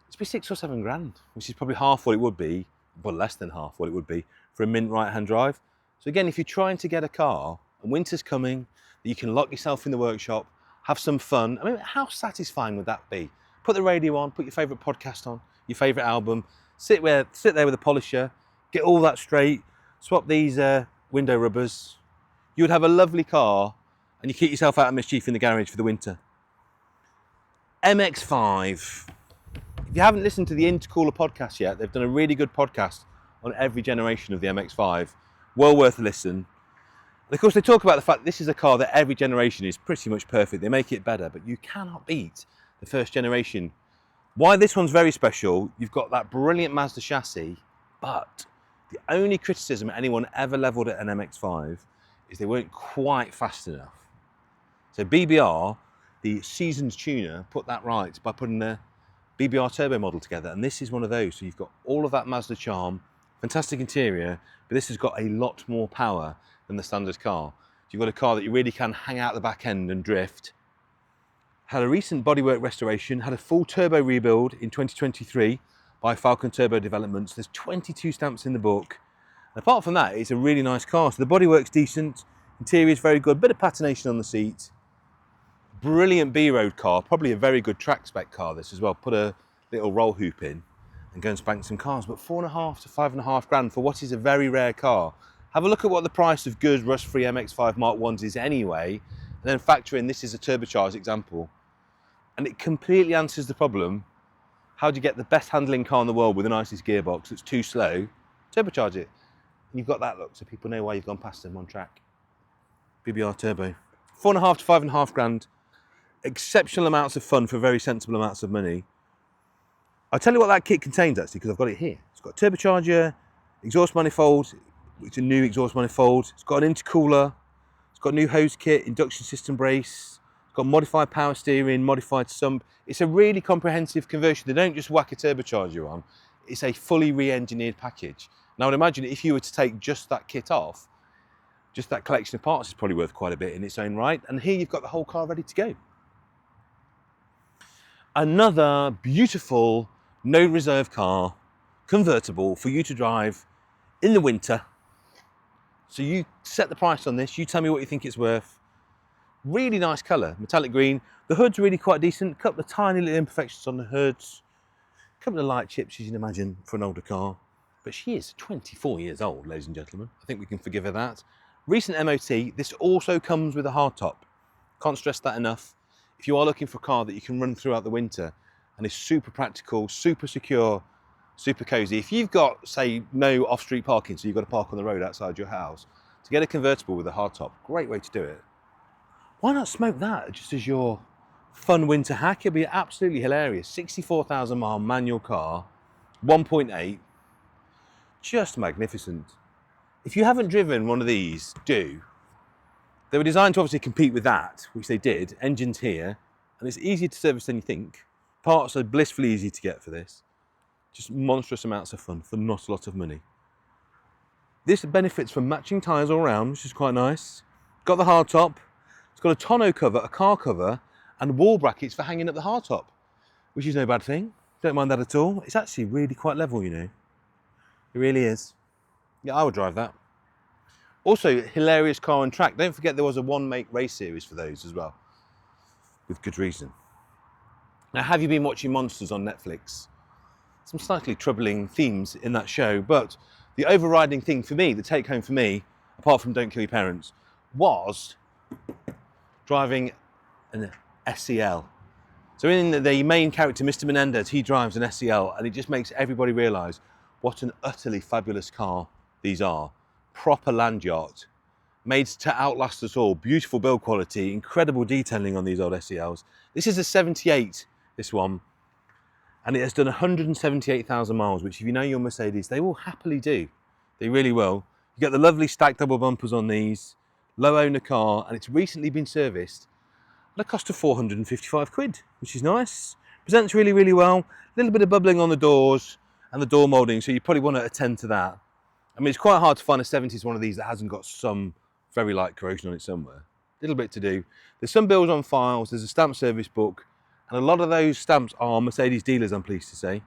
It's be 6 or 7 grand, which is probably half what it would be, but less than half what it would be for a mint right-hand drive. So again, if you're trying to get a car, and winter's coming, that you can lock yourself in the workshop, have some fun. I mean, how satisfying would that be? Put the radio on, put your favourite podcast on, your favourite album, sit there with a polisher, get all that straight, swap these window rubbers. You would have a lovely car, and you keep yourself out of mischief in the garage for the winter. MX-5. If you haven't listened to the Intercooler podcast yet, they've done a really good podcast on every generation of the MX-5. Well worth a listen. And of course, they talk about the fact that this is a car that every generation is pretty much perfect. They make it better, but you cannot beat the first generation. Why this one's very special, you've got that brilliant Mazda chassis, but the only criticism anyone ever levelled at an MX-5 is they weren't quite fast enough. So BBR, the seasoned tuner, put that right by putting the BBR turbo model together, and this is one of those. So you've got all of that Mazda charm, fantastic interior, but this has got a lot more power than the standard car. You've got a car that you really can hang out the back end and drift. Had a recent bodywork restoration, had a full turbo rebuild in 2023 by Falcon Turbo Developments. There's 22 stamps in the book. And apart from that, it's a really nice car. So the bodywork's decent, interior is very good, bit of patination on the seat. Brilliant B-road car, probably a very good track spec car this as well. Put a little roll hoop in and go and spank some cars, but 4.5 to 5.5 grand for what is a very rare car. Have a look at what the price of good rust-free MX-5 Mark 1s is anyway, and then factor in this is a turbocharged example. And it completely answers the problem. How do you get the best handling car in the world with the nicest gearbox that's too slow? Turbocharge it. And you've got that look, so people know why you've gone past them on track. BBR turbo. 4.5 to 5.5 grand. Exceptional amounts of fun for very sensible amounts of money. I'll tell you what that kit contains actually, because I've got it here. It's got a turbocharger, exhaust manifold, it's a new exhaust manifold. It's got an intercooler, it's got a new hose kit, induction system brace, it's got modified power steering, modified sump. It's a really comprehensive conversion. They don't just whack a turbocharger on, it's a fully re-engineered package. Now I would imagine if you were to take just that kit off, just that collection of parts is probably worth quite a bit in its own right. And here you've got the whole car ready to go. Another beautiful, no reserve car, convertible for you to drive in the winter. So you set the price on this, you tell me what you think it's worth. Really nice colour, metallic green. The hood's really quite decent, a couple of tiny little imperfections on the hoods. A couple of light chips, as you can imagine, for an older car. But she is 24 years old, ladies and gentlemen. I think we can forgive her that. Recent MOT, this also comes with a hardtop. Can't stress that enough. If you are looking for a car that you can run throughout the winter and is super practical, super secure, super cosy. If you've got, say, no off-street parking, so you've got to park on the road outside your house, to get a convertible with a hardtop, great way to do it. Why not smoke that just as your fun winter hack? It'll be absolutely hilarious. 64,000 mile manual car, 1.8, just magnificent. If you haven't driven one of these, do. They were designed to obviously compete with that, which they did. Engines here, and it's easier to service than you think. Parts are blissfully easy to get for this. Just monstrous amounts of fun for not a lot of money. This benefits from matching tyres all around, which is quite nice. Got the hardtop. It's got a tonneau cover, a car cover, and wall brackets for hanging up the hardtop, which is no bad thing. Don't mind that at all. It's actually really quite level, you know. It really is. Yeah, I would drive that. Also, hilarious car and track. Don't forget there was a one-make race series for those as well, with good reason. Now, have you been watching Monsters on Netflix? Some slightly troubling themes in that show, but the overriding thing for me, the take home for me, apart from don't kill your parents, was driving an SEL. So in the main character, Mr. Menendez, he drives an SEL, and it just makes everybody realise what an utterly fabulous car these are. Proper land yacht, made to outlast us all. Beautiful build quality, incredible detailing on these old SELs. This is a 78, this one, and it has done 178,000 miles, which if you know your Mercedes, they will happily do. They really will. You get the lovely stacked double bumpers on these, low owner car, and it's recently been serviced at a cost of 455 quid, which is nice. Presents really, really well. A little bit of bubbling on the doors and the door moulding, so you probably want to attend to that. I mean, it's quite hard to find a 70s one of these that hasn't got some very light corrosion on it somewhere. A little bit to do. There's some bills on files, there's a stamp service book, and a lot of those stamps are Mercedes dealers, I'm pleased to say.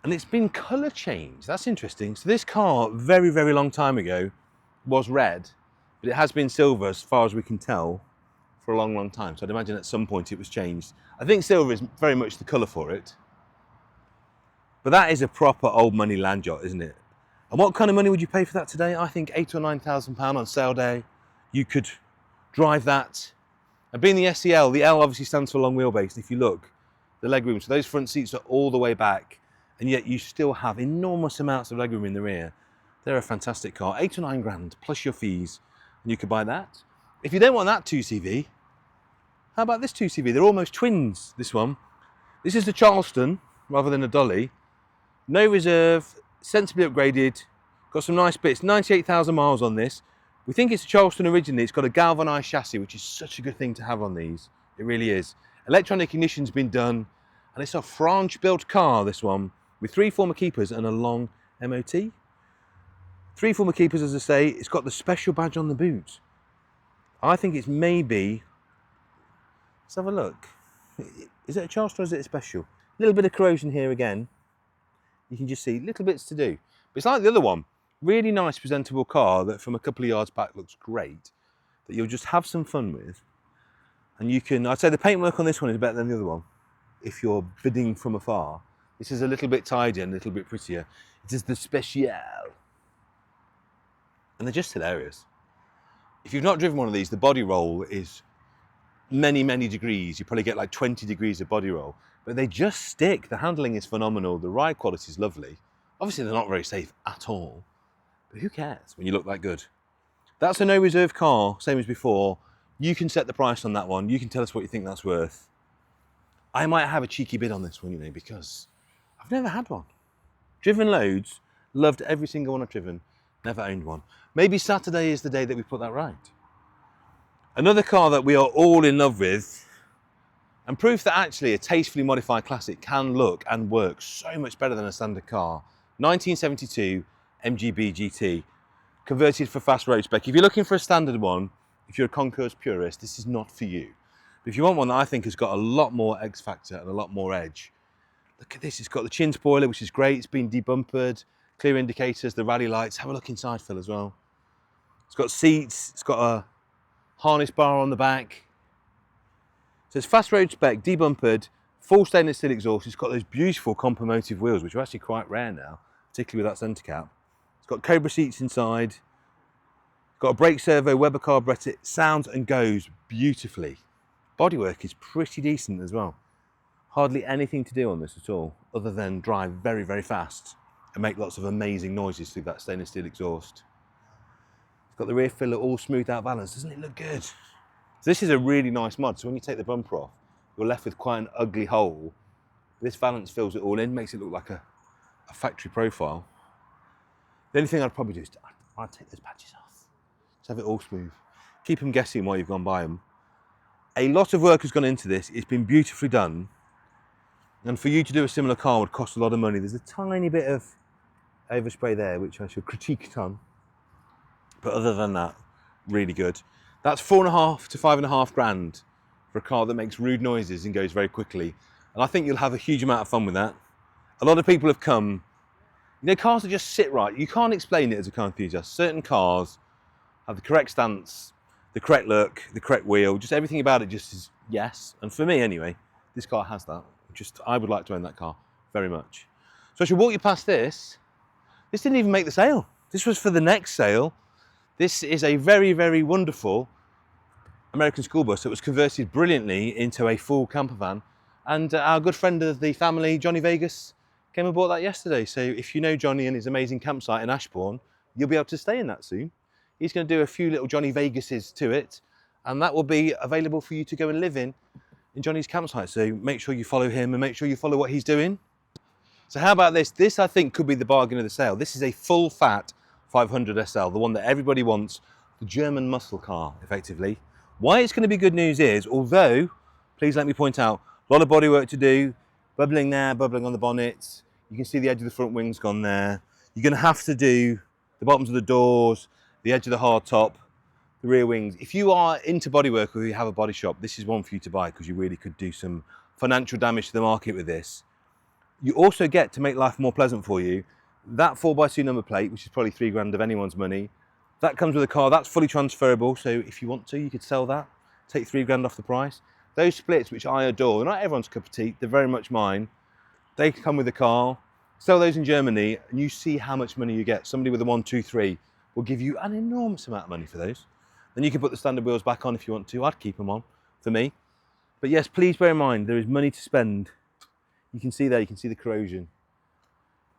And it's been colour changed. That's interesting. So this car, very, very long time ago, was red, but it has been silver as far as we can tell for a long, long time. So I'd imagine at some point it was changed. I think silver is very much the colour for it. But that is a proper old money land yacht, isn't it? And what kind of money would you pay for that today? I think £8,000 or £9,000 on sale day. You could drive that. And being the SEL, the L obviously stands for long wheelbase. If you look, the legroom, so those front seats are all the way back, and yet you still have enormous amounts of legroom in the rear. They're a fantastic car. 8 or 9 grand plus your fees, and you could buy that. If you don't want that 2CV, how about this 2CV? They're almost twins, this one. This is the Charleston rather than a Dolly. No reserve, sensibly upgraded, got some nice bits. 98,000 miles on this. We think it's a Charleston originally. It's got a galvanised chassis, which is such a good thing to have on these. It really is. Electronic ignition's been done, and it's a French-built car, this one, with 3 former keepers and a long MOT. 3 former keepers, as I say. It's got the special badge on the boot. I think it's maybe... Let's have a look. Is it a Charleston or is it a special? A little bit of corrosion here again. You can just see little bits to do. But it's like the other one. Really nice, presentable car that from a couple of yards back looks great. That you'll just have some fun with. And you can, I'd say the paintwork on this one is better than the other one. If you're bidding from afar. This is a little bit tidier and a little bit prettier. It is the Special. And they're just hilarious. If you've not driven one of these, the body roll is many, many degrees. You probably get like 20 degrees of body roll. But they just stick. The handling is phenomenal. The ride quality is lovely. Obviously, they're not very safe at all. But who cares when you look that good? That's a no reserve car, same as before. You can set the price on that one. You can tell us what you think that's worth. I might have a cheeky bid on this one, you know, because I've never had one. Driven loads, loved every single one I've driven, never owned one. Maybe Saturday is the day that we put that right. Another car that we are all in love with, and proof that actually a tastefully modified classic can look and work so much better than a standard car. 1972 MGB GT, converted for fast road spec. If you're looking for a standard one, if you're a Concours purist, this is not for you. But if you want one that I think has got a lot more X factor and a lot more edge, look at this. It's got the chin spoiler, which is great. It's been debumpered, clear indicators, the rally lights. Have a look inside, Phil, as well. It's got seats. It's got a harness bar on the back. So it's fast road spec, debumpered, full stainless steel exhaust. It's got those beautiful compomotive wheels, which are actually quite rare now, particularly with that centre cap. It's got Cobra seats inside. It's got a brake servo, Weber carburettor. It sounds and goes beautifully. Bodywork is pretty decent as well. Hardly anything to do on this at all, other than drive very, very fast and make lots of amazing noises through that stainless steel exhaust. It's got the rear filler all smoothed out balanced. Doesn't it look good? So this is a really nice mod. So when you take the bumper off, you're left with quite an ugly hole. This valance fills it all in, makes it look like a factory profile. The only thing I'd probably do is I'd take those patches off. Just have it all smooth. Keep them guessing while you've gone by them. A lot of work has gone into this. It's been beautifully done. And for you to do a similar car would cost a lot of money. There's a tiny bit of overspray there, which I should critique on. But other than that, really good. That's 4.5 to 5.5 grand for a car that makes rude noises and goes very quickly. And I think you'll have a huge amount of fun with that. A lot of people have come, You know, cars that just sit right. You can't explain it as a car enthusiast. Certain cars have the correct stance, the correct look, the correct wheel, just everything about it just is yes. And for me anyway, this car has that. I would like to own that car very much. So I should walk you past this. This didn't even make the sale. This was for the next sale. This is a very, very wonderful American school bus that was converted brilliantly into a full camper van. And our good friend of the family, Johnny Vegas, came and bought that yesterday. So if you know Johnny and his amazing campsite in Ashbourne, you'll be able to stay in that soon. He's going to do a few little Johnny Vegases to it, and that will be available for you to go and live in Johnny's campsite. So make sure you follow him and make sure you follow what he's doing. So how about this? This I think could be the bargain of the sale. This is a full fat 500 SL, the one that everybody wants, the German muscle car, effectively. Why it's going to be good news is, although, please let me point out, a lot of bodywork to do, bubbling there, bubbling on the bonnet. You can see the edge of the front wings gone there. You're going to have to do the bottoms of the doors, the edge of the hard top, the rear wings. If you are into bodywork or you have a body shop, this is one for you to buy because you really could do some financial damage to the market with this. You also get, to make life more pleasant for you, that 4x2 number plate, which is probably £3 of anyone's money. That comes with a car, that's fully transferable, so if you want to, you could sell that, take £3 off the price. Those splits, which I adore, they're not everyone's cup of tea, they're very much mine. They come with the car, sell those in Germany, and you see how much money you get. Somebody with a 123 will give you an enormous amount of money for those. Then you can put the standard wheels back on if you want to. I'd keep them on, for me. But yes, please bear in mind, there is money to spend. You can see there, you can see the corrosion.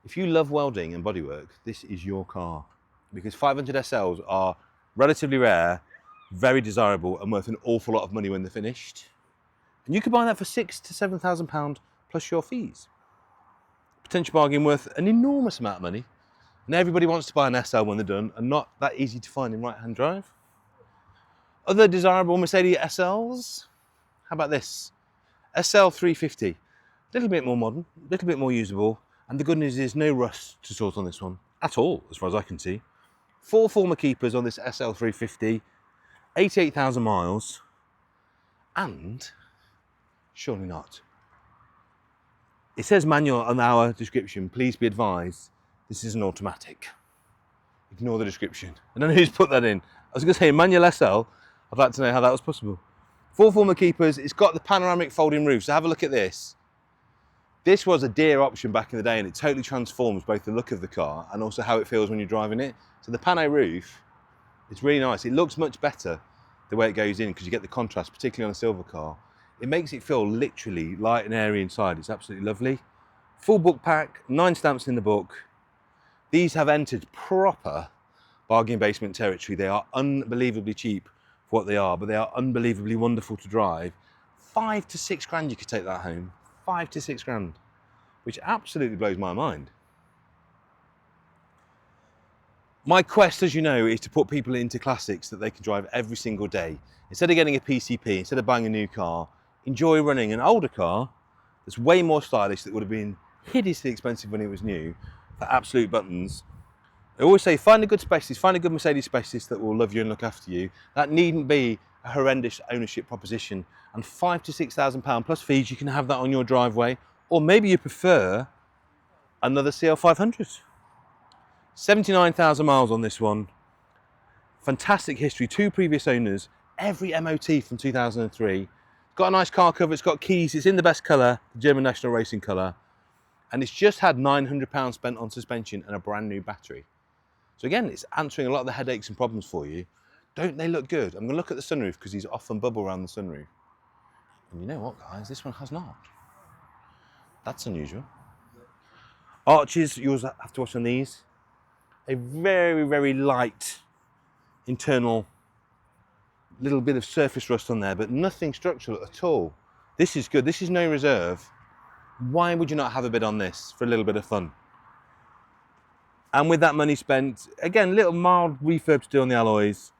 If you love welding and bodywork, this is your car. Because 500 SLs are relatively rare, very desirable, and worth an awful lot of money when they're finished. And you could buy that for £6,000 to £7,000 plus your fees. Potential bargain worth an enormous amount of money. And everybody wants to buy an SL when they're done, and not that easy to find in right-hand drive. Other desirable Mercedes SLs, how about this? SL 350, a little bit more modern, a little bit more usable, and the good news is no rust to sort on this one, at all, as far as I can see. 4 former keepers on this SL 350, 88,000 miles, and surely not. It says manual on our description, please be advised, this is an automatic. Ignore the description. I don't know who's put that in. I was going to say manual SL, I'd like to know how that was possible. 4 former keepers, it's got the panoramic folding roof, so have a look at this. This was a dear option back in the day, and it totally transforms both the look of the car and also how it feels when you're driving it. So the pano roof, it's really nice. It looks much better the way it goes in because you get the contrast, particularly on a silver car. It makes it feel literally light and airy inside. It's absolutely lovely. Full book pack, 9 stamps in the book. These have entered proper bargain basement territory. They are unbelievably cheap for what they are, but they are unbelievably wonderful to drive. 5 to 6 grand you could take that home. 5 to 6 grand, which absolutely blows my mind. My quest, as you know, is to put people into classics that they can drive every single day. Instead of getting a PCP, instead of buying a new car, enjoy running an older car that's way more stylish, that would have been hideously expensive when it was new, for absolute buttons. I always say, find a good specialist, find a good Mercedes specialist that will love you and look after you. That needn't be a horrendous ownership proposition. And £5,000 to £6,000 plus fees, you can have that on your driveway. Or maybe you prefer another CL 500. 79,000 miles on this one. Fantastic history, 2 previous owners, every MOT from 2003. Got a nice car cover, it's got keys, it's in the best colour, the German national racing colour. And it's just had £900 spent on suspension and a brand new battery. So again, it's answering a lot of the headaches and problems for you. Don't they look good? I'm going to look at the sunroof because these often bubble around the sunroof. And you know what, guys? This one has not. That's unusual. Arches, you also have to watch on these. A very, very light internal little bit of surface rust on there, but nothing structural at all. This is good. This is no reserve. Why would you not have a bid on this for a little bit of fun? And with that money spent, again, little mild refurb to do on the alloys,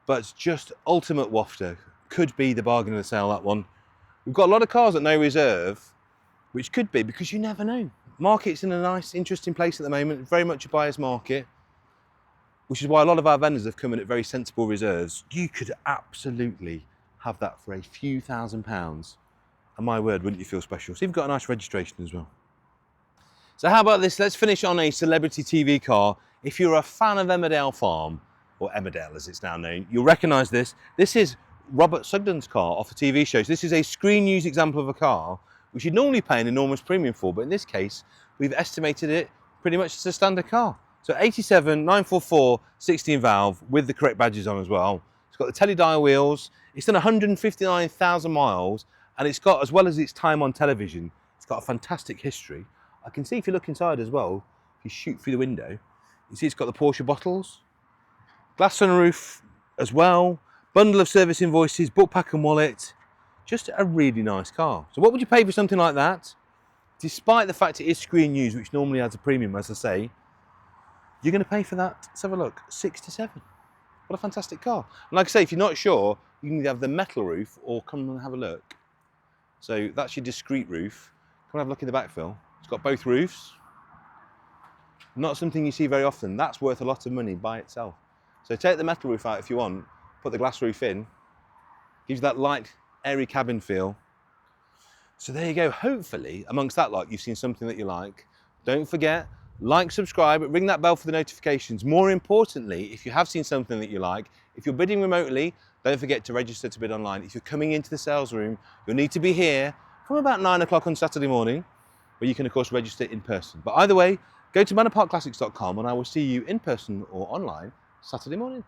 but it's just ultimate wafter. Could be the bargain of the sale, that one. We've got a lot of cars at no reserve, which could be, because you never know. Market's in a nice, interesting place at the moment, very much a buyer's market, which is why a lot of our vendors have come in at very sensible reserves. You could absolutely have that for a few £1,000s. And my word, wouldn't you feel special? So you've got a nice registration as well. So how about this? Let's finish on a celebrity TV car. If you're a fan of Emmerdale Farm, or Emmerdale as it's now known, you'll recognise this. This is Robert Sugden's car off the TV shows. This is a screen used example of a car which you'd normally pay an enormous premium for, but in this case, we've estimated it pretty much as a standard car. So 87, 944, 16 valve with the correct badges on as well. It's got the teledial wheels. It's done 159,000 miles, and it's got, as well as its time on television, it's got a fantastic history. I can see if you look inside as well, if you shoot through the window, you see it's got the Porsche bottles, glass sunroof as well, bundle of service invoices, book pack and wallet, just a really nice car. So what would you pay for something like that? Despite the fact it is screen used, which normally adds a premium, as I say, you're going to pay for that, let's have a look, 6 to 7. What a fantastic car. And like I say, if you're not sure, you can either have the metal roof or come and have a look. So that's your discreet roof. Come and have a look in the back, Phil. It's got both roofs. Not something you see very often. That's worth a lot of money by itself. So take the metal roof out if you want, put the glass roof in, gives you that light, airy cabin feel. So there you go. Hopefully, amongst that lot, you've seen something that you like. Don't forget, like, subscribe, ring that bell for the notifications. More importantly, if you have seen something that you like, if you're bidding remotely, don't forget to register to bid online. If you're coming into the sales room, you'll need to be here from about 9 o'clock on Saturday morning, where you can, of course, register in person. But either way, go to manorparkclassics.com and I will see you in person or online Saturday morning.